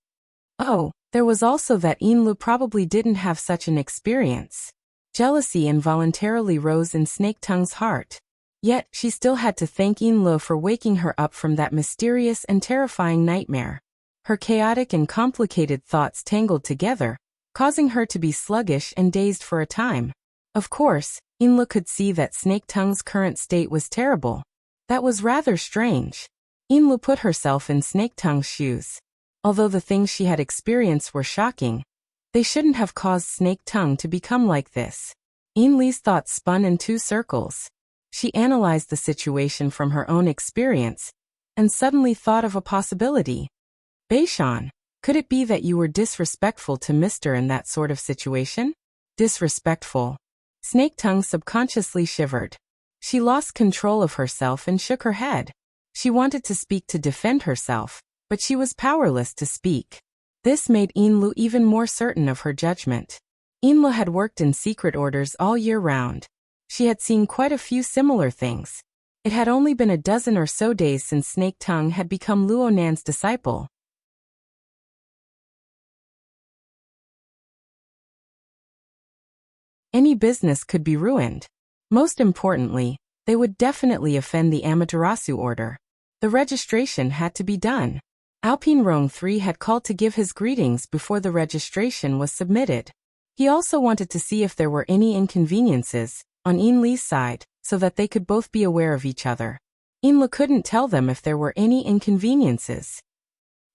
Oh, there was also that Inlu probably didn't have such an experience. Jealousy involuntarily rose in Snake Tongue's heart. Yet, she still had to thank Inlu for waking her up from that mysterious and terrifying nightmare. Her chaotic and complicated thoughts tangled together, causing her to be sluggish and dazed for a time. Of course, Inlu could see that Snake Tongue's current state was terrible. That was rather strange. Inlu put herself in Snake Tongue's shoes. Although the things she had experienced were shocking, they shouldn't have caused Snake Tongue to become like this. Inli's thoughts spun in two circles. She analyzed the situation from her own experience, and suddenly thought of a possibility. Beishan, could it be that you were disrespectful to Mr. in that sort of situation? Disrespectful. Snake Tongue subconsciously shivered. She lost control of herself and shook her head. She wanted to speak to defend herself, but she was powerless to speak. This made Inlu even more certain of her judgment. Inlu had worked in secret orders all year round. She had seen quite a few similar things. It had only been a dozen or so days since Snake Tongue had become Luo Nan's disciple. Any business could be ruined. Most importantly, they would definitely offend the Amaterasu order. The registration had to be done. Alpine Rong III had called to give his greetings before the registration was submitted. He also wanted to see if there were any inconveniences on Inli's side, so that they could both be aware of each other. Inlu couldn't tell them if there were any inconveniences.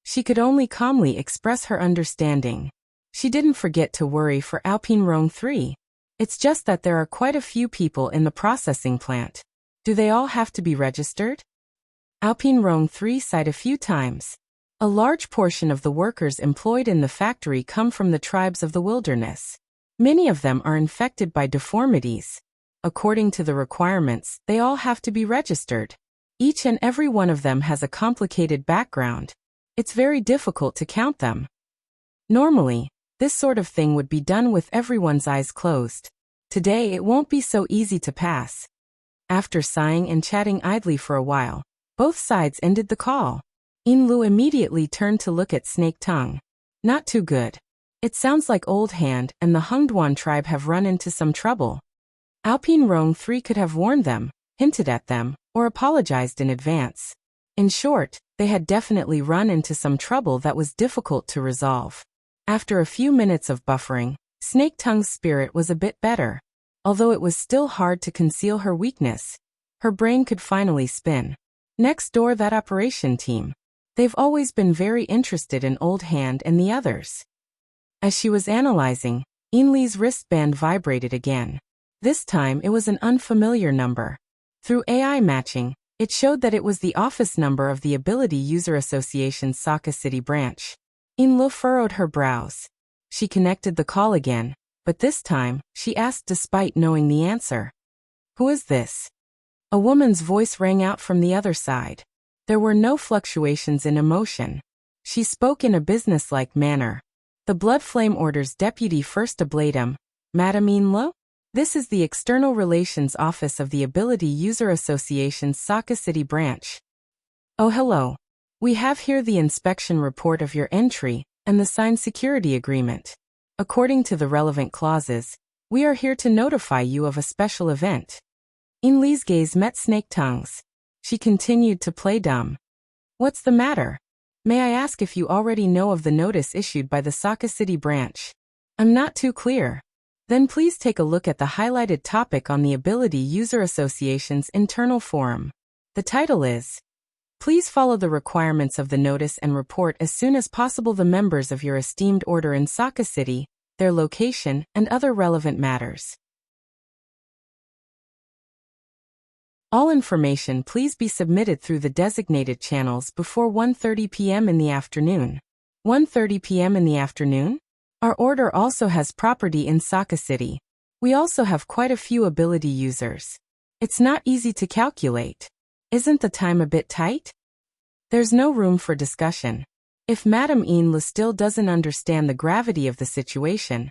She could only calmly express her understanding. She didn't forget to worry for Alpine Rong III. It's just that there are quite a few people in the processing plant. Do they all have to be registered? Alpine Rong III sighed a few times. A large portion of the workers employed in the factory come from the tribes of the wilderness. Many of them are infected by deformities. According to the requirements, they all have to be registered. Each and every one of them has a complicated background. It's very difficult to count them. Normally, this sort of thing would be done with everyone's eyes closed. Today it won't be so easy to pass. After sighing and chatting idly for a while, both sides ended the call. Inlu immediately turned to look at Snake Tongue. Not too good. It sounds like Old Hand and the Hungduan tribe have run into some trouble. Alpine Rong III could have warned them, hinted at them, or apologized in advance. In short, they had definitely run into some trouble that was difficult to resolve. After a few minutes of buffering, Snake Tongue's spirit was a bit better. Although it was still hard to conceal her weakness, her brain could finally spin. Next door, that operation team. They've always been very interested in Old Hand and the others. As she was analyzing, Inli's wristband vibrated again. This time it was an unfamiliar number. Through AI matching, it showed that it was the office number of the Ability User Association's Saka City branch. Inlu furrowed her brows. She connected the call again, but this time, she asked despite knowing the answer. Who is this? A woman's voice rang out from the other side. There were no fluctuations in emotion. She spoke in a businesslike manner. The Blood Flame Order's Deputy First Ablatum, Madame Inlu? This is the External Relations Office of the Ability User Association's Saka City branch. Oh, hello. We have here the inspection report of your entry and the signed security agreement. According to the relevant clauses, we are here to notify you of a special event. Inli's gaze met Snake Tongue's. She continued to play dumb. What's the matter? May I ask if you already know of the notice issued by the Saka City branch? I'm not too clear. Then please take a look at the highlighted topic on the Ability User Association's internal forum. The title is, Please follow the requirements of the notice and report as soon as possible the members of your esteemed order in Saka City, their location, and other relevant matters. All information please be submitted through the designated channels before 1:30 p.m. in the afternoon. 1:30 p.m. in the afternoon? Our order also has property in Saka City. We also have quite a few ability users. It's not easy to calculate. Isn't the time a bit tight? There's no room for discussion. If Madame Inla still doesn't understand the gravity of the situation,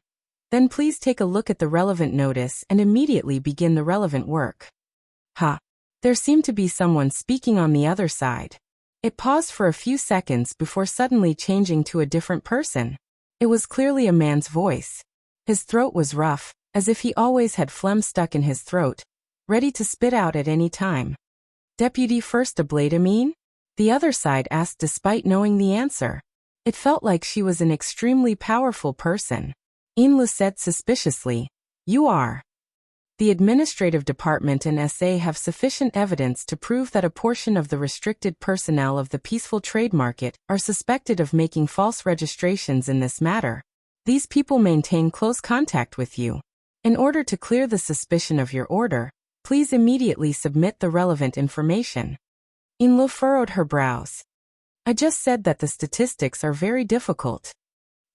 then please take a look at the relevant notice and immediately begin the relevant work. There seemed to be someone speaking on the other side. It paused for a few seconds before suddenly changing to a different person. It was clearly a man's voice. His throat was rough, as if he always had phlegm stuck in his throat, ready to spit out at any time. Deputy First Ablade Amin? The other side asked despite knowing the answer. It felt like she was an extremely powerful person. Inla said suspiciously, "You are." The administrative department and SA have sufficient evidence to prove that a portion of the restricted personnel of the peaceful trade market are suspected of making false registrations in this matter. These people maintain close contact with you. In order to clear the suspicion of your order, please immediately submit the relevant information. Inlo furrowed her brows. I just said that the statistics are very difficult.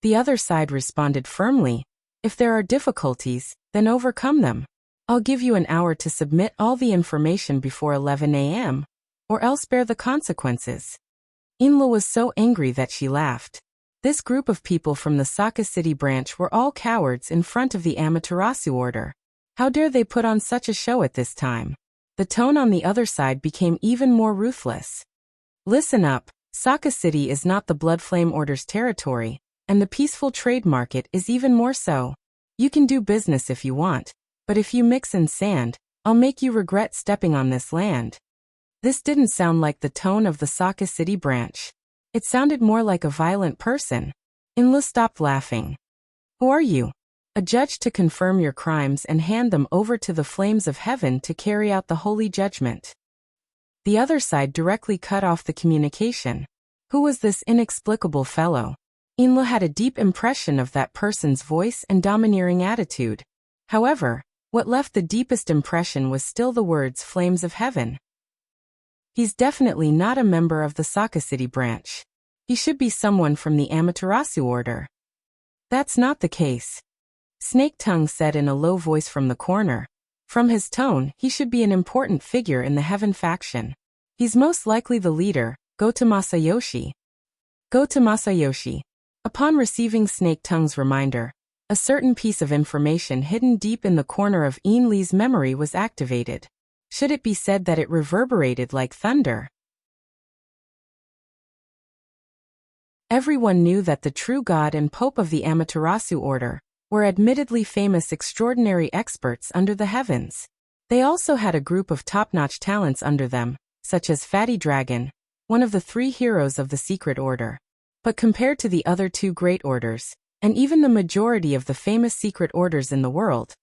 The other side responded firmly, if there are difficulties, then overcome them. I'll give you an hour to submit all the information before 11 a.m., or else bear the consequences. Inla was so angry that she laughed. This group of people from the Saka City branch were all cowards in front of the Amaterasu order. How dare they put on such a show at this time? The tone on the other side became even more ruthless. Listen up, Saka City is not the Bloodflame Order's territory, and the peaceful trade market is even more so. You can do business if you want, but if you mix in sand, I'll make you regret stepping on this land. This didn't sound like the tone of the Saka City branch. It sounded more like a violent person. Inla stopped laughing. Who are you? A judge to confirm your crimes and hand them over to the flames of heaven to carry out the holy judgment. The other side directly cut off the communication. Who was this inexplicable fellow? Inla had a deep impression of that person's voice and domineering attitude. However, what left the deepest impression was still the words flames of heaven. He's definitely not a member of the Saka City branch. He should be someone from the Amaterasu order. That's not the case. Snake Tongue said in a low voice from the corner. From his tone, he should be an important figure in the Heaven faction. He's most likely the leader, Gota Masayoshi. Gota Masayoshi. Upon receiving Snake Tongue's reminder, a certain piece of information hidden deep in the corner of Li's memory was activated. Should it be said that it reverberated like thunder? Everyone knew that the true god and pope of the Amaterasu order were admittedly famous extraordinary experts under the heavens. They also had a group of top-notch talents under them, such as Fatty Dragon, one of the 3 heroes of the secret order. But compared to the other 2 great orders, and even the majority of the famous secret orders in the world,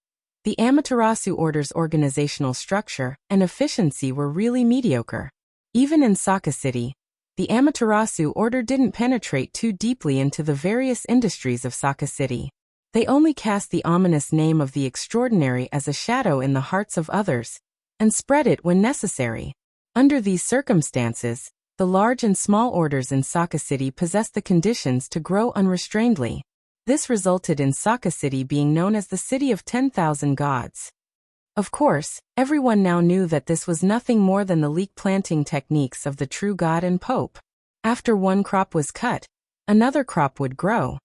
the Amaterasu order's organizational structure and efficiency were really mediocre. Even in Saka City, the Amaterasu order didn't penetrate too deeply into the various industries of Saka City. They only cast the ominous name of the extraordinary as a shadow in the hearts of others, and spread it when necessary. Under these circumstances, the large and small orders in Saka City possessed the conditions to grow unrestrainedly. This resulted in Saka City being known as the City of 10,000 Gods. Of course, everyone now knew that this was nothing more than the leek planting techniques of the true god and pope. After one crop was cut, another crop would grow.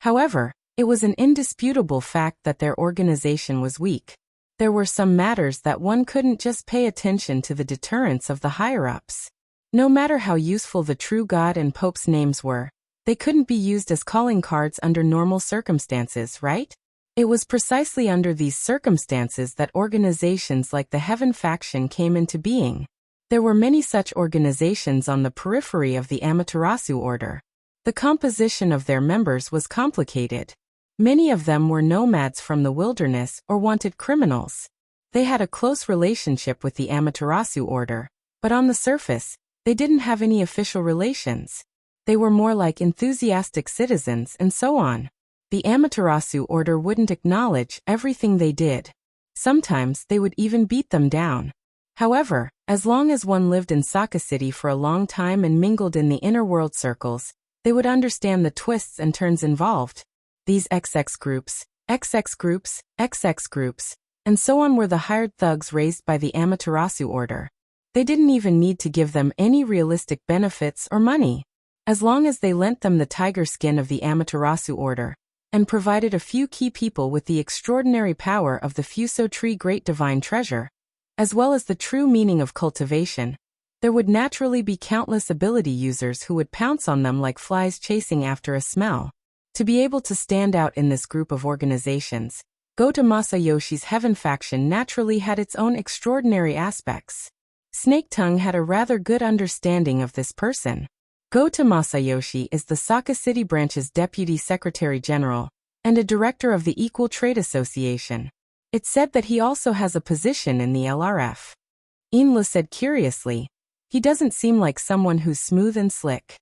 However, it was an indisputable fact that their organization was weak. There were some matters that one couldn't just pay attention to the deterrence of the higher-ups. No matter how useful the true god and pope's names were, they couldn't be used as calling cards under normal circumstances, right? It was precisely under these circumstances that organizations like the Heaven faction came into being. There were many such organizations on the periphery of the Amaterasu order. The composition of their members was complicated. Many of them were nomads from the wilderness or wanted criminals. They had a close relationship with the Amaterasu order, but on the surface, they didn't have any official relations. They were more like enthusiastic citizens and so on. The Amaterasu order wouldn't acknowledge everything they did. Sometimes they would even beat them down. However, as long as one lived in Saka City for a long time and mingled in the inner world circles, they would understand the twists and turns involved. These XX groups, XX groups, XX groups, and so on were the hired thugs raised by the Amaterasu order. They didn't even need to give them any realistic benefits or money. As long as they lent them the tiger skin of the Amaterasu order, and provided a few key people with the extraordinary power of the Fuso tree great divine treasure, as well as the true meaning of cultivation, there would naturally be countless ability users who would pounce on them like flies chasing after a smell. To be able to stand out in this group of organizations, Goto Masayoshi's Heaven faction naturally had its own extraordinary aspects. Snake Tongue had a rather good understanding of this person. Goto Masayoshi is the Saka City branch's Deputy Secretary General and a director of the Equal Trade Association. It's said that he also has a position in the LRF. Inla said curiously, "He doesn't seem like someone who's smooth and slick.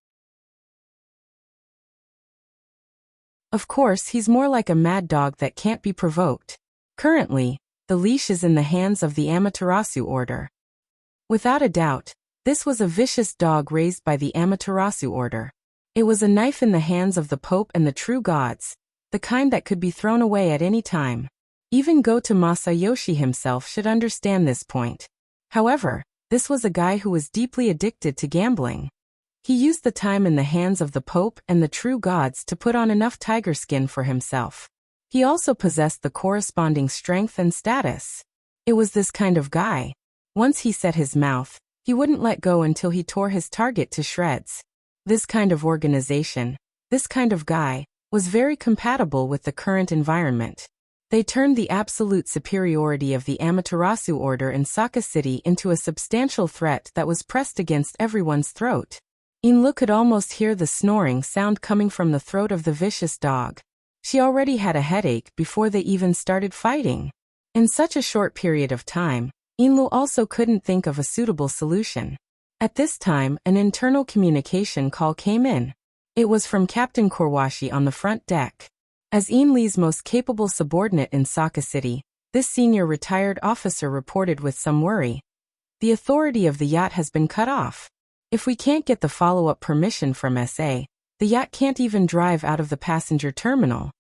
Of course, he's more like a mad dog that can't be provoked. Currently, the leash is in the hands of the Amaterasu order." Without a doubt, this was a vicious dog raised by the Amaterasu order. It was a knife in the hands of the Pope and the true gods, the kind that could be thrown away at any time. Even Goto Masayoshi himself should understand this point. However, this was a guy who was deeply addicted to gambling. He used the time in the hands of the Pope and the true gods to put on enough tiger skin for himself. He also possessed the corresponding strength and status. It was this kind of guy. Once he set his mouth, he wouldn't let go until he tore his target to shreds. This kind of organization, this kind of guy, was very compatible with the current environment. They turned the absolute superiority of the Amaterasu order in Saka City into a substantial threat that was pressed against everyone's throat. Inlu could almost hear the snoring sound coming from the throat of the vicious dog. She already had a headache before they even started fighting. In such a short period of time, Inlu also couldn't think of a suitable solution. At this time, an internal communication call came in. It was from Captain Korwashi on the front deck. As Inli's most capable subordinate in Saka City, this senior retired officer reported with some worry. "The authority of the yacht has been cut off. If we can't get the follow-up permission from SA, the yacht can't even drive out of the passenger terminal."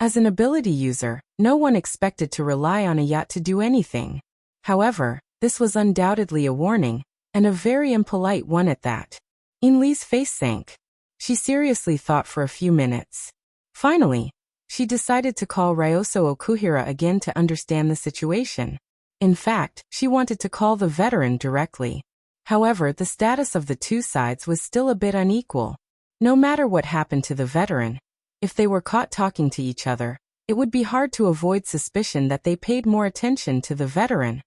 As an ability user, no one expected to rely on a yacht to do anything. However, this was undoubtedly a warning, and a very impolite one at that. Inli's face sank. She seriously thought for a few minutes. Finally, she decided to call Ryoso Okuhira again to understand the situation. In fact, she wanted to call the veteran directly. However, the status of the two sides was still a bit unequal. No matter what happened to the veteran, if they were caught talking to each other, it would be hard to avoid suspicion that they paid more attention to the veteran.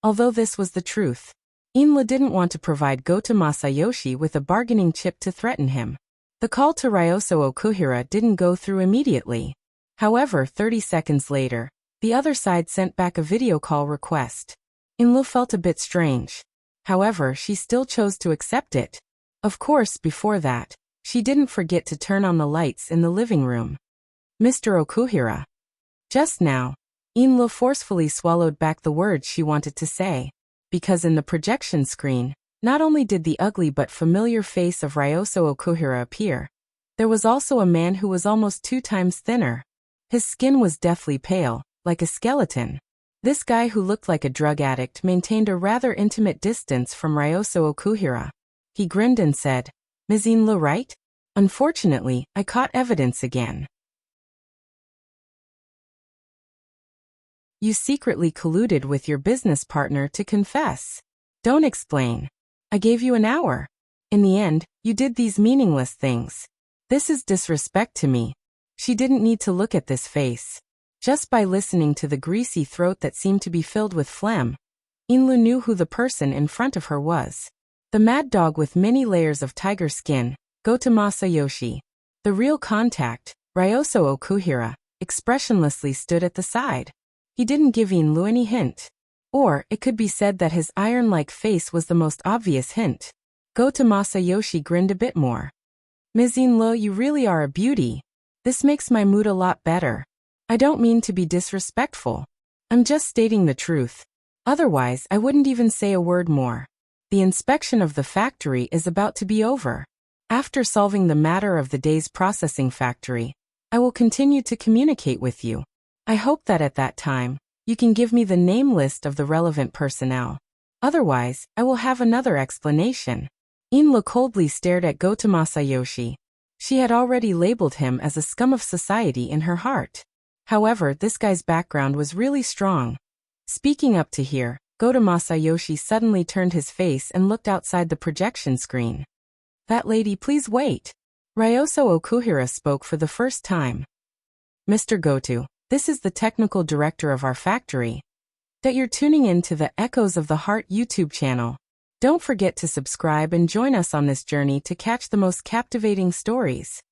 Although this was the truth, Inla didn't want to provide Goto Masayoshi with a bargaining chip to threaten him. The call to Ryoso Okuhira didn't go through immediately. However, 30 seconds later, the other side sent back a video call request. Inlu felt a bit strange. However, she still chose to accept it. Of course, before that, she didn't forget to turn on the lights in the living room. "Mr. Okuhira." Just now, Inlu forcefully swallowed back the words she wanted to say, because in the projection screen, not only did the ugly but familiar face of Ryoso Okuhira appear, there was also a man who was almost 2 times thinner. His skin was deathly pale, like a skeleton. This guy who looked like a drug addict maintained a rather intimate distance from Ryoso Okuhira. He grinned and said, "Ms. Inlu, right? Unfortunately, I caught evidence again. You secretly colluded with your business partner to confess. Don't explain. I gave you an hour. In the end, you did these meaningless things. This is disrespect to me." She didn't need to look at this face. Just by listening to the greasy throat that seemed to be filled with phlegm, Inlu knew who the person in front of her was. The mad dog with many layers of tiger skin, Goto Masayoshi. The real contact, Ryoso Okuhira, expressionlessly stood at the side. He didn't give Inlu any hint. Or, it could be said that his iron-like face was the most obvious hint. Goto Masayoshi grinned a bit more. "Ms. Inlu, you really are a beauty. This makes my mood a lot better. I don't mean to be disrespectful. I'm just stating the truth. Otherwise, I wouldn't even say a word more. The inspection of the factory is about to be over. After solving the matter of the day's processing factory, I will continue to communicate with you. I hope that at that time, you can give me the name list of the relevant personnel. Otherwise, I will have another explanation. Inla coldly stared at Gota Masayoshi. She had already labeled him as a scum of society in her heart. However, this guy's background was really strong. Speaking up to hear, Gota Masayoshi suddenly turned his face and looked outside the projection screen. That lady, please wait. Ryoso Okuhira spoke for the first time. Mr. Goto, this is the technical director of our factory. That you're tuning in to the Echoes of the Heart YouTube channel. Don't forget to subscribe and join us on this journey to catch the most captivating stories.